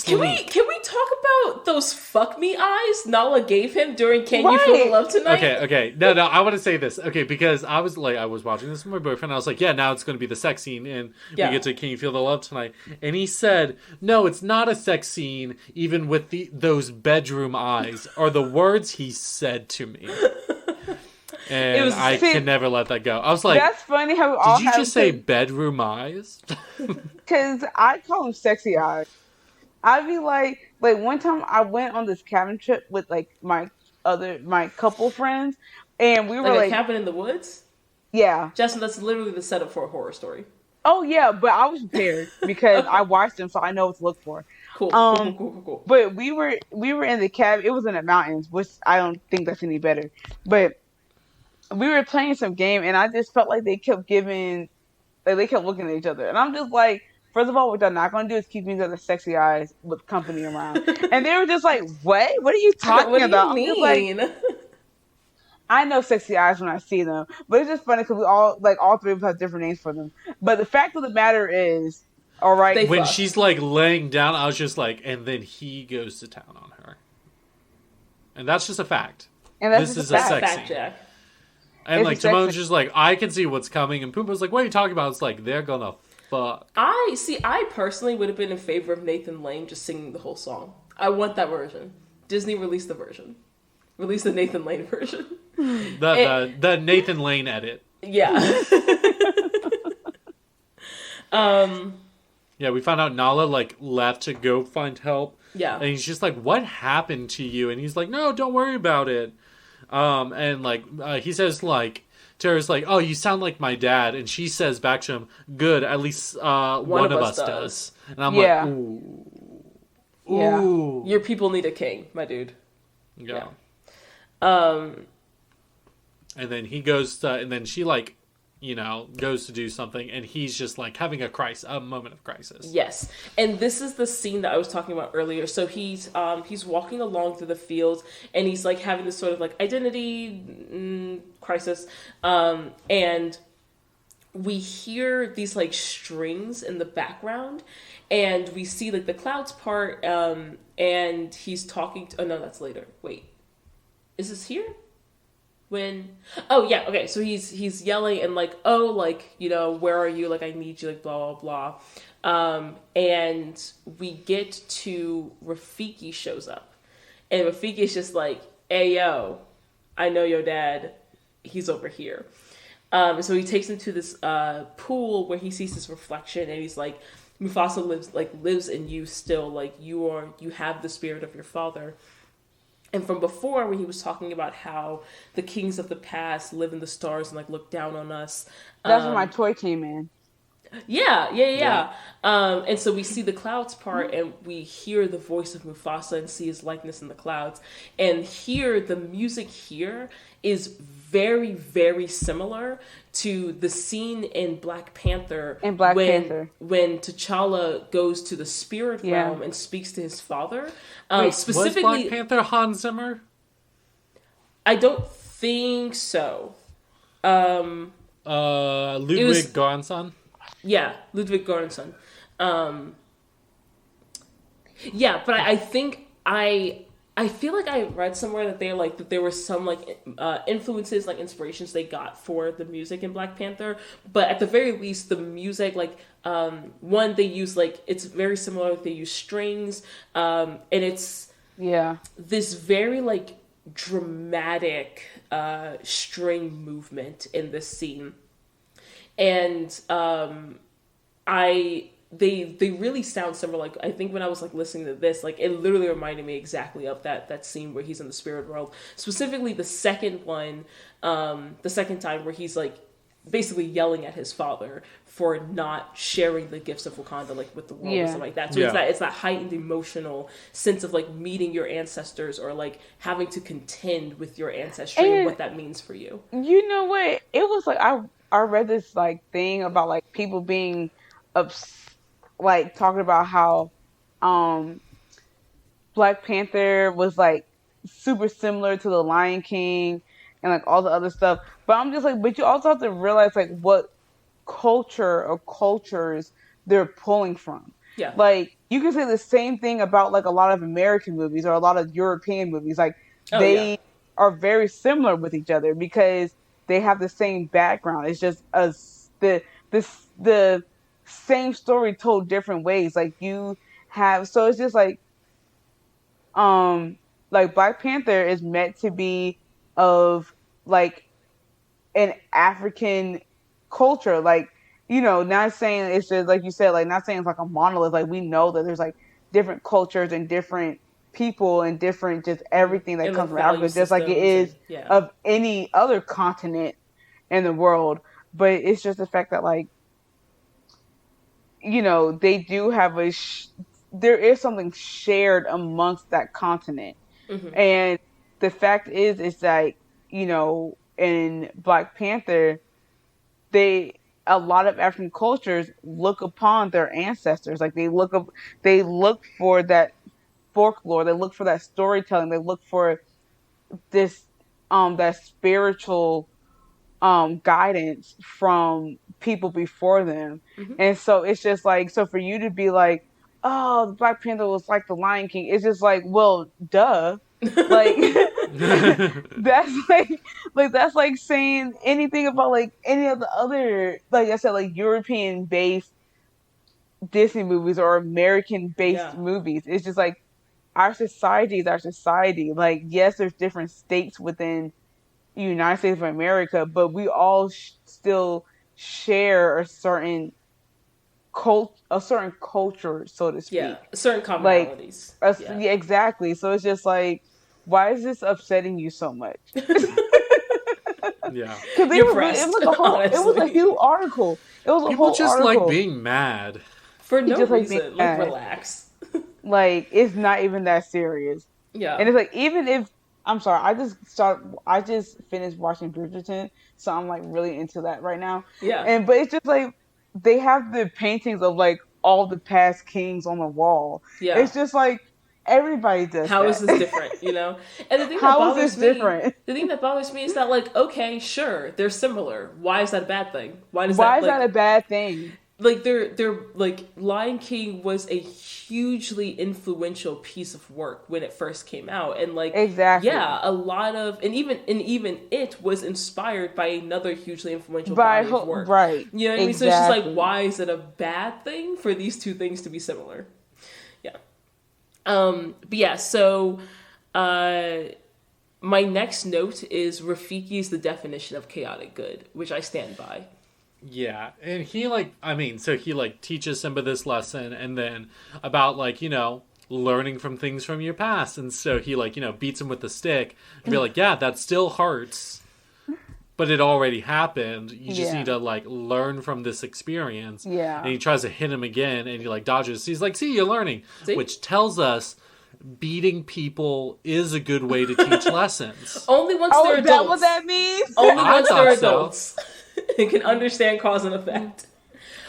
Can we talk about those fuck me eyes Nala gave him during "Can You Feel the Love Tonight"? Okay. No, I want to say this. Okay, because I was watching this with my boyfriend. I was like, yeah, now it's going to be the sex scene, and we get to "Can You Feel the Love Tonight?" And he said, no, it's not a sex scene, even with those bedroom eyes, are the words he said to me. And I can never let that go. I was like, that's funny how we all did you just say bedroom eyes? Because I call them sexy eyes. I'd be like one time I went on this cabin trip with like my couple friends, and we were like a cabin in the woods. Yeah, Jasmine, that's literally the setup for a horror story. Oh yeah, but I was prepared because I watched them, so I know what to look for. Cool. But we were in the cabin. It was in the mountains, which I don't think that's any better. But we were playing some game, and I just felt like they kept looking at each other, and I'm just like, first of all, what they're not going to do is keep each other sexy eyes with company around. And they were just like, what? What are you talking about? What do you mean? I know sexy eyes when I see them, but it's just funny because we all three of us have different names for them. But the fact of the matter is, all right, when she's like laying down, I was just like, and then he goes to town on her, and that's just a fact. And that's this is a sex scene. Jack. And like Timon's just like, I can see what's coming, and Pumbaa's like, what are you talking about? It's like they're gonna fuck. I personally would have been in favor of Nathan Lane just singing the whole song. I want that version. Disney released the version. Release the Nathan Lane version. The Nathan Lane edit. Yeah. Yeah, we found out Nala like left to go find help. Yeah. And he's just like, what happened to you? And he's like, no, don't worry about it. And like he says like, Tara's like, oh, you sound like my dad. And she says back to him, good, at least one of us does. And I'm like, ooh. Yeah. Ooh. Your people need a king, my dude. Yeah. And then he goes to, and then she like goes to do something, and he's just like having a moment of crisis. Yes, and this is the scene that I was talking about earlier. So he's walking along through the fields, and he's like having this sort of like identity crisis, and we hear these like strings in the background, and we see like the clouds part, and he's talking to. Oh no, that's later. Wait, is this here? So he's yelling and like, oh, like, where are you, like, I need you, like, blah blah blah, and we get to Rafiki shows up, and Rafiki is just like, hey yo, I know your dad, he's over here, so he takes him to this pool where he sees his reflection, and he's like, Mufasa lives in you still, like, you have the spirit of your father. And from before, when he was talking about how the kings of the past live in the stars and like look down on us, that's when my toy came in. Yeah. And so we see the clouds part, and we hear the voice of Mufasa and see his likeness in the clouds. And here, the music here is very, very similar to the scene in Black Panther. When T'Challa goes to the spirit realm and speaks to his father. Specifically, was Black Panther Hans Zimmer? I don't think so. Ludwig Göransson? Yeah, Ludwig Göransson. But I think I feel like I read somewhere that there were some like influences, like inspirations they got for the music in Black Panther. But at the very least, the music, like one, they use like, it's very similar. They use strings, and it's this very like dramatic string movement in this scene, and They really sound similar. Like, I think when I was like listening to this, like it literally reminded me exactly of that scene where he's in the spirit world. Specifically, the second time where he's like basically yelling at his father for not sharing the gifts of Wakanda like with the world and stuff like that. So it's that heightened emotional sense of like meeting your ancestors, or like having to contend with your ancestry and what that means for you. You know what? It was like I read this like thing about like people being like talking about how Black Panther was like super similar to the Lion King and like all the other stuff. But I'm just like, but you also have to realize like what culture or cultures they're pulling from. Yeah. Like you can say the same thing about like a lot of American movies or a lot of European movies. Like they are very similar with each other because they have the same background. It's just the same story told different ways. Like you have, so it's just like Black Panther is meant to be of like an African culture, like, not saying it's just like you said, like not saying it's like a monolith. Like we know that there's like different cultures and different people and different just everything that comes from Africa, just like it is of any other continent in the world. But it's just the fact that like, they do have there is something shared amongst that continent. Mm-hmm. And the fact is like, in Black Panther, a lot of African cultures look upon their ancestors. Like they look for that folklore. They look for that storytelling. They look for this, that spiritual, guidance from people before them. Mm-hmm. And so it's just like, so for you to be like, oh, the Black Panther was like the Lion King, it's just like, well, duh. Like that's like saying anything about like any of the other, like I said, like European based Disney movies or American based movies. It's just like our society is our society. Like, yes, there's different states within the United States of America, but we all still share a certain culture, so to speak. Yeah, certain commonalities. Like, exactly. So it's just like, why is this upsetting you so much? Yeah, because it was a huge article. It was a People whole just article. like being mad for no reason. Like, relax. Like, it's not even that serious. Yeah, and it's like, even if I'm sorry. I just finished watching Bridgerton, so I'm like really into that right now. Yeah. But it's just like they have the paintings of like all the past kings on the wall. Yeah. It's just like everybody does How is that. this different, you know? And the thing that How is bothers this me, different? the thing that bothers me is that, like, okay, sure, they're similar. Why is that a bad thing? Why is Why that a bad thing? like they're like Lion King was a hugely influential piece of work when it first came out, and like Exactly. yeah, a lot of and even it was inspired by another hugely influential body of work, right? You know what I mean? So it's just like, why is it a bad thing for these two things to be similar? Yeah. But yeah, so my next note is Rafiki is the definition of chaotic good, which I stand by. Yeah, and he so he teaches Simba this lesson, and then about learning from things from your past, and so he beats him with the stick and be like, yeah, that still hurts, but it already happened. You just need to learn from this experience. Yeah, and he tries to hit him again, and he dodges. He's like, see, you're learning, which tells us beating people is a good way to teach lessons. Only once they're adults. Is that what that means? Only once they're adults. It can understand cause and effect.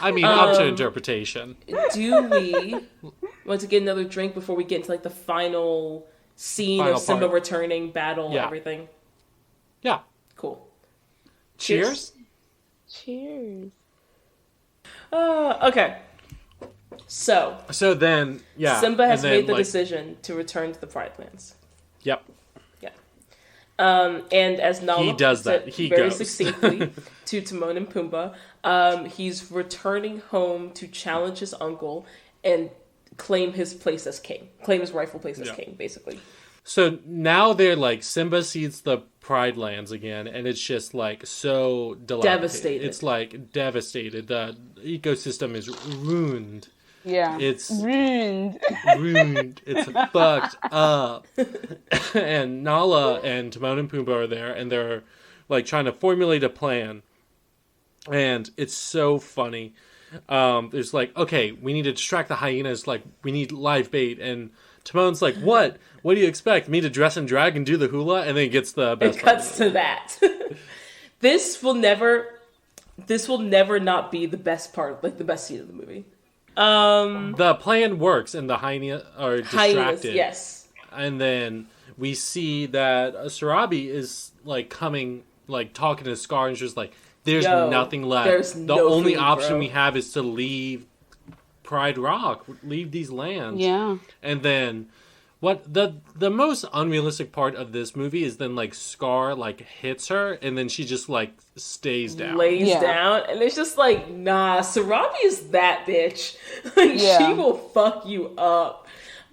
I mean, up to interpretation. Do we want to get another drink before we get into the final scene of Simba returning, battle, everything? Yeah. Cool. Cheers. Cheers. Okay. So then, Simba has made the decision to return to the Pride Lands. Yep. And as Nala he does that. He very succinctly to Timon and Pumbaa, he's returning home to challenge his uncle and claim his place as king, claim his rightful place as king, basically. So now they're Simba sees the Pride Lands again, and it's just so devastated. It's devastated. The ecosystem is ruined. Yeah. It's ruined. It's fucked up. And Nala and Timon and Pumbaa are there, and they're trying to formulate a plan. And it's so funny. There's okay, we need to distract the hyenas. We need live bait. And Timon's like, what? What do you expect? Me to dress and drag and do the hula? And then he gets the best. It cuts to that. This will never not be the best part, the best scene of the movie. The plan works, and the hyenas are distracted. Yes. And then we see that Sarabi is coming, talking to Scar, and she's like, "There's nothing left. There's the only option we have is to leave Pride Rock, leave these lands." Yeah. And then what the most unrealistic part of this movie is then Scar hits her, and then she just stays down, lays down, and it's just nah, Sarabi is that bitch. She will fuck you up.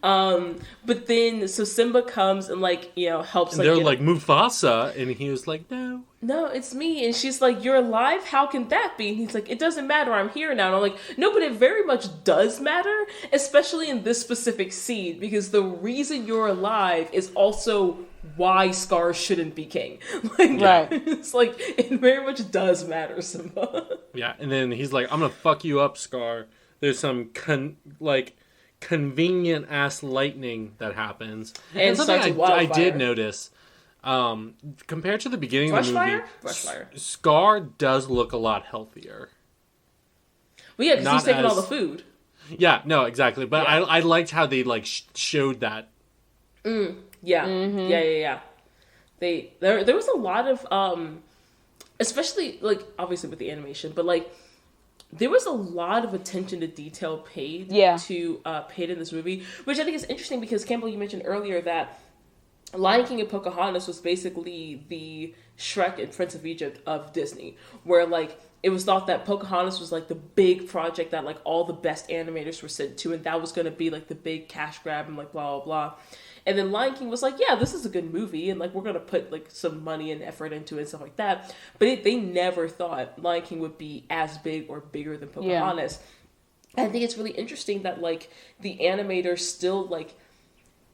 But then so Simba comes and helps. And they're Mufasa, and he was like, no, it's me. And she's like, you're alive? How can that be? And he's like, it doesn't matter. I'm here now. And I'm like, no, but it very much does matter, especially in this specific scene, because the reason you're alive is also why Scar shouldn't be king. Right. It's it very much does matter, Simba. Yeah, and then he's like, I'm gonna fuck you up, Scar. There's some convenient ass lightning that happens. And something I did notice, compared to the beginning of the movie, Scar does look a lot healthier. Well, yeah, because he's taking all the food. Yeah, no, exactly. But I liked how they showed that. Yeah. Mm-hmm. Yeah. There was a lot of especially obviously with the animation, but there was a lot of attention to detail paid paid in this movie, which I think is interesting because, Campbell, you mentioned earlier that Lion King and Pocahontas was basically the Shrek and Prince of Egypt of Disney, where it was thought that Pocahontas was the big project that all the best animators were sent to, and that was going to be the big cash grab and blah blah blah. And then Lion King was yeah, this is a good movie, and we're gonna put some money and effort into it and stuff like that. But they never thought Lion King would be as big or bigger than Pocahontas. I think it's really interesting that the animators still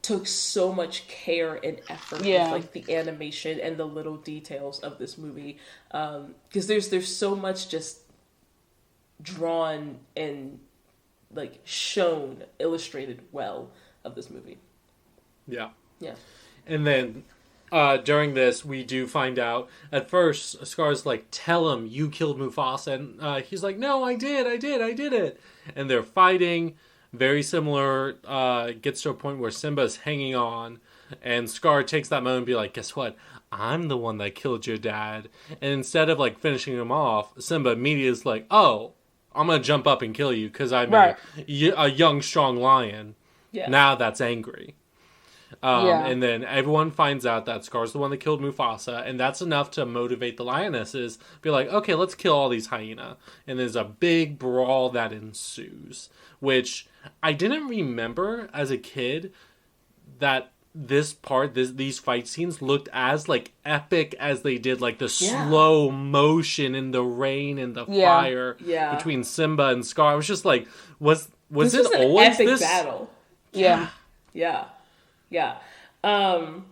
took so much care and effort with the animation and the little details of this movie, because there's so much just drawn and shown, illustrated well of this movie. Yeah. Yeah. And then during this, we do find out, at first, Scar's like, tell him you killed Mufasa. And he's like, no, I did it. And they're fighting. Very similar, gets to a point where Simba's hanging on. And Scar takes that moment and be like, guess what? I'm the one that killed your dad. And instead of like finishing him off, Simba immediately is like, oh, I'm going to jump up and kill you because I'm a young, strong lion. Yeah. Now that's angry. And then everyone finds out that Scar's the one that killed Mufasa, and that's enough to motivate the lionesses. Be like, okay, let's kill all these hyena. And there's a big brawl that ensues, which I didn't remember as a kid that these fight scenes looked as like epic as they did, like the slow motion in the rain and the fire between Simba and Scar. I was just like, was it always epic this battle? Yeah. And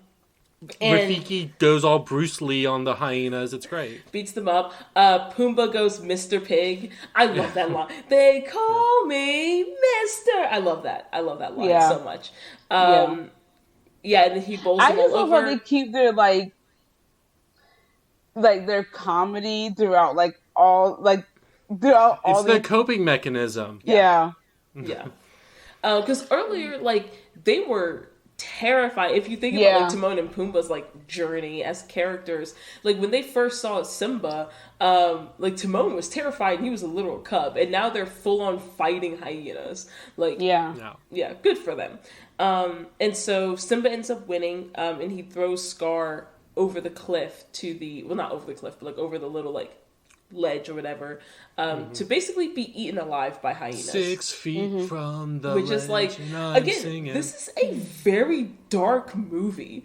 Rafiki goes all Bruce Lee on the hyenas. It's great. Beats them up. Pumbaa goes Mr. Pig. I love that line. They call me Mr. I love that line so much. And then he bowls them all over. I just love how they keep their like their comedy throughout It's the coping mechanism. Yeah. Because earlier, like, they were terrified. If you think about like Timon and Pumbaa's like journey as characters, like when they first saw Simba, like Timon was terrified and he was a literal cub, and now they're full on fighting hyenas. Like good for them. And so Simba ends up winning, and he throws Scar over the cliff not over the cliff, but like over the little like ledge or whatever, to basically be eaten alive by hyenas. 6 feet from the which ledge, is like, again, singing. This is a very dark movie.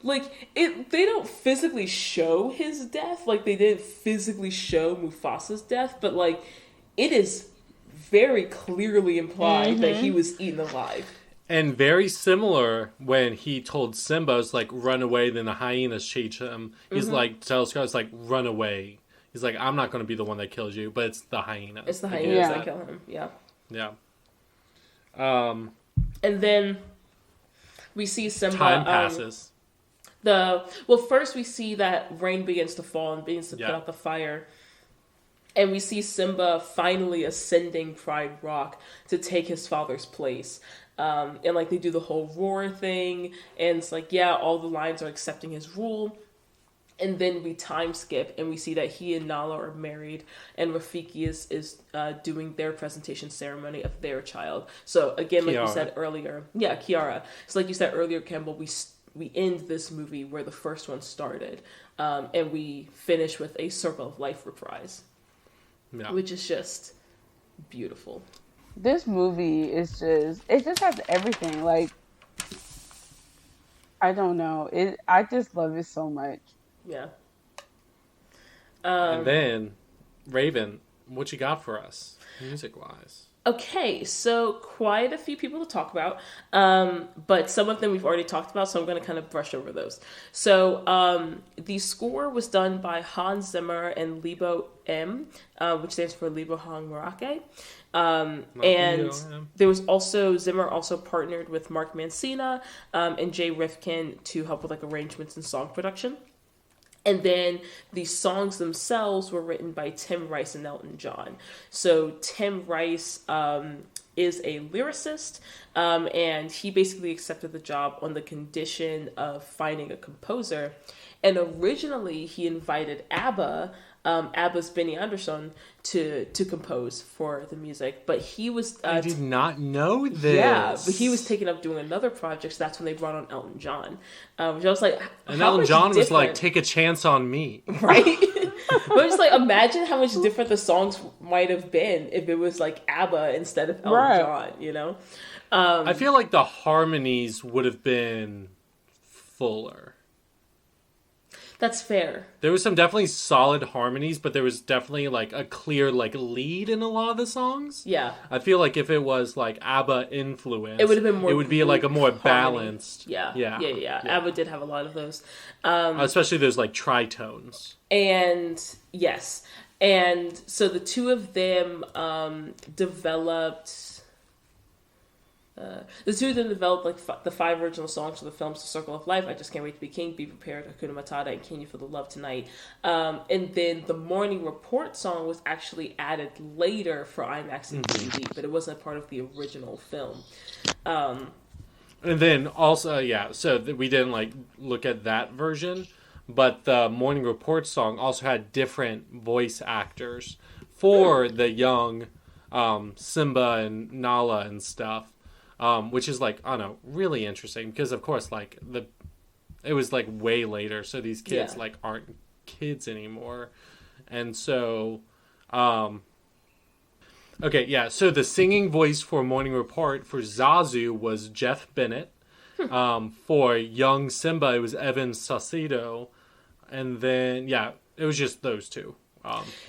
Like, they don't physically show his death, like they didn't physically show Mufasa's death, but like, it is very clearly implied that he was eaten alive. And very similar when he told Simba, it's like, run away, then the hyenas chase him. He's like, tell Scar, it's like, run away. He's like, I'm not going to be the one that kills you, but it's the hyenas. It's the hyenas that kill him, Yeah. And then we see Simba. Time passes. First we see that rain begins to fall and begins to put out the fire. And we see Simba finally ascending Pride Rock to take his father's place. And like they do the whole roar thing. And it's like, all the lions are accepting his rule. And then we time skip and we see that he and Nala are married, and Rafiki is doing their presentation ceremony of their child. So again, like you said earlier, Kiara. So like you said earlier, Campbell, we end this movie where the first one started, and we finish with a Circle of Life reprise, which is just beautiful. This movie it just has everything. Like, I don't know, I just love it so much. Yeah. And then, Raven, what you got for us, music-wise? Okay, so quite a few people to talk about, but some of them we've already talked about, so I'm going to kind of brush over those. So, the score was done by Hans Zimmer and Lebo M, which stands for Lebo Hong Morake. And there was also, Zimmer also partnered with Mark Mancina and Jay Rifkin to help with like arrangements and song production. And then the songs themselves were written by Tim Rice and Elton John. So Tim Rice is a lyricist, and he basically accepted the job on the condition of finding a composer. And originally he invited ABBA, ABBA's Benny Andersson, to compose for the music, but he was I did not know this. Yeah, but he was taking up doing another project, so that's when they brought on Elton John, which I was like, and Elton John was like, take a chance on me, right? But just like, imagine how much different the songs might have been if it was like ABBA instead of Elton John, you know? I feel like the harmonies would have been fuller. That's fair. There was some definitely solid harmonies, but there was definitely like a clear like lead in a lot of the songs. Yeah. I feel like if it was like ABBA influence, it would have been more. It would be like a more harmony. Balanced. Yeah. ABBA did have a lot of those, especially those like tritones. And yes, and so the two of them developed. The two of them developed like the 5 original songs for the films The Circle of Life, I Just Can't Wait to Be King, Be Prepared, Hakuna Matata, and Can You Feel the Love Tonight. And then the Morning Report song was actually added later for IMAX and DVD, but it wasn't part of the original film. And then also, so we didn't like look at that version, but the Morning Report song also had different voice actors for the young Simba and Nala and stuff. Which is like, I don't know, really interesting because of course like it was like way later, so these kids like aren't kids anymore. And so so the singing voice for Morning Report for Zazu was Jeff Bennett. For young Simba it was Evan Saucedo, and then it was just those two.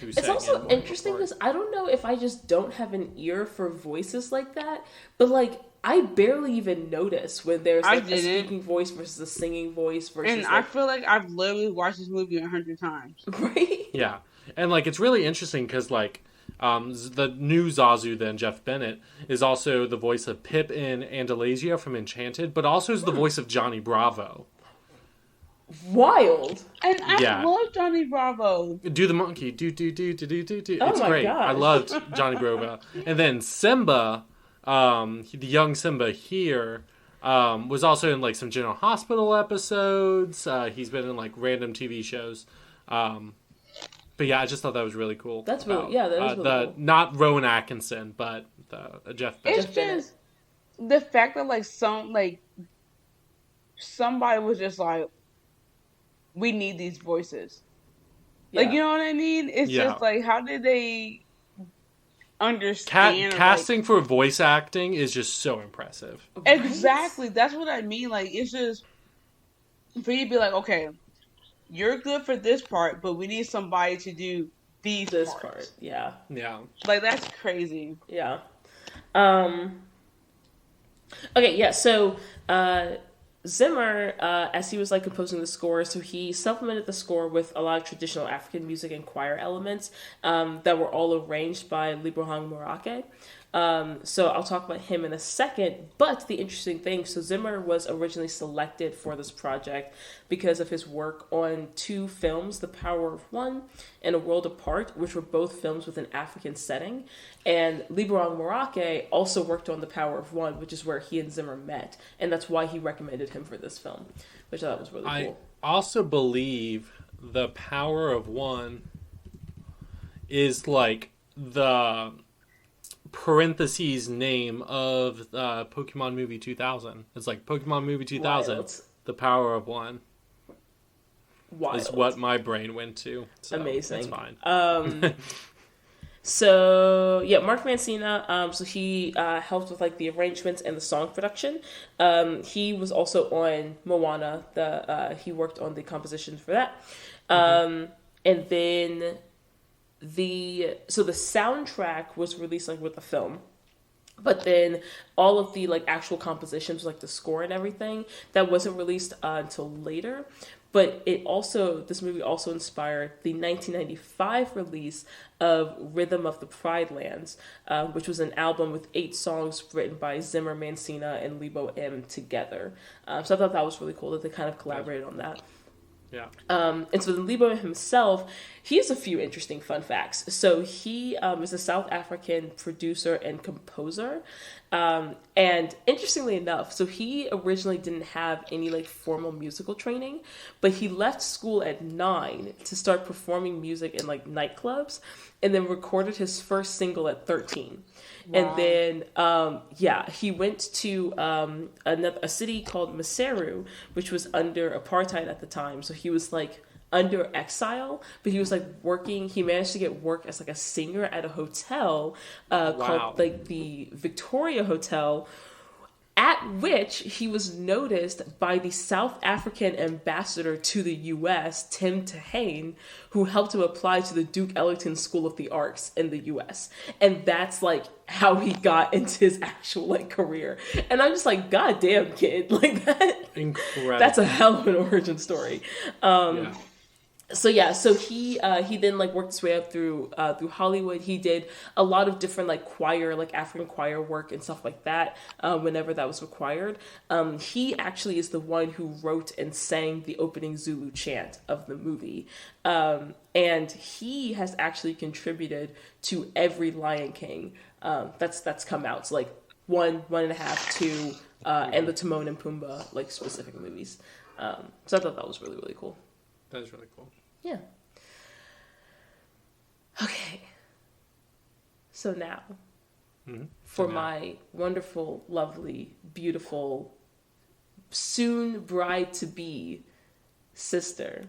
It's also interesting because I don't know if I just don't have an ear for voices like that, but like I barely even notice when there's like a speaking voice versus a singing voice versus. And I feel like I've literally watched this movie 100 times. Right? Yeah, and like it's really interesting because like the new Zazu, then Jeff Bennett, is also the voice of Pip in Andalasia from Enchanted, but also is the voice of Johnny Bravo. Wild. And I love Johnny Bravo. Do the monkey. Do. Oh it's great. gosh. I loved Johnny Bravo. And then Simba, the young Simba here, was also in like some General Hospital episodes. He's been in like random TV shows. But I just thought that was really cool. That's really, that is really cool. Not Rowan Atkinson, but Jeff Bennett. It's just the fact that like somebody was just like, we need these voices. Like, you know what I mean? It's just like, how did they understand? Casting for voice acting is just so impressive. Exactly. That's what I mean. Like, it's just for you to be like, okay, you're good for this part, but we need somebody to do this part. Yeah. Yeah. Like, that's crazy. Yeah. Okay, so Zimmer, as he was like composing the score, so he supplemented the score with a lot of traditional African music and choir elements that were all arranged by Librahang Morake. So I'll talk about him in a second, but the interesting thing, so Zimmer was originally selected for this project because of his work on 2 films, The Power of One and A World Apart, which were both films with an African setting. And Librahang Morake also worked on The Power of One, which is where he and Zimmer met, and that's why he recommended him for this film, which I thought was really cool. I also believe The Power of One is like the parentheses name of Pokemon Movie 2000. It's like Pokemon Movie 2000, Wild. The Power of One. Wild. Is what my brain went to. So amazing. That's fine. So Mark Mancina, so he helped with like the arrangements and the song production. He was also on Moana. He worked on the composition for that. And then the soundtrack was released like with the film, but then all of the like actual compositions, like the score and everything, that wasn't released until later. But this movie also inspired the 1995 release of Rhythm of the Pride Lands, which was an album with 8 songs written by Zimmer, Mancina, and Lebo M together. So I thought that was really cool that they kind of collaborated on that. Yeah. And so then Lebo himself, he has a few interesting fun facts. So he is a South African producer and composer. And interestingly enough, so he originally didn't have any like formal musical training, but he left school at 9 to start performing music in like nightclubs, and then recorded his first single at 13. Wow. And then, he went to a city called Maseru, which was under apartheid at the time. So he was like under exile, but he was like working. He managed to get work as like a singer at a hotel called like the Victoria Hotel, at which he was noticed by the South African ambassador to the U.S., Tim Tahane, who helped him apply to the Duke Ellington School of the Arts in the U.S. And that's like how he got into his actual like career. And I'm just like, God damn, kid, like that. Incredible. That's a hell of an origin story. So he then like worked his way up through Hollywood. He did a lot of different like choir, like African choir work and stuff like that. Whenever that was required, he actually is the one who wrote and sang the opening Zulu Chant of the movie, and he has actually contributed to every Lion King that's come out. So like 1, 1.5, 2, and the Timon and Pumbaa like specific movies. So I thought that was really, really cool. That is really cool. Yeah. Okay. So now, for my wonderful, lovely, beautiful, soon bride-to-be sister,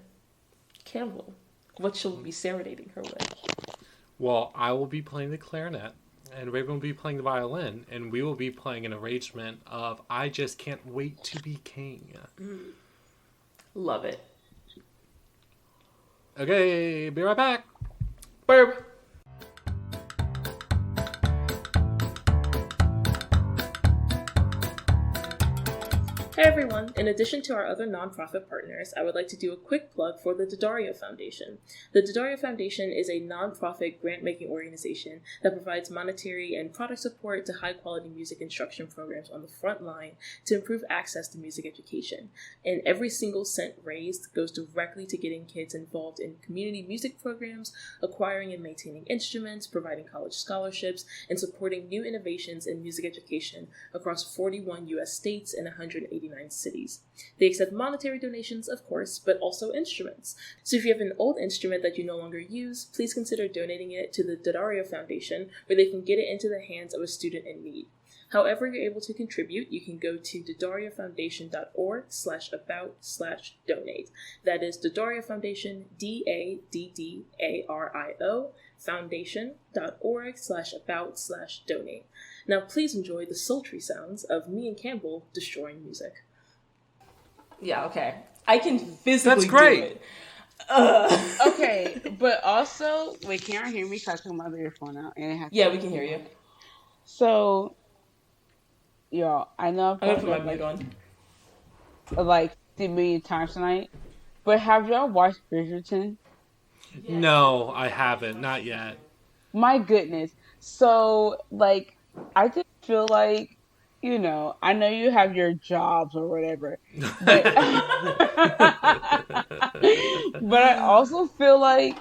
Campbell, what shall we be serenading her with? Well, I will be playing the clarinet, and Raven will be playing the violin, and we will be playing an arrangement of I Just Can't Wait to Be King. Love it. Okay, be right back. Burp. Hey everyone! In addition to our other nonprofit partners, I would like to do a quick plug for the Daddario Foundation. The Daddario Foundation is a nonprofit grant-making organization that provides monetary and product support to high-quality music instruction programs on the front line to improve access to music education. And every single cent raised goes directly to getting kids involved in community music programs, acquiring and maintaining instruments, providing college scholarships, and supporting new innovations in music education across 41 U.S. states and 189 cities. They accept monetary donations, of course, but also instruments. So if you have an old instrument that you no longer use, please consider donating it to the Daddario Foundation, where they can get it into the hands of a student in need. However you're able to contribute, you can go to daddariofoundation.org/about/donate. That is Daddario Foundation, DADDARIO, foundation.org/about/donate. Now please enjoy the sultry sounds of me and Campbell destroying music. Yeah, okay. I can physically That's great. do it. Okay, but also, wait, can't hear me? Cause I took my other earphone out. And Yeah, we can hear you. So, y'all, I know I'm gonna put my mute on. like 50 million times tonight, but have y'all watched Bridgerton? No, I haven't. Not yet. My goodness. So, like, I just feel like, you know, I know you have your jobs or whatever, but, but I also feel like,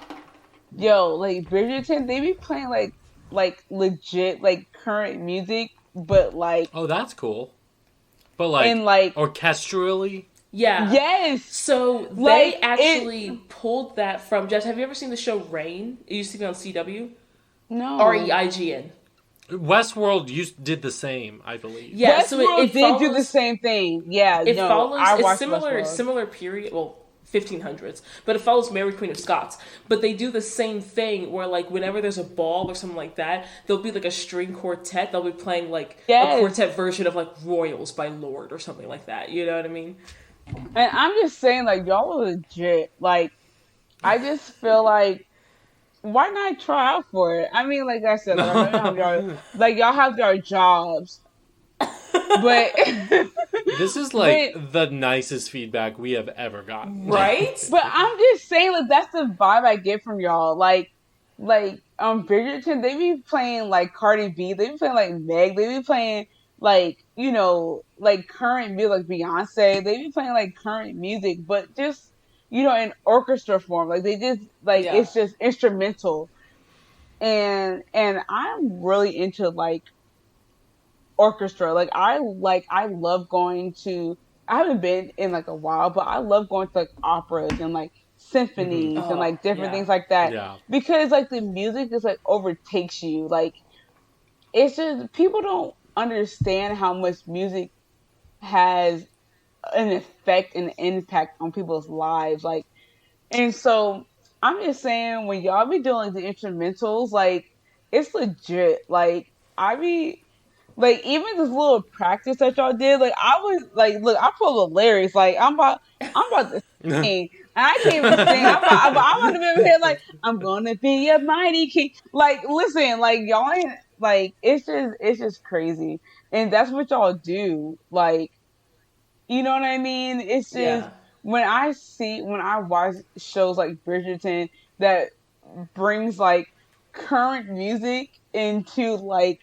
yo, like, Bridgerton, they be playing, like legit, like, current music, but, like... Oh, that's cool. But, like, and, like orchestrally? Yeah. Yes! So, they Like, actually pulled that from... Jess, have you ever seen the show Reign? It used to be on CW. No. REIGN. Westworld did the same, I believe. Yeah, Westworld so it did follows, do the same thing. Yeah, it no, follows I a watched similar period. Well, 1500s, but it follows Mary Queen of Scots. But they do the same thing where, like, whenever there's a ball or something like that, there'll be like a string quartet. They'll be playing like a quartet version of like Royals by Lord or something like that. You know what I mean? And I'm just saying, like, y'all are legit. Like, I just feel like, why not try out for it? I mean, like I said, like, I know y'all have your jobs, but this is like the nicest feedback we have ever gotten, right? But I'm just saying, like, that's the vibe I get from y'all. Like Bridgerton, they be playing like Cardi B, they be playing like Meg, they be playing like, you know, like current music, like Beyonce, they be playing like current music, but just, you know, in orchestra form. Like, they just, like, it's just instrumental. And I'm really into, like, orchestra. Like, I love going to, I haven't been in, like, a while, but I love going to, like, operas and, like, symphonies and, like, different things like that. Yeah. Because, like, the music just, like, overtakes you. Like, it's just, people don't understand how much music has an effect and impact on people's lives, like, and so I'm just saying, when y'all be doing like the instrumentals, like, it's legit. Like, I be like, even this little practice that y'all did, like, I was like, look, I pulled the lyrics, like, I'm about to sing, and I can't even sing. I'm about to be over here like, I'm gonna be a mighty king. Like, listen, like, y'all ain't, like, it's just crazy, and that's what y'all do, like. You know what I mean? It's just when I watch shows like Bridgerton that brings like current music into like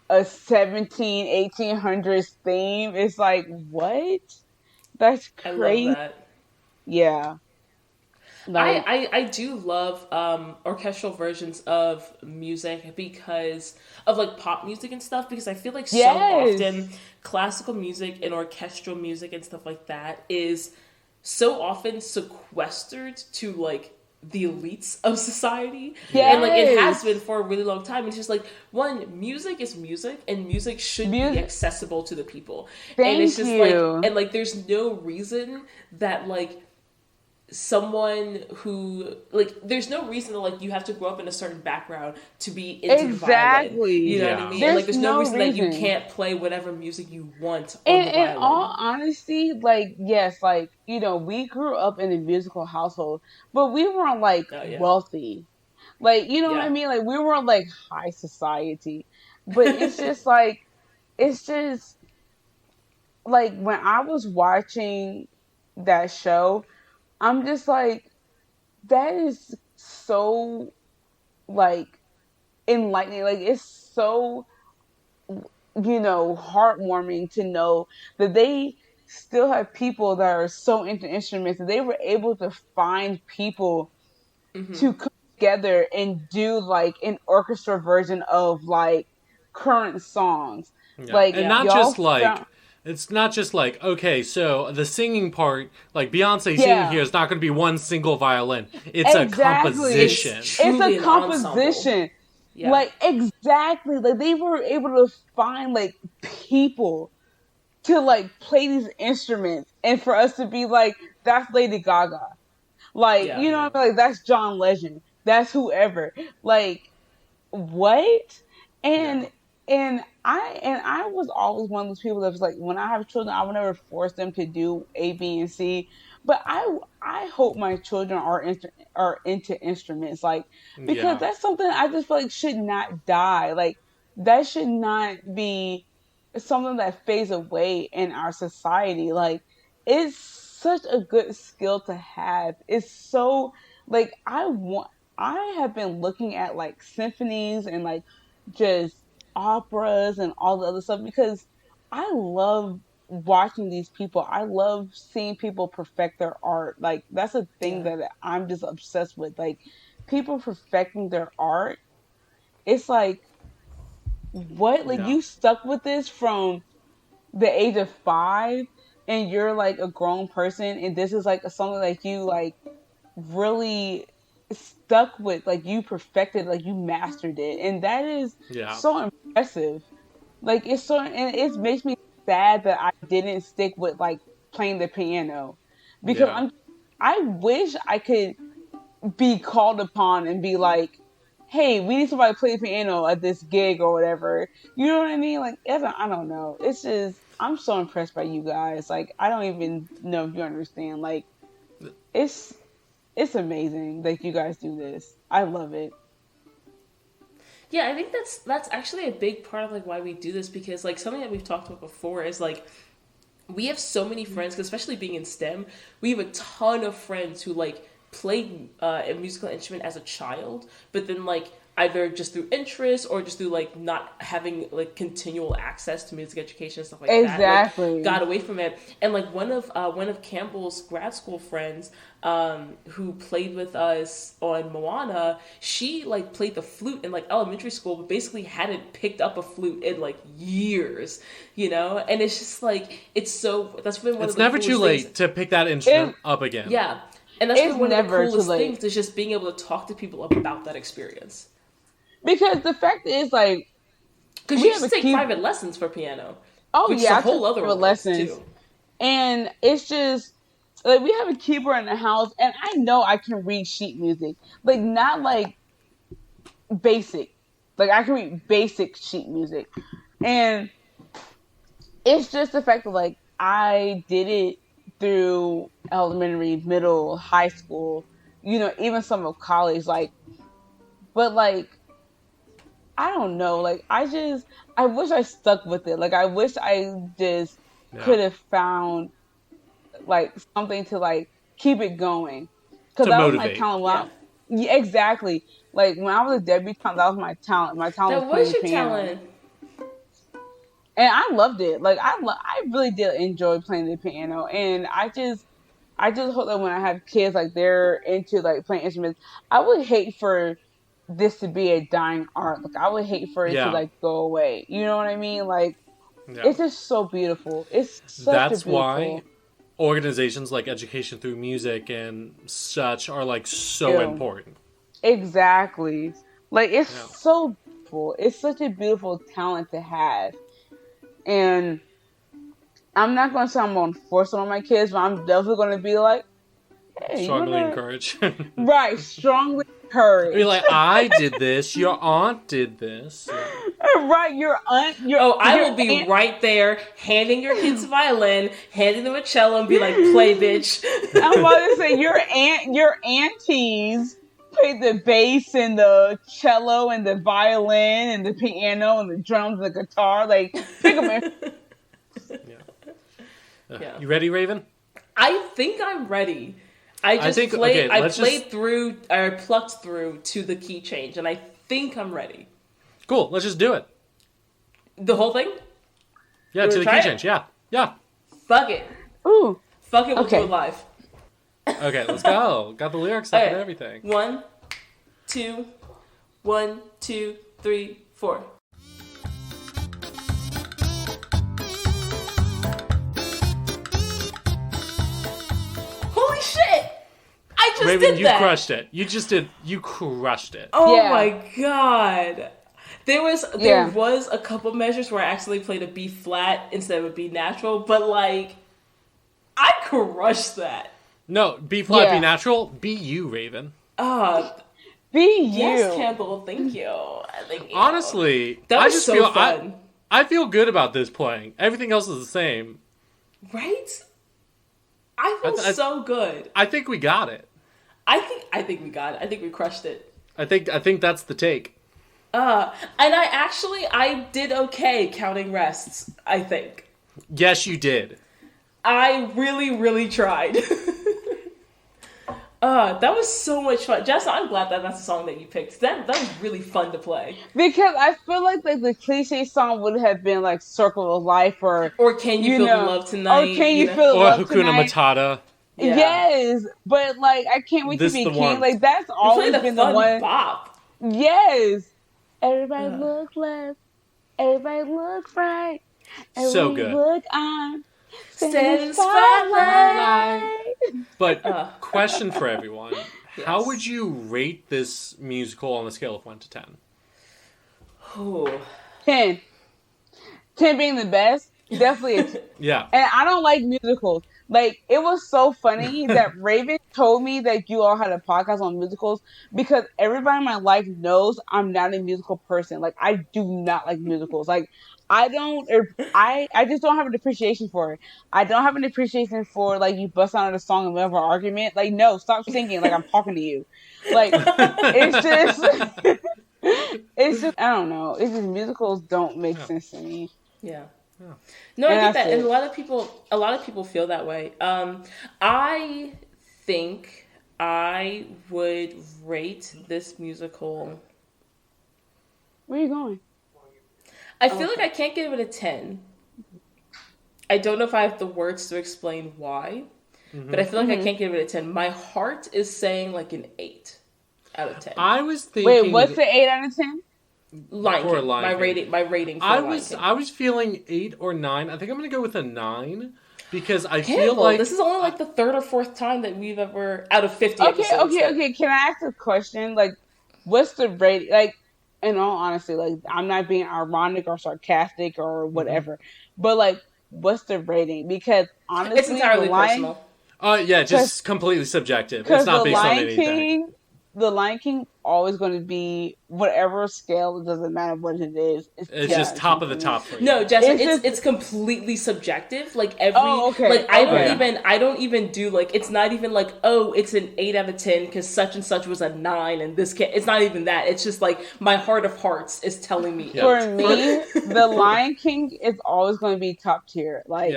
a 1800s theme, it's like, what? That's I love crazy. that. Yeah. Like, I do love orchestral versions of music because of like pop music and stuff, because I feel like so yes. often classical music and orchestral music and stuff like that is so often sequestered to like the elites of society. Yes. And like it has been for a really long time. It's just like, one, music is music and music should be accessible to the people. Thank and it's just you. like, and like there's no reason that like someone who like there's no reason that like you have to grow up in a certain background to be into exactly the violin. You know what I mean? And like there's no reason that you can't play whatever music you want on the violin. In all honesty, like, yes, like, you know, we grew up in a musical household, but we weren't like wealthy. Like, you know what I mean? Like, we weren't like high society. But it's just like, it's just like when I was watching that show, I'm just like, that is so like enlightening. Like, it's so, you know, heartwarming to know that they still have people that are so into instruments, that they were able to find people to come together and do like an orchestra version of like current songs. Like, and not just like it's not just like, okay, so the singing part, like Beyonce singing here is not going to be one single violin. It's a composition. It's a composition. Yeah. Like, exactly. Like, they were able to find like people to like play these instruments, and for us to be like, that's Lady Gaga. Like, you know what I mean? Like, that's John Legend. That's whoever. Like, what? And I was always one of those people that was like, when I have children, I would never force them to do A, B, and C. But I hope my children are into instruments, like, because that's something I just feel like should not die. Like, that should not be something that fades away in our society. Like, it's such a good skill to have. It's so, like, I have been looking at like symphonies and like just operas and all the other stuff because I love watching these people. I love seeing people perfect their art. Like, that's a thing that I'm just obsessed with. Like, people perfecting their art. It's like, what? Like, you stuck with this from the age of 5 and you're like a grown person, and this is like something that you like really stuck with, like you perfected, like you mastered it, and that is so impressive. Like, it's so, and it makes me sad that I didn't stick with like playing the piano, because I wish I could be called upon and be like, hey, we need somebody to play the piano at this gig or whatever. You know what I mean? Like, I don't know. It's just, I'm so impressed by you guys. Like, I don't even know if you understand. Like, it's amazing that you guys do this. I love it. Yeah, I think that's actually a big part of like why we do this, because like something that we've talked about before is like, we have so many friends, especially being in STEM, we have a ton of friends who like played a musical instrument as a child, but then like either just through interest or just through like not having like continual access to music education and stuff like that, like, got away from it. And like one of Campbell's grad school friends who played with us on Moana, she like played the flute in like elementary school, but basically hadn't picked up a flute in like years, you know. And it's just like, that's been one of the never too late things to pick that instrument up again. Yeah. And that's been one of the coolest things, is just being able to talk to people about that experience. Because the fact is, like, because you used to take private lessons for piano. Oh, which yeah, is a whole other lessons too. And it's just like, we have a keyboard in the house, and I know I can read sheet music, like not like basic, like I can read basic sheet music, and it's just the fact that like I did it through elementary, middle, high school, you know, even some of college, like, but like, I don't know, like, I wish I stuck with it. Like, I wish I just could have found like something to like keep it going. Because To that was motivate. my talent. Yeah, exactly. Like when I was a debutante, that was my talent. My talent That was playing was the your piano. talent. And I loved it. Like I really did enjoy playing the piano. And I just hope that when I have kids, like they're into like playing instruments, I would hate for this to be a dying art. Like I would hate for it to like go away. You know what I mean? Like it's just so beautiful. It's such That's a beautiful. why organizations like Education Through Music and such are like so important. Exactly. Like it's so beautiful. It's such a beautiful talent to have. And I'm not going to say I'm going to force it on my kids, but I'm definitely going to be like, hey, Strongly encourage. Right, strongly encourage. Be like, I did this. Your aunt did this. Right, your aunt. I will be right there, handing your kids a violin, handing them a cello, and be like, "Play, bitch." I'm about to say your aunties play the bass and the cello and the violin and the piano and the drums and the guitar. Like, pick them in. You ready, Raven? I think I'm ready. I plucked through to the key change, and I think I'm ready. Cool. Let's just do it. The whole thing? Yeah, to the key change. Yeah. Fuck it. Ooh. Fuck it. We'll do it live. Okay, let's go. Got the lyrics up and everything. 1, 2, 1, 2, 3, 4. Holy shit! I just Raven, did that. you crushed it. You crushed it. Oh my god. There was a couple measures where I actually played a B flat instead of a B natural, but like I crushed that. No, B flat, B natural, B you, Raven. Be you. Yes, Campbell, thank you. Thank you. Honestly, that was so fun. I feel good about this playing. Everything else is the same. Right? I feel so good. I think we got it. I think we got it. I think we crushed it. I think that's the take. And I did okay counting rests, I think. Yes, you did. I really, really tried. That was so much fun. Jess, I'm glad that that's the song that you picked. That was really fun to play. Because I feel like the cliche song would have been like Circle of Life or Can You Feel the Love Tonight? Or Can You Feel the Love Hakuna Tonight? Matata. Yeah. Yes, but like I Can't Wait to Be King. Like that's always been the one. Bop. Yes. Everybody look left. Everybody look right. So good. Look on. Stand spotlight. But question for everyone: Yes. How would you rate this musical on a scale of 1 to 10? Oh. 10. 10 being the best. Definitely a 10. Yeah. And I don't like musicals. Like, it was so funny that Raven told me that you all had a podcast on musicals because everybody in my life knows I'm not a musical person. Like, I do not like musicals. Like, I just don't have an appreciation for it. I don't have an appreciation for, like, you bust out a song and we have an argument. Like, no, stop singing like I'm talking to you. Like, it's just, I don't know. It's just musicals don't make sense to me. Yeah. No, I get that, and a lot of people feel that way. I think I would rate this musical. Where are you going? I feel like I can't give it a 10. I don't know if I have the words to explain why, but I feel like I can't give it a 10. My heart is saying like an 8 out of 10. I was thinking. Wait, what's the 8 out of 10? Lion King. My rating for Lion King. I was feeling 8 or 9. I think I'm going to go with a 9 because I Campbell, feel like this is only like the third or fourth time that we've ever out of 50 episodes. Okay. Can I ask a question? Like, what's the rating? Like, in all honesty, like I'm not being ironic or sarcastic or whatever, but like, what's the rating? Because honestly, it's entirely personal. Yeah, just completely subjective. It's not based on anything. The Lion King always going to be whatever scale. It doesn't matter what it is. It's just top of the top for you. No, Jasmine, it's completely subjective. Like every, like I don't even do like it's not even like it's an 8 out of 10 because such and such was a 9 and this can't. It's not even that. It's just like my heart of hearts is telling me. For me, the Lion King is always going to be top tier. Like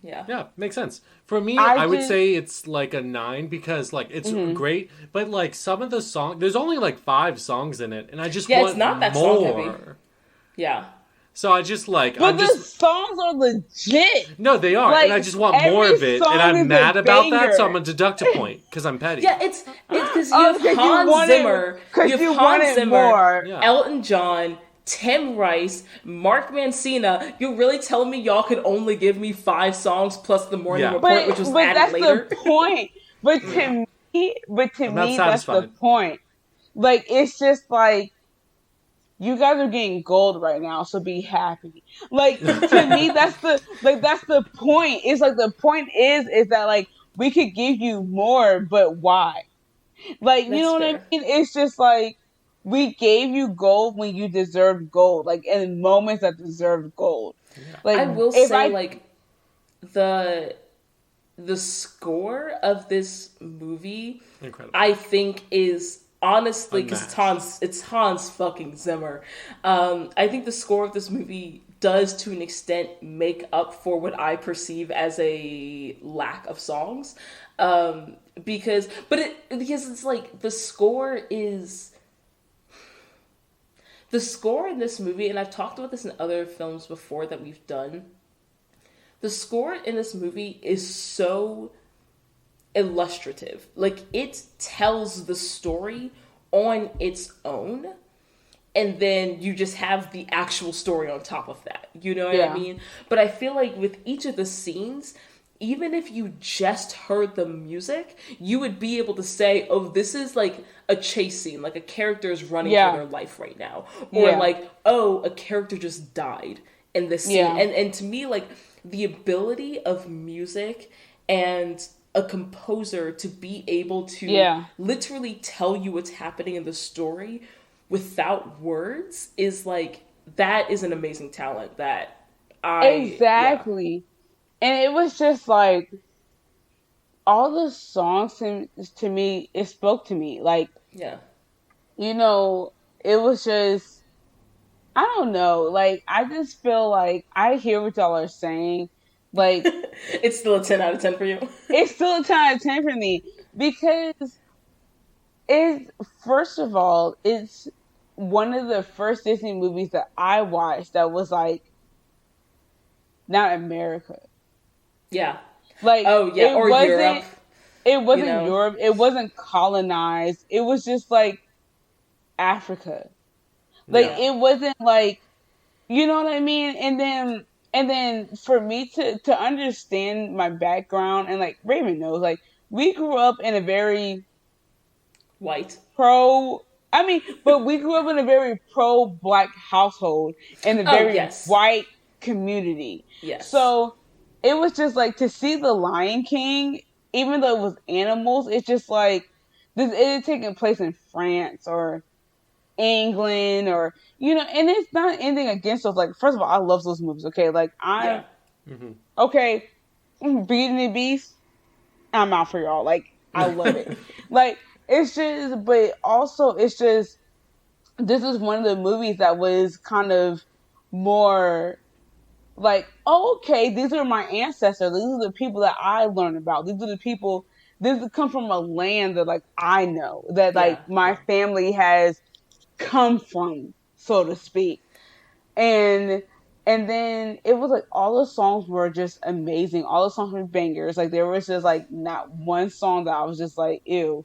Yeah, makes sense. For me, I would say it's like a 9 because like it's great, but like some of the songs, there's only like 5 songs in it, and I just want it's not that more. song heavy. Yeah. So I just like, but the songs are legit. No, they are, and I just want more of it, and I'm mad about that, so I'm gonna deduct a point because I'm petty. Yeah, it's because you have Hans Zimmer, you have Hans Zimmer, Elton John, Tim Rice, Mark Mancina. You're really telling me y'all could only give me 5 songs plus the morning report, which was added later? But that's the point. But to me, that's the point. Like, it's just like, you guys are getting gold right now, so be happy. Like, to me, that's the point. It's like, the point is that, like, we could give you more, but why? Like, you know what I mean? It's just like, we gave you gold when you deserved gold. Like, in moments that deserved gold. Yeah. Like, I will say, like, the score of this movie, incredible. I think is... Honestly, because it's Hans fucking Zimmer. I think the score of this movie does, to an extent, make up for what I perceive as a lack of songs. Because it's like the score in this movie, and I've talked about this in other films before that we've done. The score in this movie is so illustrative. Like, it tells the story on its own, and then you just have the actual story on top of that. You know what I mean? But I feel like with each of the scenes, even if you just heard the music, you would be able to say, oh, this is like a chase scene, like a character is running for their life right now. Or like, oh, a character just died in this scene. And to me, like, the ability of music and a composer to be able to literally tell you what's happening in the story without words is like, that is an amazing talent that Exactly. And it was just like, all the songs to me, it spoke to me. Like, you know, it was just, I don't know. Like, I just feel like I hear what y'all are saying. Like, it's still a 10 out of 10 for you. It's still a 10 out of 10 for me because first of all, it's one of the first Disney movies that I watched that was like not America. Yeah. Like, or Europe. It wasn't Europe. It wasn't colonized. It was just like Africa. Like, it wasn't like, you know what I mean? And then for me to understand my background, and like Raven knows, like, we grew up in a very white but we grew up in a very pro-Black household in a very white community. Yes. So it was just like, to see The Lion King, even though it was animals, it's just like, it had taken place in France or England, or, you know, and it's not anything against those. Like, first of all, I love those movies. Okay, like, okay, Beauty and the Beast, I'm out for y'all. Like, I love it. Like, it's just, but also it's just, this is one of the movies that was kind of more like, oh, okay, these are my ancestors. These are the people that I learned about. These are the people. This come from a land that, like, I know that, like, my family has come from, so to speak. And then it was like, all the songs were just amazing. All the songs were bangers. Like, there was just like not one song that I was just like, ew.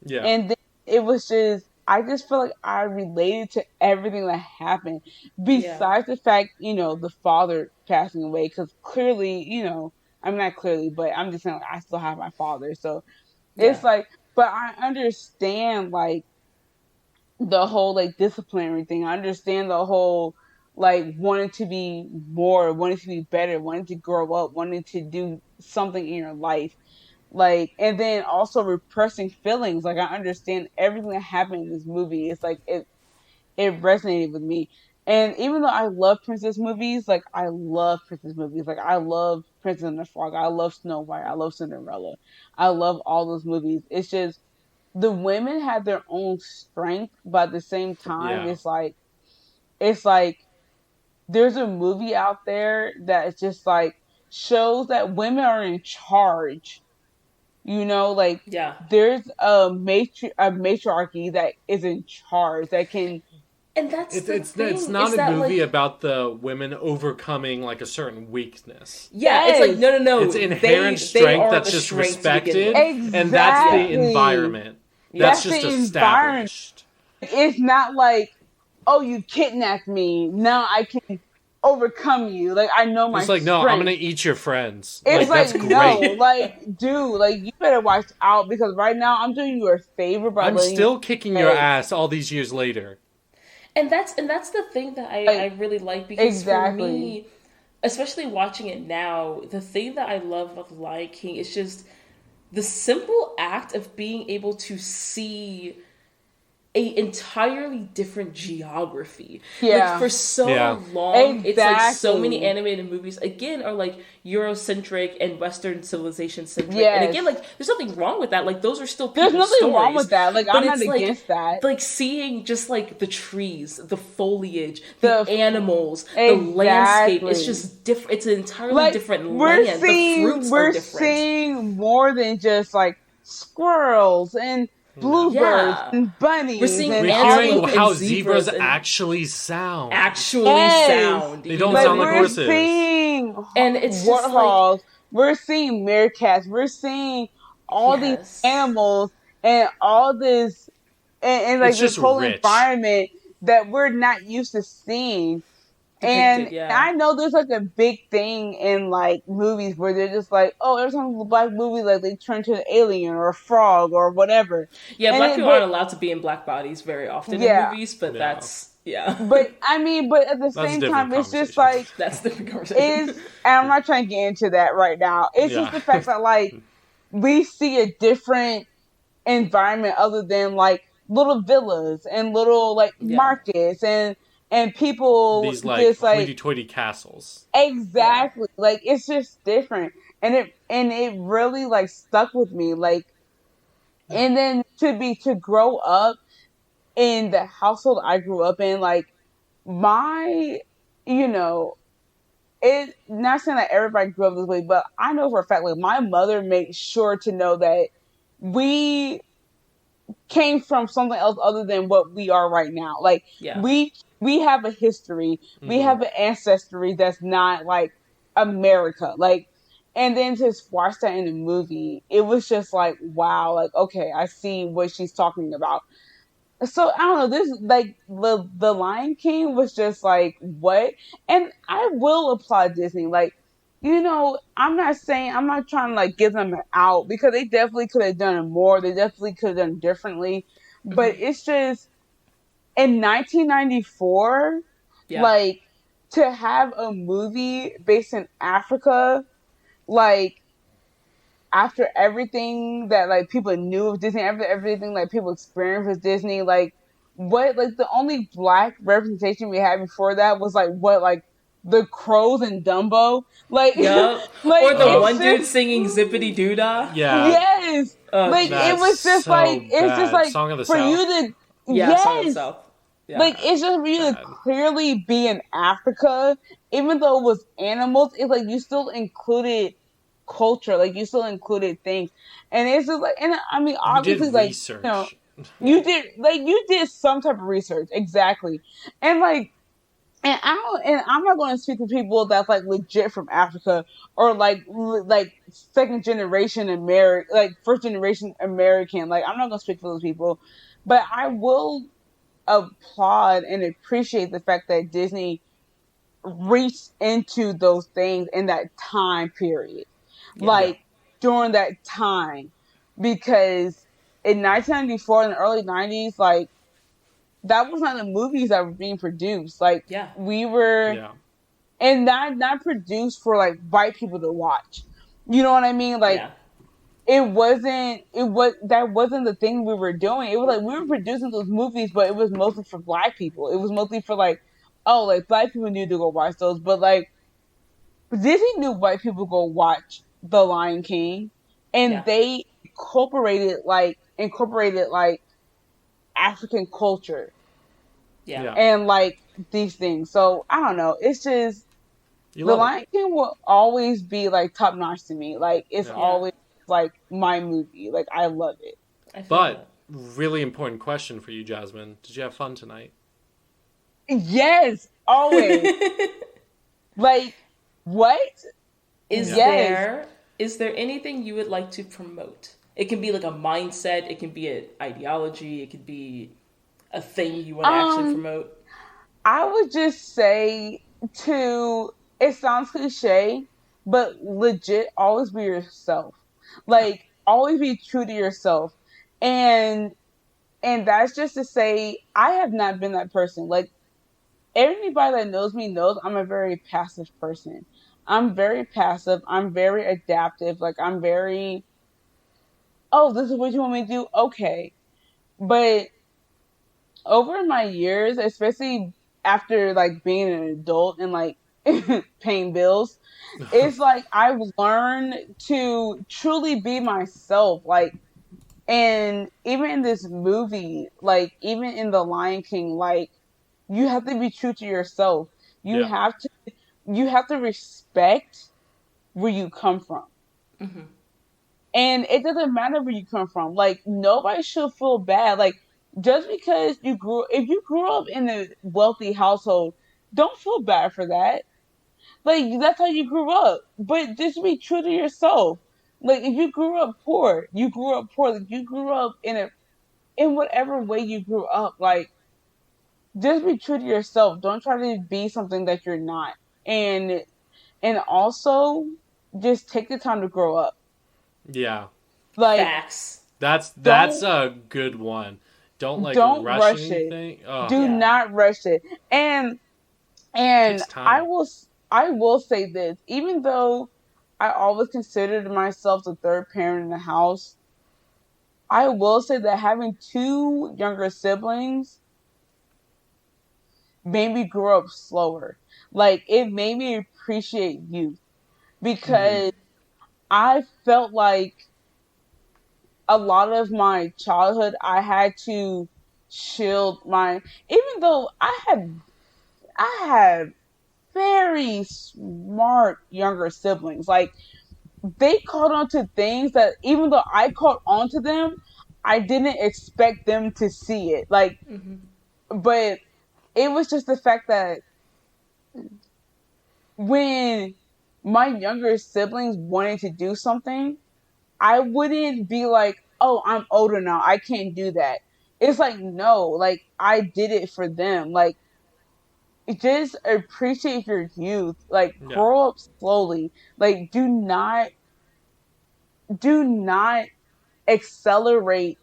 Yeah. And then it was just, I just feel like I related to everything that happened. Besides the fact, you know, the father passing away, because clearly, you know, I'm not clearly, but I'm just saying, like, I still have my father. So it's like, but I understand, like, the whole, like, disciplinary thing. I understand the whole, like, wanting to be more, wanting to be better, wanting to grow up, wanting to do something in your life. Like, and then also repressing feelings. Like, I understand everything that happened in this movie. It's like, it resonated with me. And even though I love princess movies, like, I love princess movies. Like, I love Princess and the Frog. I love Snow White. I love Cinderella. I love all those movies. It's just, the women had their own strength, but at the same time, it's like, there's a movie out there that is just like, shows that women are in charge. You know, like there's a matriarchy that is in charge that can. And that's it's not a movie about the women overcoming like a certain weakness. Yeah, it's like no. It's inherent strength that's just respected, and that's the environment. That's just established. It's not like, oh, you kidnapped me. Now I can overcome you. Like, I know my strength. No, I'm gonna eat your friends. It's like that's great. No, like, dude, like, you better watch out, because right now I'm doing you a favor by I'm still kicking your ass all these years later. And that's the thing that I really like, because for me, especially watching it now, the thing that I love about The Lion King is just the simple act of being able to see a entirely different geography. Like, for so long, it's like so many animated movies again are like Eurocentric and Western civilization centric. And again, like, there's nothing wrong with that. Like, those are still people's There's nothing stories, wrong with that. Like, I'm not against that. Like, seeing just like the trees, the foliage, the animals, the landscape. It's just different. It's an entirely different land. The fruits are different. We're seeing more than just like squirrels and bluebirds and bunnies. We're seeing hearing how zebras actually sound. They don't sound like horses. We're seeing it's warthogs. We're seeing meerkats. We're seeing all these animals and all this, and like this whole environment that we're not used to seeing. And I know there's like a big thing in like movies where they're just like, oh, every time there's a black movie, like they turn to an alien or a frog or whatever. Yeah, black people aren't allowed to be in black bodies very often in movies, but that's But I mean, but at the same time, it's just like that's the different conversation. And I'm not trying to get into that right now. It's just the fact that like we see a different environment other than like little villas and little like markets and people these like just like hoity-toity castles. Exactly. Like, it's just different. And it really like stuck with me. Like, and then to grow up in the household I grew up in, like my, it not saying that everybody grew up this way, but I know for a fact, like my mother made sure to know that we came from something else other than what we are right now. Like we have a history. We have an ancestry that's not like America. Like, and then to watch that in the movie, it was just like, wow, like, okay, I see what she's talking about. So I don't know, this like the Lion King was just like, what? And I will applaud Disney. Like, I'm not trying to like give them an out, because they definitely could have done it more. They definitely could have done it differently. But it's just, in 1994, like, to have a movie based in Africa, like, after everything that, like, people knew of Disney, after everything, like, people experienced with Disney, like, what, like, the only black representation we had before that was, like, what, like, the crows and Dumbo, like, like, or the one dude singing Zippity Doodah. Yes, like, it was just so like, it's just like Song of the for South. you to, Song of the South. Like, it's just for you to clearly be in Africa, even though it was animals. It's like you still included culture, like you still included things, and it's just like, and I mean, obviously, like, research. You did some type of research, exactly, and like. And I'm not going to speak to people that's like legit from Africa or like second generation American, like first generation American. Like, I'm not going to speak for those people, but I will applaud and appreciate the fact that Disney reached into those things in that time period, like during that time, because in 1994 in the early 90s, like, that was not the movies that were being produced. Like, we were, and not produced for like white people to watch. You know what I mean? Like, that wasn't the thing we were doing. It was like, we were producing those movies, but it was mostly for black people. It was mostly for like, oh, like, black people need to go watch those. But like, Disney knew white people go watch The Lion King, and they incorporated like African culture, and like these things. So I don't know. It's just, You The love it. Lion King will always be like top notch to me. Like it's Yeah. always like my movie. Like I love it. I feel But that. really important question for you, Jasmine. Did you have fun tonight? Yes, always. Like what? Is Yeah. Yes. there anything you would like to promote? It can be like a mindset, it can be an ideology, it could be a thing you want to actually promote. I would just say to, it sounds cliche, but legit, always be yourself. Like always be true to yourself. And that's just to say I have not been that person. Like anybody that knows me knows I'm a very passive person. I'm very passive. I'm very adaptive. Like I'm very, oh, this is what you want me to do? Okay. But over my years, especially after like being an adult and like paying bills, it's like I've learned to truly be myself. Like, and even in this movie, like even in The Lion King, like you have to be true to yourself. You Yeah. have to respect where you come from. Mm-hmm. And it doesn't matter where you come from. Like nobody should feel bad. Like just because if you grew up in a wealthy household, don't feel bad for that. Like that's how you grew up. But just be true to yourself. Like if you grew up poor, you grew up poor. Like you grew up in whatever way you grew up. Like just be true to yourself. Don't try to be something that you're not. And also just take the time to grow up. Yeah. Like Facts. That's a good one. Don't don't rush rush anything. it. Oh, Do Yeah. not rush it. And takes time. I will say this, even though I always considered myself the third parent in the house, I will say that having two younger siblings made me grow up slower. Like it made me appreciate youth because I felt like a lot of my childhood I had to shield my, even though I had very smart younger siblings. Like they caught on to things that even though I caught on to them, I didn't expect them to see it. Like, but it was just the fact that when my younger siblings wanted to do something, I wouldn't be like, oh, I'm older now. I can't do that. It's like, no, like I did it for them. Like, just appreciate your youth. Like, Yeah. grow up slowly. Like, do not accelerate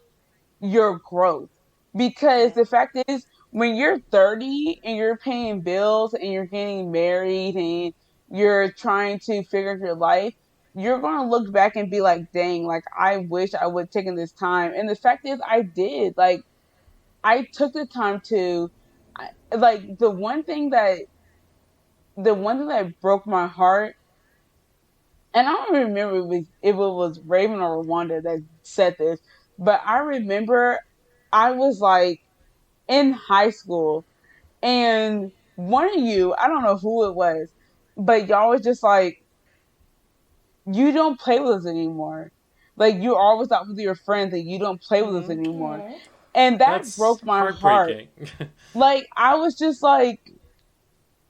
your growth. Because the fact is, when you're 30 and you're paying bills and you're getting married and you're trying to figure out your life, you're going to look back and be like, dang, like, I wish I would have taken this time. And the fact is, I did. Like, I took the time to, like, the one thing that broke my heart, and I don't remember if it was Raven or Rwanda that said this, but I remember I was like in high school and one of you, I don't know who it was, but y'all was just like, you don't play with us anymore. Like you're always out with your friends and you don't play with us anymore. Aww. And that That's broke my heart. heartbreaking. Like I was just like,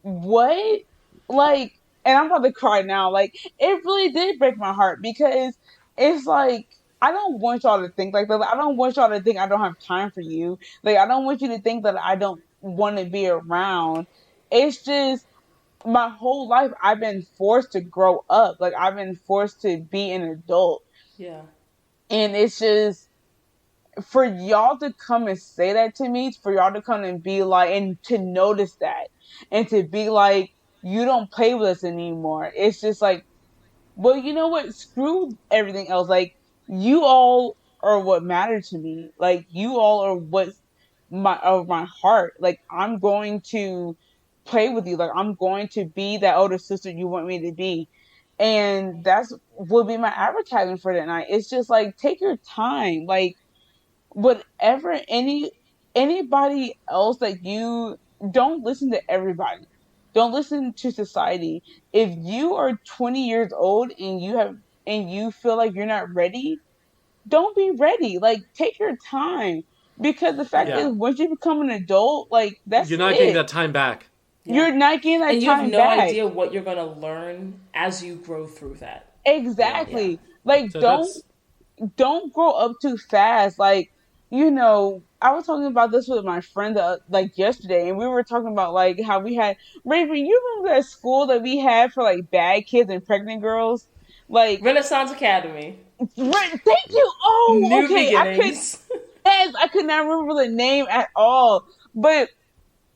what? Like, and I'm about to cry now. Like, it really did break my heart because it's like, I don't want y'all to think like that. Like, I don't want y'all to think I don't have time for you. Like, I don't want you to think that I don't want to be around. It's just my whole life I've been forced to grow up. Like, I've been forced to be an adult. Yeah. And it's just, for y'all to come and say that to me, for y'all to come and be like, and to notice that, and to be like, you don't play with us anymore. It's just like, well, you know what? Screw everything else. Like, you all are what matter to me. Like, you all are what's my heart. Like, I'm going to play with you. Like, I'm going to be that older sister you want me to be. And that's will be my advertising for that night. It's just like, take your time. Like, whatever anybody else that you don't listen to everybody. don't listen to society. If you are 20 years old and you feel like you're not ready, don't be ready. Like, take your time. Because the fact is, once you become an adult, like, that's You're not it. getting that time back. Yeah. You're not getting that and you time have no back. idea what you're going to learn as you grow through that. Exactly. Yeah. Like, So don't grow up too fast. Like, you know, I was talking about this with my friend like yesterday, and we were talking about like how we had Raven. You remember that school that we had for like bad kids and pregnant girls, like Renaissance Academy. Thank you. Oh, New okay. beginnings. I could not remember the name at all, but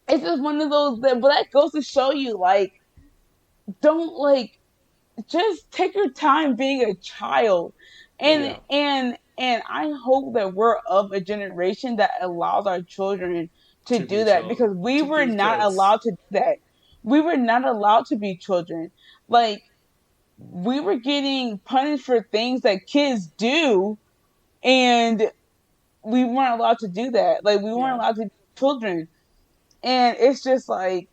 it's just one of those. But that goes to show you, like, don't like just take your time being a child, and I hope that we're of a generation that allows our children to do that, because we were not allowed to do that. We were not allowed to be children. Like, we were getting punished for things that kids do, and we weren't allowed to do that. Like, we weren't allowed to be children. And it's just like,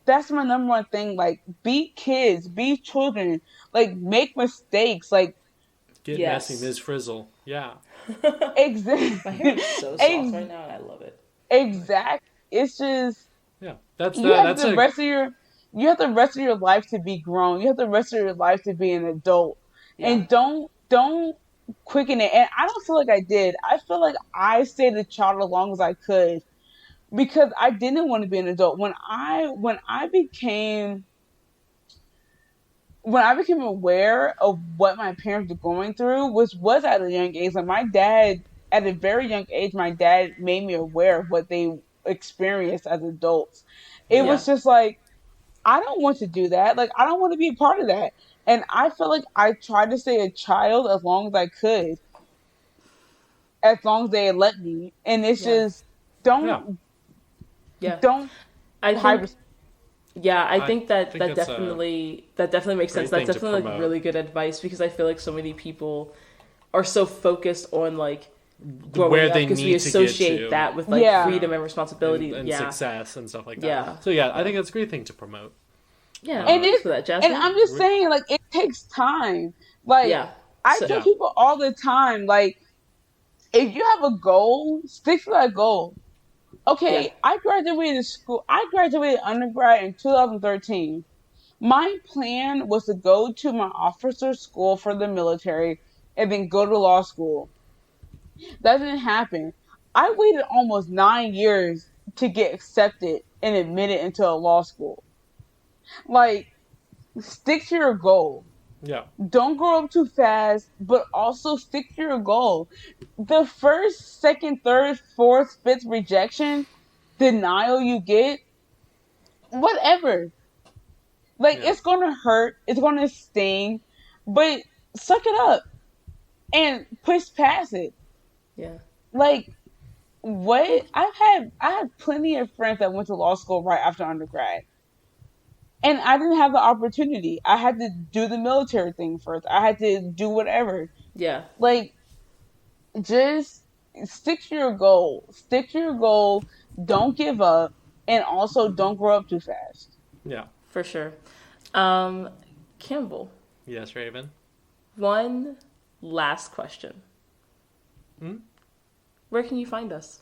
that's my number one thing. Like, be kids, be children, like, make mistakes, like, get messy, Ms. Frizzle. Yeah. Exactly. My hair is so soft right now, and I love it. Exactly. It's just, you have the rest of your life to be grown. You have the rest of your life to be an adult, and don't quicken it. And I don't feel like I did. I feel like I stayed a child as long as I could, because I didn't want to be an adult. When I became aware of what my parents were going through, which was at a young age, like my dad, at a very young age, my dad made me aware of what they experienced as adults. It was just like, I don't want to do that. Like, I don't want to be a part of that. And I feel like I tried to stay a child as long as I could, as long as they let me. And it's just, don't. I think that definitely makes sense. That's definitely like really good advice, because I feel like so many people are so focused on like growing up because we associate that with like freedom and responsibility and success and stuff like that. Yeah. So I think that's a great thing to promote. Yeah, and thanks for that, Jasmine. And I'm just saying, like, it takes time. Like, I tell people all the time, like, if you have a goal, stick to that goal. Okay, I graduated undergrad in 2013. My plan was to go to my officer school for the military and then go to law school. That didn't happen. I waited almost 9 years to get accepted and admitted into a law school. Like, stick to your goal. Yeah. Don't grow up too fast, but also stick to your goal. The first, second, third, fourth, fifth rejection, denial you get, whatever. Like, it's gonna hurt, it's gonna sting, but suck it up and push past it. Yeah. Like, what? I had plenty of friends that went to law school right after undergrad. And I didn't have the opportunity. I had to do the military thing first. I had to do whatever. Yeah. Like, just stick to your goal. Stick to your goal. Don't give up. And also, don't grow up too fast. Yeah. For sure. Campbell. Yes, Raven? One last question. Where can you find us?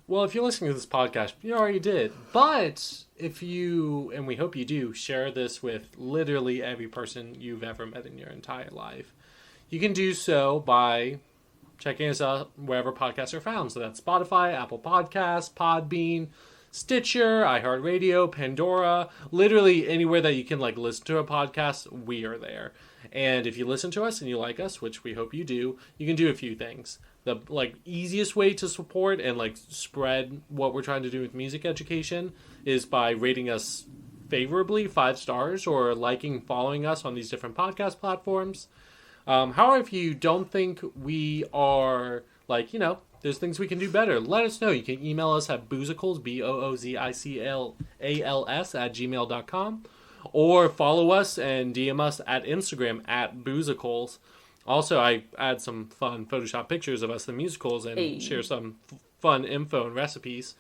Well, if you're listening to this podcast, you already did. But if you, and we hope you do, share this with literally every person you've ever met in your entire life, you can do so by checking us out wherever podcasts are found. So that's Spotify, Apple Podcasts, Podbean, Stitcher, iHeartRadio, Pandora, literally anywhere that you can like listen to a podcast, we are there. And if you listen to us and you like us, which we hope you do, you can do a few things. The like easiest way to support and like spread what we're trying to do with music education is by rating us favorably, 5 stars, or liking, following us on these different podcast platforms. However, if you don't think we are like, you know, there's things we can do better, let us know. You can email us at boozicals, boozicals @gmail.com, or follow us and DM us at Instagram at boozicals. Also, I add some fun Photoshop pictures of us, the musicals, and share some fun info and recipes.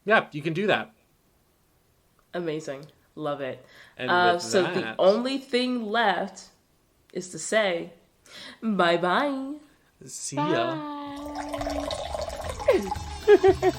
yeah, you can do that. Amazing. Love it. And so the only thing left is to say bye-bye. See ya. Bye.